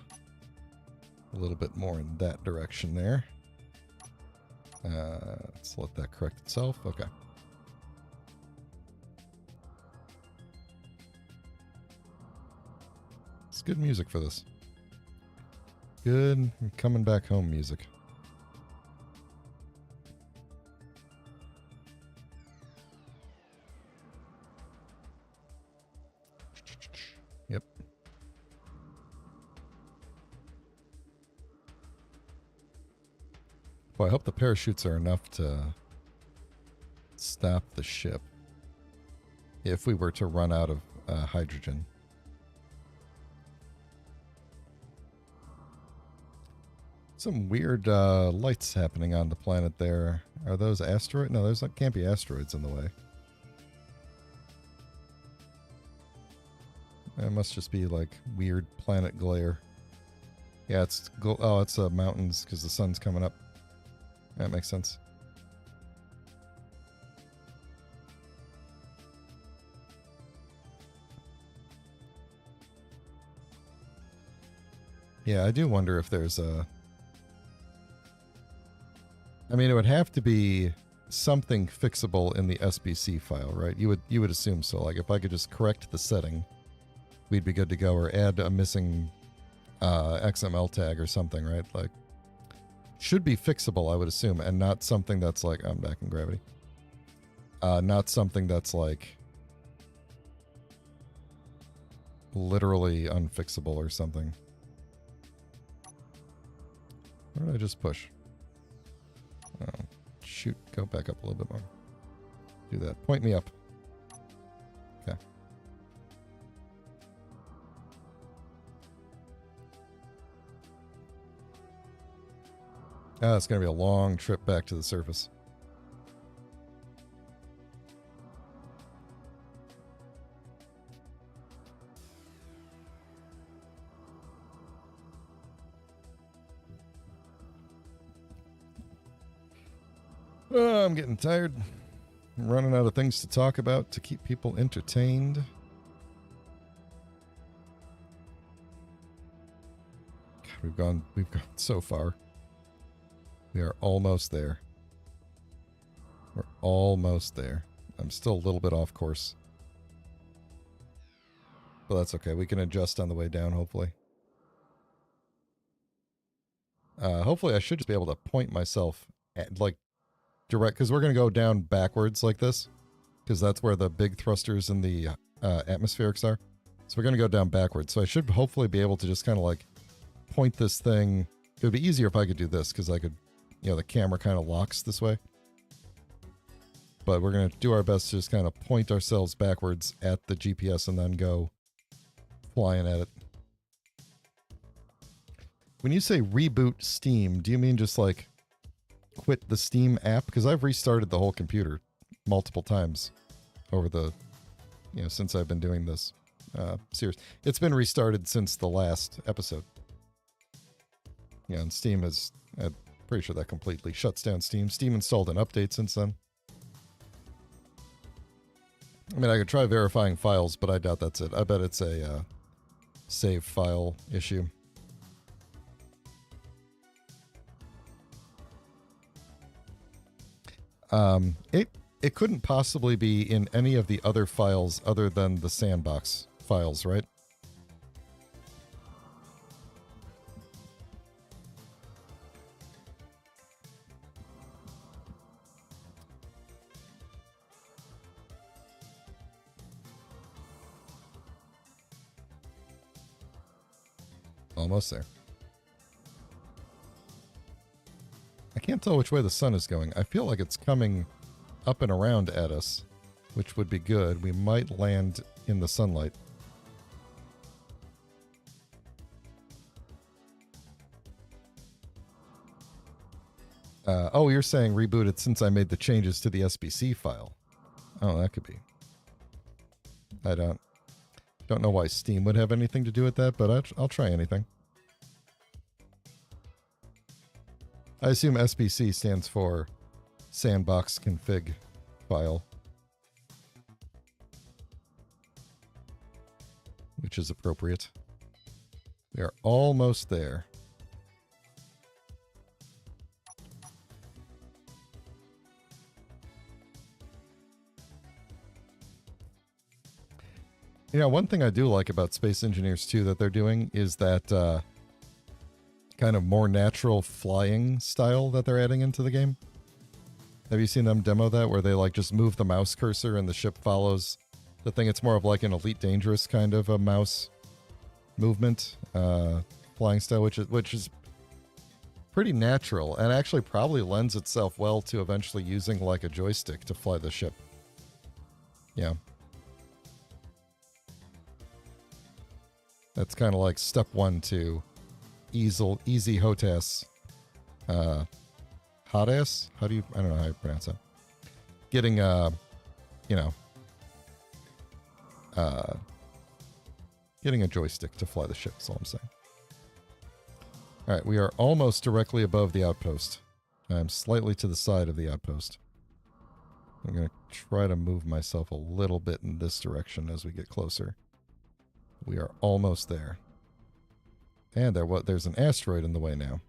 a little bit more in that direction there. Let's let that correct itself. Okay. It's good music for this. Good coming back home music. Yep. Well, I hope the parachutes are enough to stop the ship if we were to run out of hydrogen. Some weird lights happening on the planet there. Are those asteroids? No, there's can't be asteroids in the way. It must just be like weird planet glare. Yeah, it's mountains because the sun's coming up. That makes sense. Yeah, I do wonder if there's a... I mean, it would have to be something fixable in the SBC file, right? You would assume so. Like, if I could just correct the setting, we'd be good to go, or add a missing XML tag or something, right? Like, should be fixable, I would assume, and not something that's like... I'm back in gravity. Not something that's like literally unfixable or something. Where did I just push? Oh, shoot. Go back up a little bit more. Do that. Point me up. Okay. Ah, it's going to be a long trip back to the surface. Oh, I'm getting tired. I'm running out of things to talk about to keep people entertained. God, we've gone so far. We are almost there. We're almost there. I'm still a little bit off course. But that's okay. We can adjust on the way down, hopefully. Hopefully I should just be able to point myself at, like, direct, because we're going to go down backwards like this, because that's where the big thrusters and the atmospherics are. So we're going to go down backwards. So I should hopefully be able to just kind of like point this thing. It would be easier if I could do this, because I could, the camera kind of locks this way. But we're going to do our best to just kind of point ourselves backwards at the GPS and then go flying at it. When you say reboot Steam, do you mean just like quit the Steam app? Because I've restarted the whole computer multiple times over the, since I've been doing this series. It's been restarted since the last episode. Yeah, and Steam is, I'm pretty sure that completely shuts down Steam. Steam installed an update since then. I mean, I could try verifying files, but I doubt that's it. I bet it's a save file issue. It couldn't possibly be in any of the other files other than the Sandbox files, right? Almost there. I can't tell which way the sun is going. I feel like it's coming up and around at us, which would be good. We might land in the sunlight. Oh, you're saying rebooted since I made the changes to the SBC file. Oh, that could be. I don't know why Steam would have anything to do with that, but I'll try anything. I assume SBC stands for Sandbox config file, which is appropriate. We are almost there. One thing I do like about Space Engineers 2 that they're doing is that kind of more natural flying style that they're adding into the game. Have you seen them demo that, where they like just move the mouse cursor and the ship follows the thing? It's more of like an Elite Dangerous kind of a mouse movement flying style, which is pretty natural and actually probably lends itself well to eventually using like a joystick to fly the ship. Yeah. That's kind of like step one to easy HOTAS. HOTAS? I don't know how you pronounce that. Getting, getting a joystick to fly the ship, that's all I'm saying. All right, we are almost directly above the outpost. I'm slightly to the side of the outpost. I'm going to try to move myself a little bit in this direction as we get closer. We are almost there. And there's an asteroid in the way now.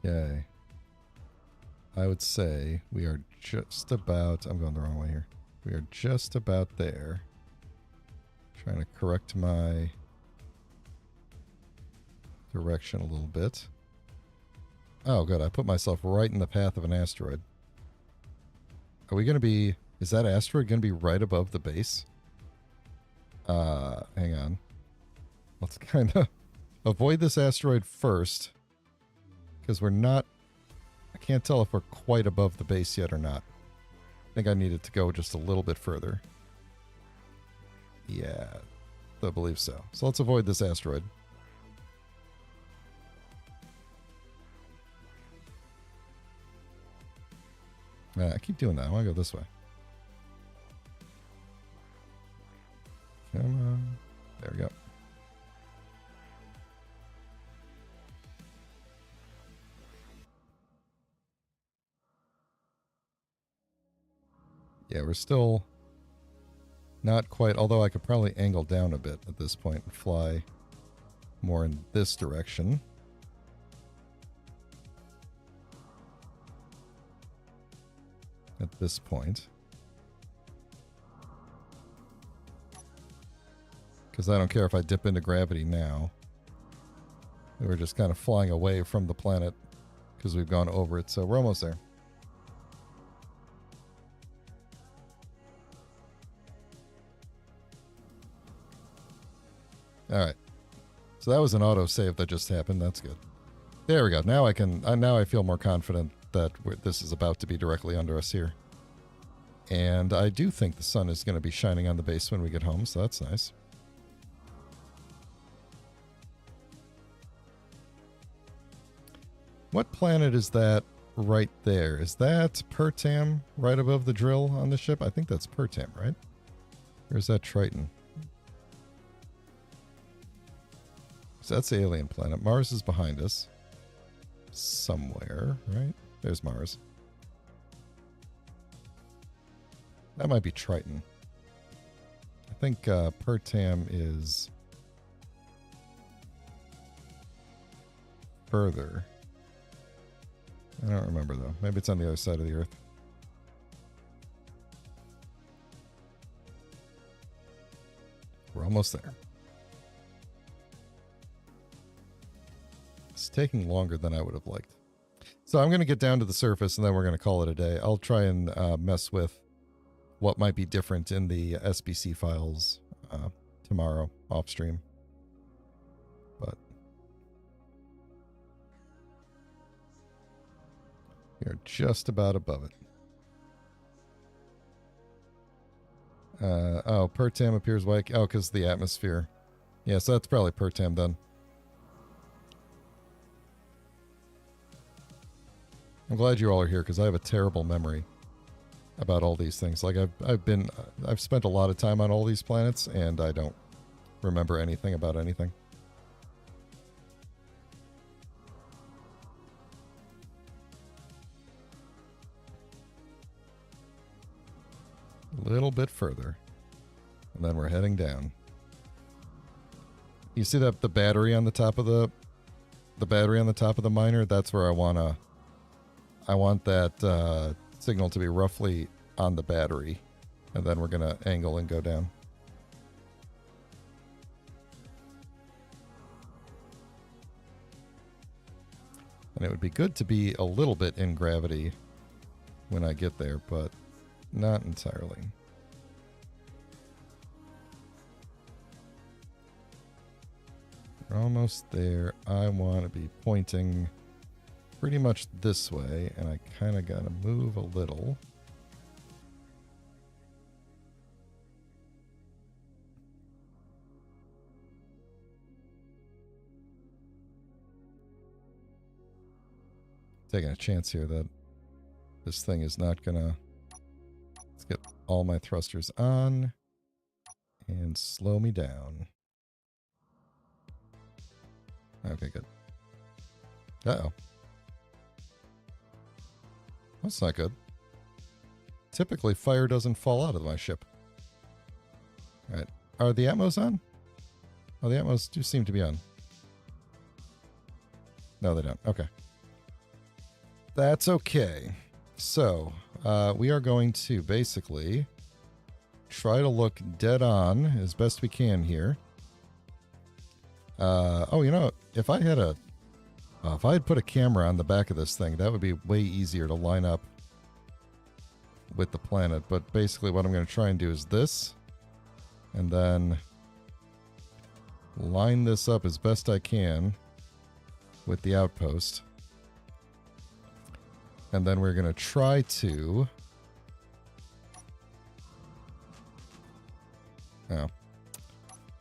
Okay. I would say we are just about... I'm going the wrong way here. We are just about there. Trying to correct my direction a little bit. Oh, good. I put myself right in the path of an asteroid. Are we going to be... Is that asteroid going to be right above the base? Hang on. Let's kind of avoid this asteroid first. Because we're not... I can't tell if we're quite above the base yet or not. I think I needed to go just a little bit further. Yeah, I believe so. So let's avoid this asteroid. I keep doing that. I want to go this way. Come on. There we go. Yeah, we're still not quite, although I could probably angle down a bit at this point and fly more in this direction. At this point. Because I don't care if I dip into gravity now. We're just kind of flying away from the planet because we've gone over it, so we're almost there. All right. So that was an autosave that just happened. That's good. There we go. Now I can. Now I feel more confident that this is about to be directly under us here. And I do think the sun is going to be shining on the base when we get home, so that's nice. What planet is that right there? Is that Pertam right above the drill on the ship? I think that's Pertam, right? Or is that Triton? So that's the alien planet. Mars is behind us. Somewhere, right? There's Mars. That might be Triton. I think Pertam is further. I don't remember, though. Maybe it's on the other side of the Earth. We're almost there. It's taking longer than I would have liked. So I'm going to get down to the surface, and then we're going to call it a day. I'll try and mess with what might be different in the SBC files tomorrow off stream. But we're just about above it. Oh, Pertam appears white. Oh, because the atmosphere. Yeah, so that's probably Pertam then. I'm glad you all are here because I have a terrible memory about all these things. Like I've spent a lot of time on all these planets and I don't remember anything about anything. A little bit further. And then we're heading down. You see that the battery on the top of the battery on the top of the miner? That's where I want that signal to be roughly on the battery, and then we're gonna angle and go down. And it would be good to be a little bit in gravity when I get there, but not entirely. We're almost there. I want to be pointing pretty much this way, and I kind of got to move a little. Taking a chance here that this thing is not gonna. Let's get all my thrusters on and slow me down. Okay, good. Uh-oh. That's not good. Typically, fire doesn't fall out of my ship. Alright. Are the Atmos on? Oh, the Atmos do seem to be on. No, they don't. Okay. That's okay. So, we are going to basically try to look dead on as best we can here. Oh, you know, if I had put a camera on the back of this thing, that would be way easier to line up with the planet. But basically what I'm going to try and do is this, and then line this up as best I can with the outpost. And then we're going to try to... Oh.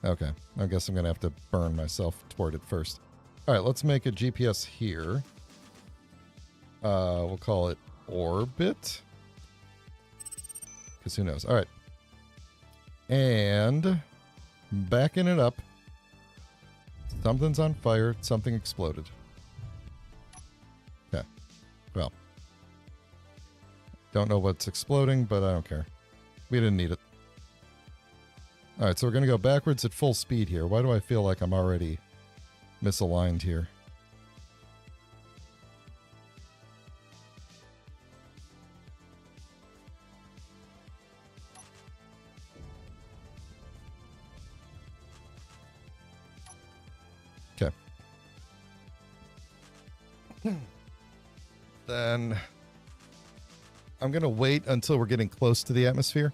Okay. I guess I'm going to have to burn myself toward it first. All right, let's make a GPS here. We'll call it orbit. Because who knows. All right. And backing it up. Something's on fire. Something exploded. Okay. Well. Don't know what's exploding, but I don't care. We didn't need it. All right, so we're going to go backwards at full speed here. Why do I feel like I'm already misaligned here? Okay. Then I'm going to wait until we're getting close to the atmosphere.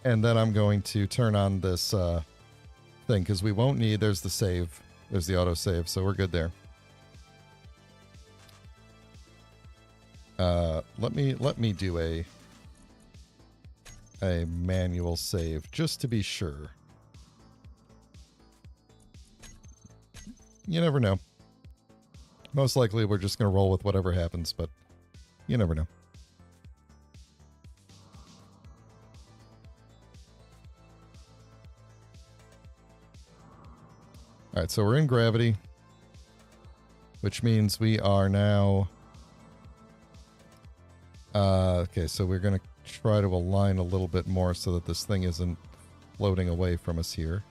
And then I'm going to turn on this thing thing, because we won't need... There's the save. There's the auto-save, so we're good there. Let me do a manual save, just to be sure. You never know. Most likely we're just going to roll with whatever happens, but you never know. Alright, so we're in gravity, which means we are now... okay, so we're going to try to align a little bit more so that this thing isn't floating away from us here.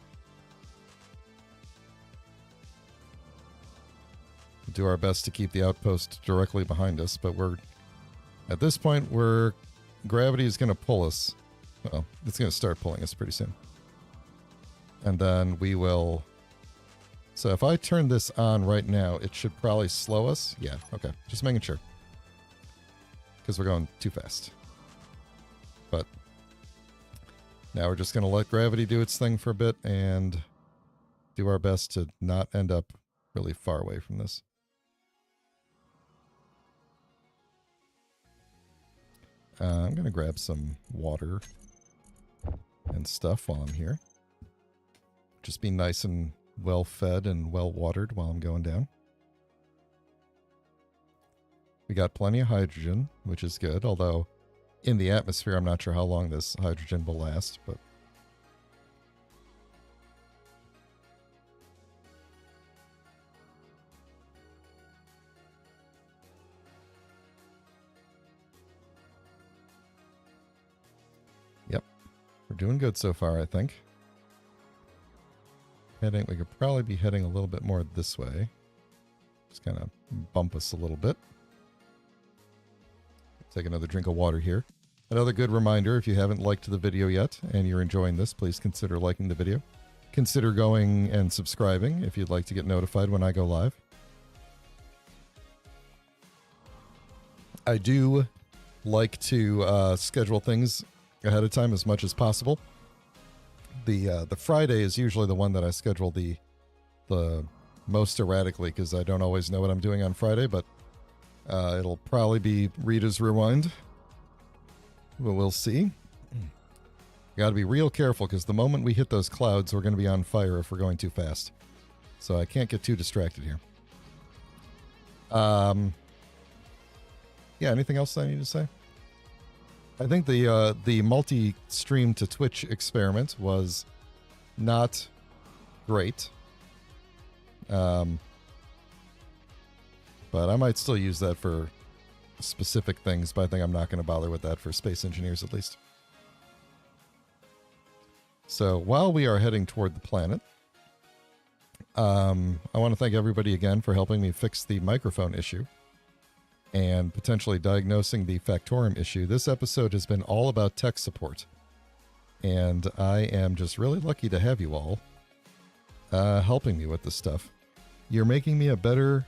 Do our best to keep the outpost directly behind us, but we're... At this point, gravity is going to pull us. Uh-oh, it's going to start pulling us pretty soon. And then we will... So if I turn this on right now, it should probably slow us. Yeah, okay. Just making sure. Because we're going too fast. But now we're just going to let gravity do its thing for a bit and do our best to not end up really far away from this. I'm going to grab some water and stuff while I'm here. Just be nice and well fed and well watered while I'm going down. We got plenty of hydrogen, which is good, although in the atmosphere I'm not sure how long this hydrogen will last, but yep. We're doing good so far, I think. We could probably be heading a little bit more this way. Just kind of bump us a little bit. Take another drink of water here. Another good reminder, if you haven't liked the video yet and you're enjoying this, please consider liking the video. Consider going and subscribing if you'd like to get notified when I go live. I do like to schedule things ahead of time as much as possible. The Friday is usually the one that I schedule the most erratically because I don't always know what I'm doing on Friday, but it'll probably be Rita's Rewind. Well, we'll see. Got to be real careful because the moment we hit those clouds, we're going to be on fire if we're going too fast. So I can't get too distracted here. Yeah, anything else I need to say? I think the multi-stream to Twitch experiment was not great. But I might still use that for specific things, but I think I'm not going to bother with that for space engineers at least. So while we are heading toward the planet, I want to thank everybody again for helping me fix the microphone issue and potentially diagnosing the Factorum issue. This episode has been all about tech support, and I am just really lucky to have you all helping me with this stuff. You're making me a better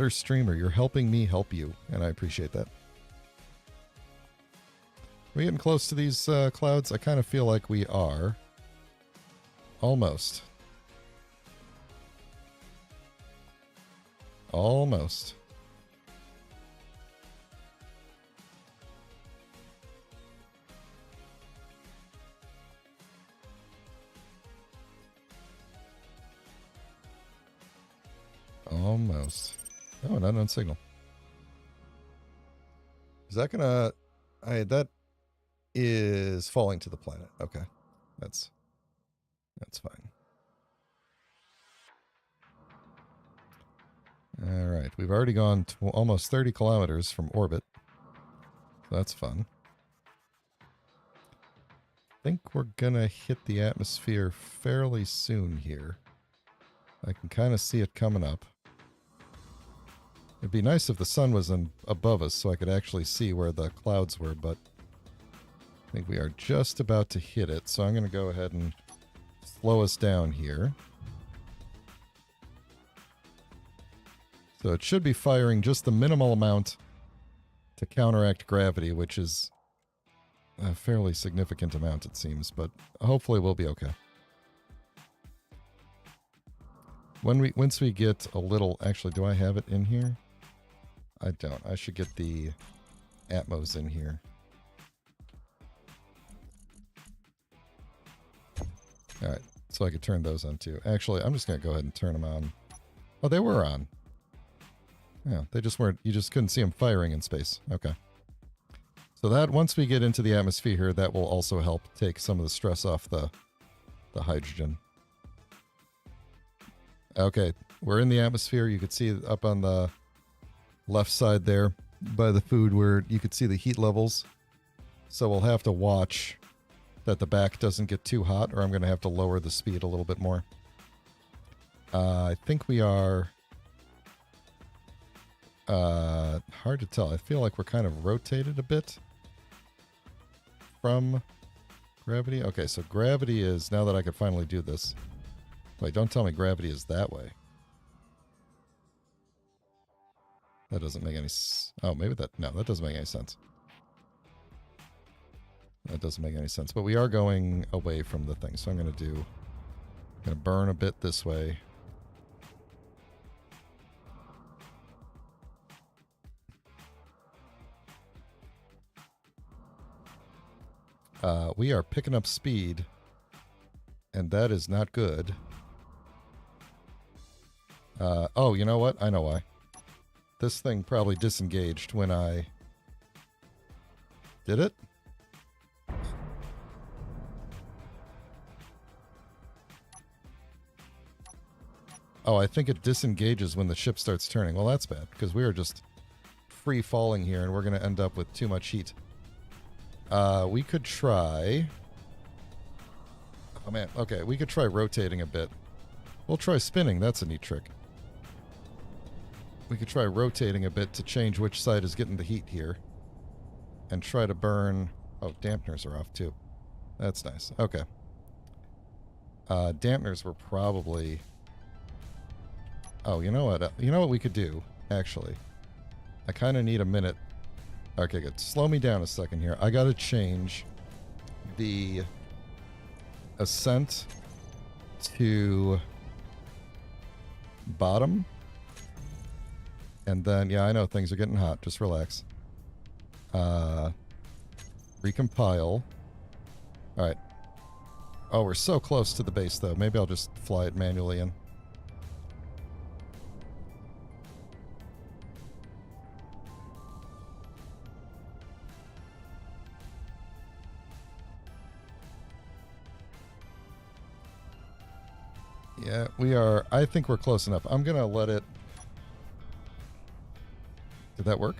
streamer. You're helping me help you, and I appreciate that. Are we getting close to these clouds? I kind of feel like we are. Almost. Almost. Almost. Oh, an unknown signal. Is that gonna... that is falling to the planet. Okay. That's fine. Alright, we've already gone almost 30 kilometers from orbit. So that's fun. I think we're gonna hit the atmosphere fairly soon here. I can kind of see it coming up. It'd be nice if the sun was above us so I could actually see where the clouds were, but I think we are just about to hit it, so I'm going to go ahead and slow us down here. So it should be firing just the minimal amount to counteract gravity, which is a fairly significant amount, it seems, but hopefully we'll be okay. once we get a little, actually, do I have it in here? I don't. I should get the Atmos in here. All right, so I could turn those on too. Actually, I'm just gonna go ahead and turn them on. Oh, they were on. Yeah, they just weren't. You just couldn't see them firing in space. Okay. So that once we get into the atmosphere, that will also help take some of the stress off the hydrogen. Okay, we're in the atmosphere. You could see up on the left side there by the food where you could see the heat levels. So we'll have to watch that the back doesn't get too hot, or I'm going to have to lower the speed a little bit more. I think we are... hard to tell. I feel like we're kind of rotated a bit from gravity. Okay, so gravity is... Now that I could finally do this... Wait, don't tell me gravity is that way. That doesn't make any... Oh, maybe that... No, that doesn't make any sense. That doesn't make any sense. But we are going away from the thing. So I'm going to do... I'm going to burn a bit this way. We are picking up speed. And that is not good. Oh, you know what? I know why. This thing probably disengaged when I... Did it? Oh, I think it disengages when the ship starts turning. Well, that's bad, because we are just free falling here, and we're going to end up with too much heat. We could try... Oh, man. Okay, we could try rotating a bit. We'll try spinning. That's a neat trick. We could try rotating a bit to change which side is getting the heat here. And try to burn... Oh, dampeners are off, too. That's nice. Okay. Dampeners were probably... Oh, you know what? You know what we could do, actually? I kind of need a minute. Okay, good. Slow me down a second here. I gotta change the ascent to bottom. And then, yeah, I know things are getting hot. Just relax. Recompile. Alright. Oh, we're so close to the base, though. Maybe I'll just fly it manually in. Yeah, we are... I think we're close enough. I'm going to let it... Did that work?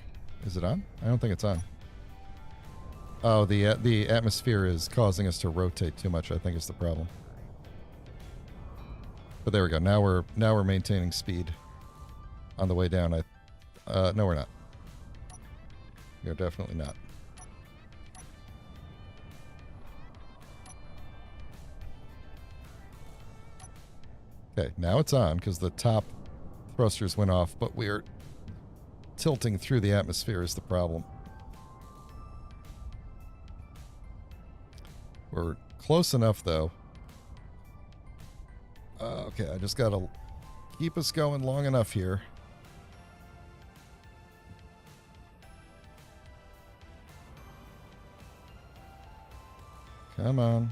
Is it on? I don't think it's on. Oh, the atmosphere is causing us to rotate too much, I think is the problem. But there we go. Now we're maintaining speed on the way down. No, we're not. We're definitely not. Okay, now it's on because the top thrusters went off, but we're tilting through the atmosphere is the problem. We're close enough, though. Okay, I just gotta keep us going long enough here. Come on.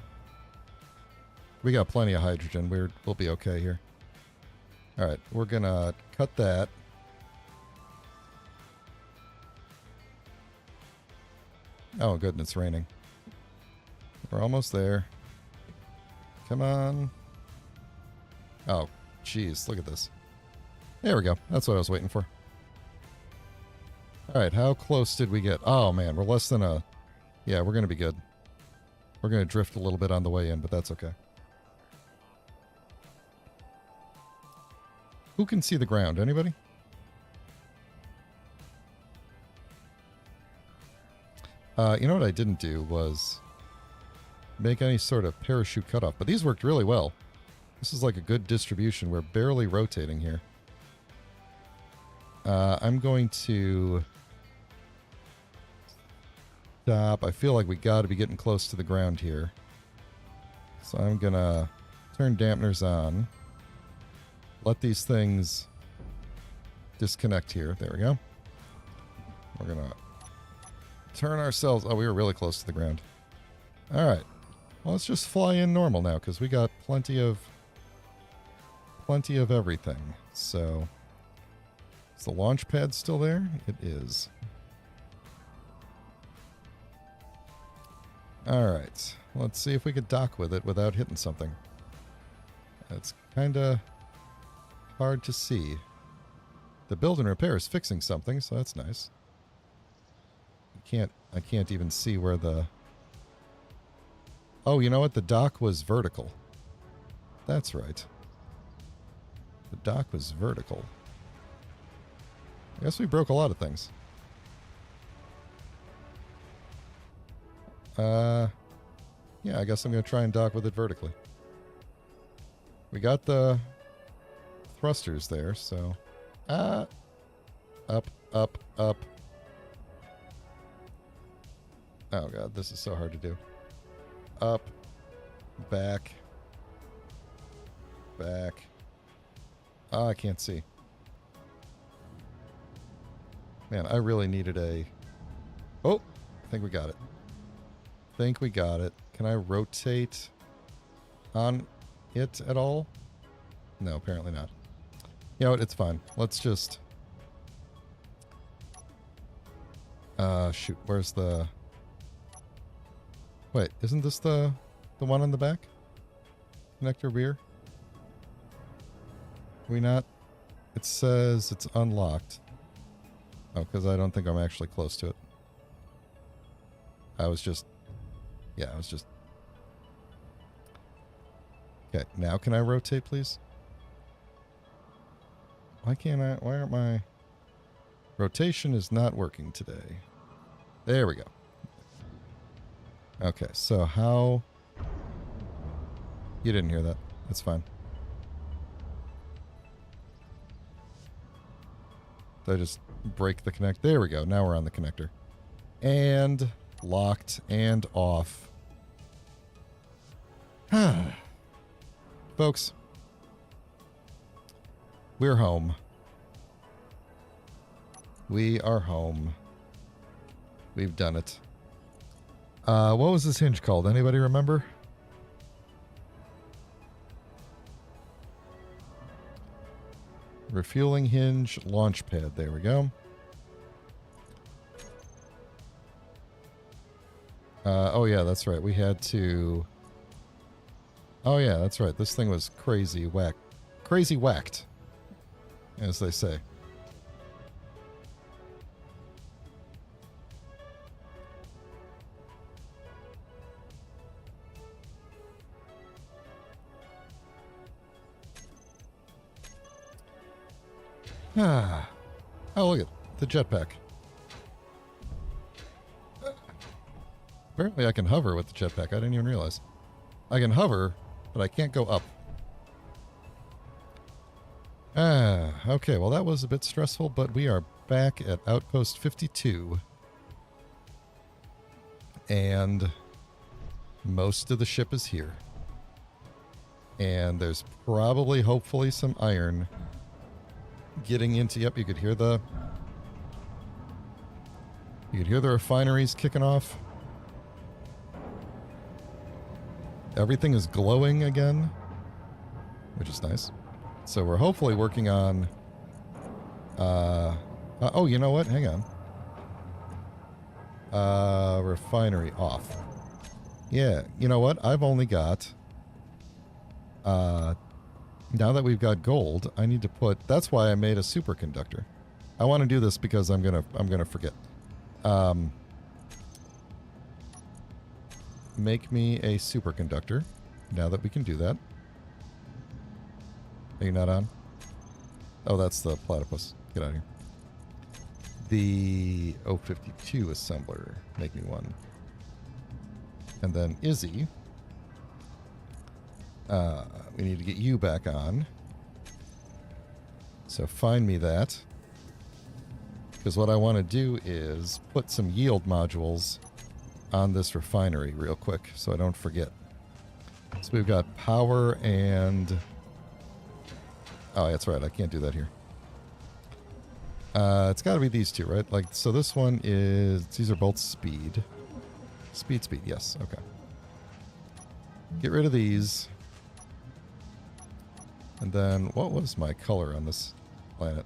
We got plenty of hydrogen. We'll be okay here. All right, we're gonna cut that. Oh, good, and it's raining. We're almost there. Come on. Oh, jeez, look at this. There we go. That's what I was waiting for. All right, how close did we get? Oh, man, we're less than a... Yeah, we're going to be good. We're going to drift a little bit on the way in, but that's okay. Who can see the ground? Anybody? You know what I didn't do was make any sort of parachute cutoff, but these worked really well. This is like a good distribution. We're barely rotating here. I'm going to stop. I feel like we got to be getting close to the ground here. So I'm going to turn dampeners on. let these things disconnect here. There we go. We're going to turn ourselves... Oh, we were really close to the ground. All right. Well, let's just fly in normal now because we got plenty of everything. So, is the launch pad still there? It is. All right. Let's see if we could dock with it without hitting something. It's kind of hard to see. The build and repair is fixing something, so that's nice. I can't even see where the... Oh, you know what? The dock was vertical. That's right. The dock was vertical. I guess we broke a lot of things. Yeah, I guess I'm going to try and dock with it vertically. We got the thrusters there, so... up, up, up. Oh god, this is so hard to do. Up, back, back. Oh, I can't see. Man, I really needed a... Oh, I think we got it. Think we got it. Can I rotate on it at all? No, apparently not. You know what? It's fine. Let's just... shoot. Where's the... Wait, isn't this the one on the back? Connector rear? We not... It says it's unlocked. Oh, because I don't think I'm actually close to it. I was just... Yeah, I was just... Okay, now can I rotate, please? Why can't I... Why aren't my... Rotation is not working today. There we go. Okay, so how... You didn't hear that. That's fine. Did I just break the connect? There we go. Now we're on the connector. And locked and off. Folks, we're home. We are home. We've done it. What was this hinge called? Anybody remember? Refueling hinge, launch pad. There we go. Oh yeah, that's right. We had to... Oh yeah, that's right. This thing was crazy whacked, as they say. Ah. Oh, look at the jetpack. Apparently I can hover with the jetpack. I didn't even realize. I can hover, but I can't go up. Ah, okay. Well, that was a bit stressful, but we are back at Outpost 52. And most of the ship is here. And there's probably, hopefully, some iron getting into... Yep, you could hear the... You could hear the refineries kicking off. Everything is glowing again, which is nice. So we're hopefully working on... oh, you know what? Hang on. Refinery off. Yeah, you know what? I've only got... now that we've got gold, I need to put... That's why I made a superconductor. I want to do this because I'm gonna forget. Make me a superconductor. Now that we can do that. Are you not on? Oh, that's the platypus. Get out of here. The 052 assembler. Make me one. And then Izzy. We need to get you back on. So find me that. Because what I want to do is put some yield modules on this refinery real quick so I don't forget. So we've got power and Oh, that's right. I can't do that here. It's got to be these two, right? Like, so this one is... These are both speed. Speed, yes. Okay. Get rid of these. And then, what was my color on this planet?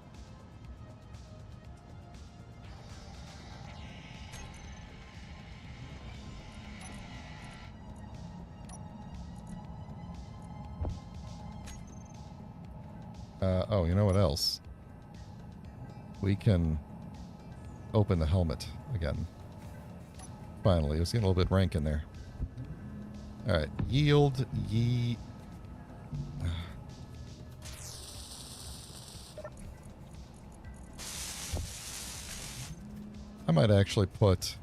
Oh, you know what else? We can open the helmet again. Finally, it was getting a little bit rank in there. Alright, yield, I might actually put...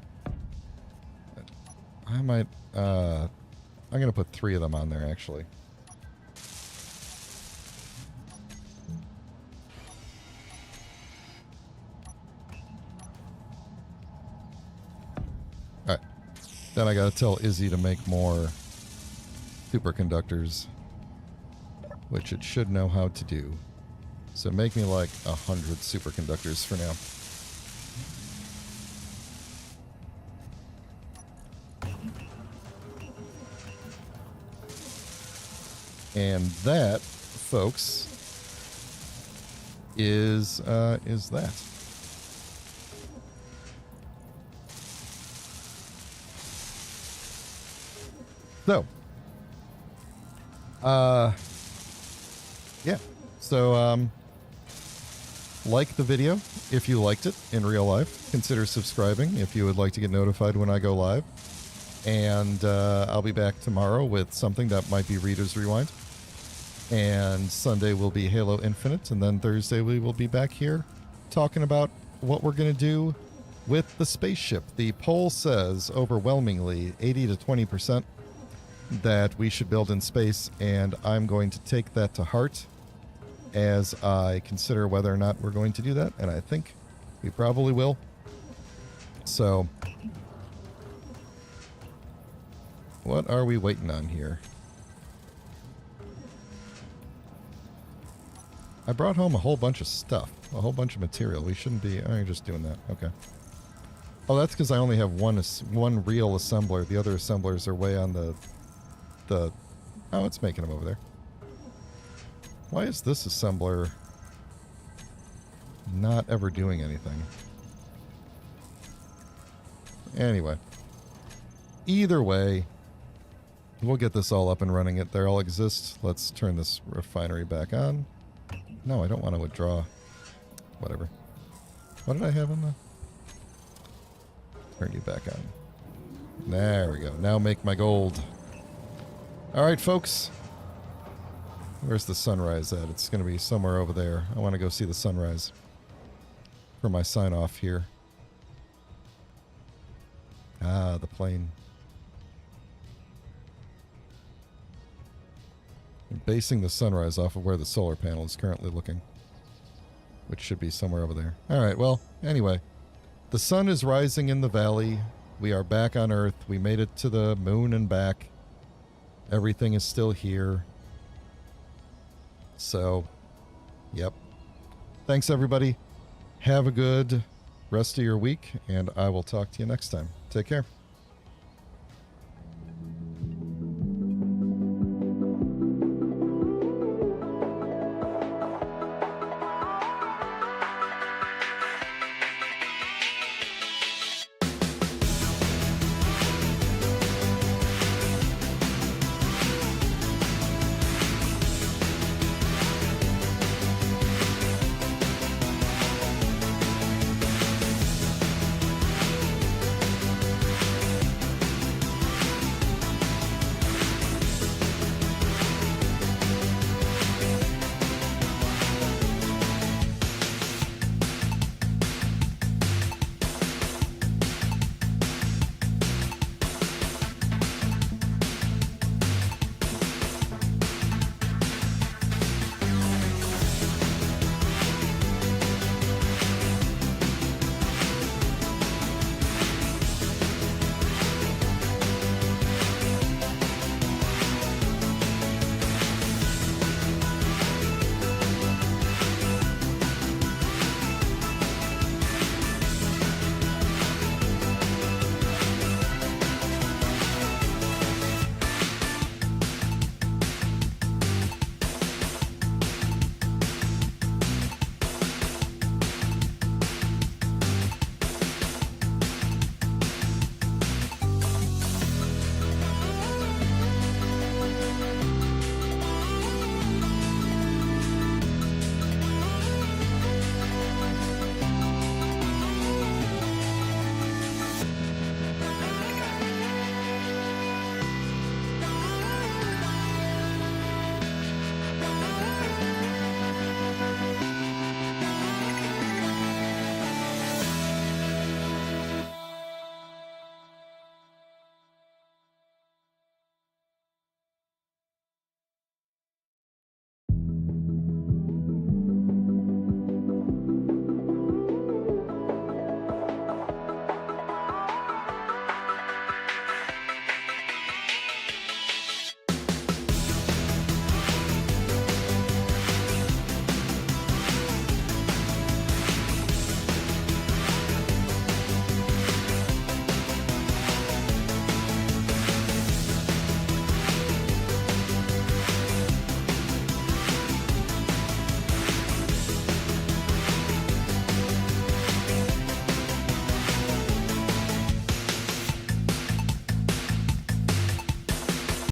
I'm going to put 3 of them on there, actually. Alright. Then I gotta tell Izzy to make more superconductors, which it should know how to do. So make me like 100 superconductors for now. And that, folks, is that. So, yeah. So, like the video if you liked it in real life. Consider subscribing if you would like to get notified when I go live. And I'll be back tomorrow with something that might be Reader's Rewind. And Sunday will be Halo Infinite. And then Thursday we will be back here talking about what we're going to do with the spaceship. The poll says overwhelmingly 80 to 20% that we should build in space. And I'm going to take that to heart as I consider whether or not we're going to do that. And I think we probably will. So... what are we waiting on here? I brought home a whole bunch of stuff. A whole bunch of material. We shouldn't be... oh, you're just doing that. Okay. Oh, that's because I only have one real assembler. The other assemblers are way on the... oh, it's making them over there. Why is this assembler not ever doing anything? Anyway. Either way... we'll get this all up and running. They all exist. Let's turn this refinery back on. No, I don't want to withdraw. Whatever. What did I have on the... turn you back on. There we go. Now make my gold. Alright, folks. Where's the sunrise at? It's going to be somewhere over there. I want to go see the sunrise for my sign-off here. Ah, the plane. Basing the sunrise off of where the solar panel is currently looking, which should be somewhere over there. Alright, well, anyway. The sun is rising in the valley. We are back on Earth. We made it to the moon and back. Everything is still here. So, yep. Thanks, everybody. Have a good rest of your week, and I will talk to you next time. Take care.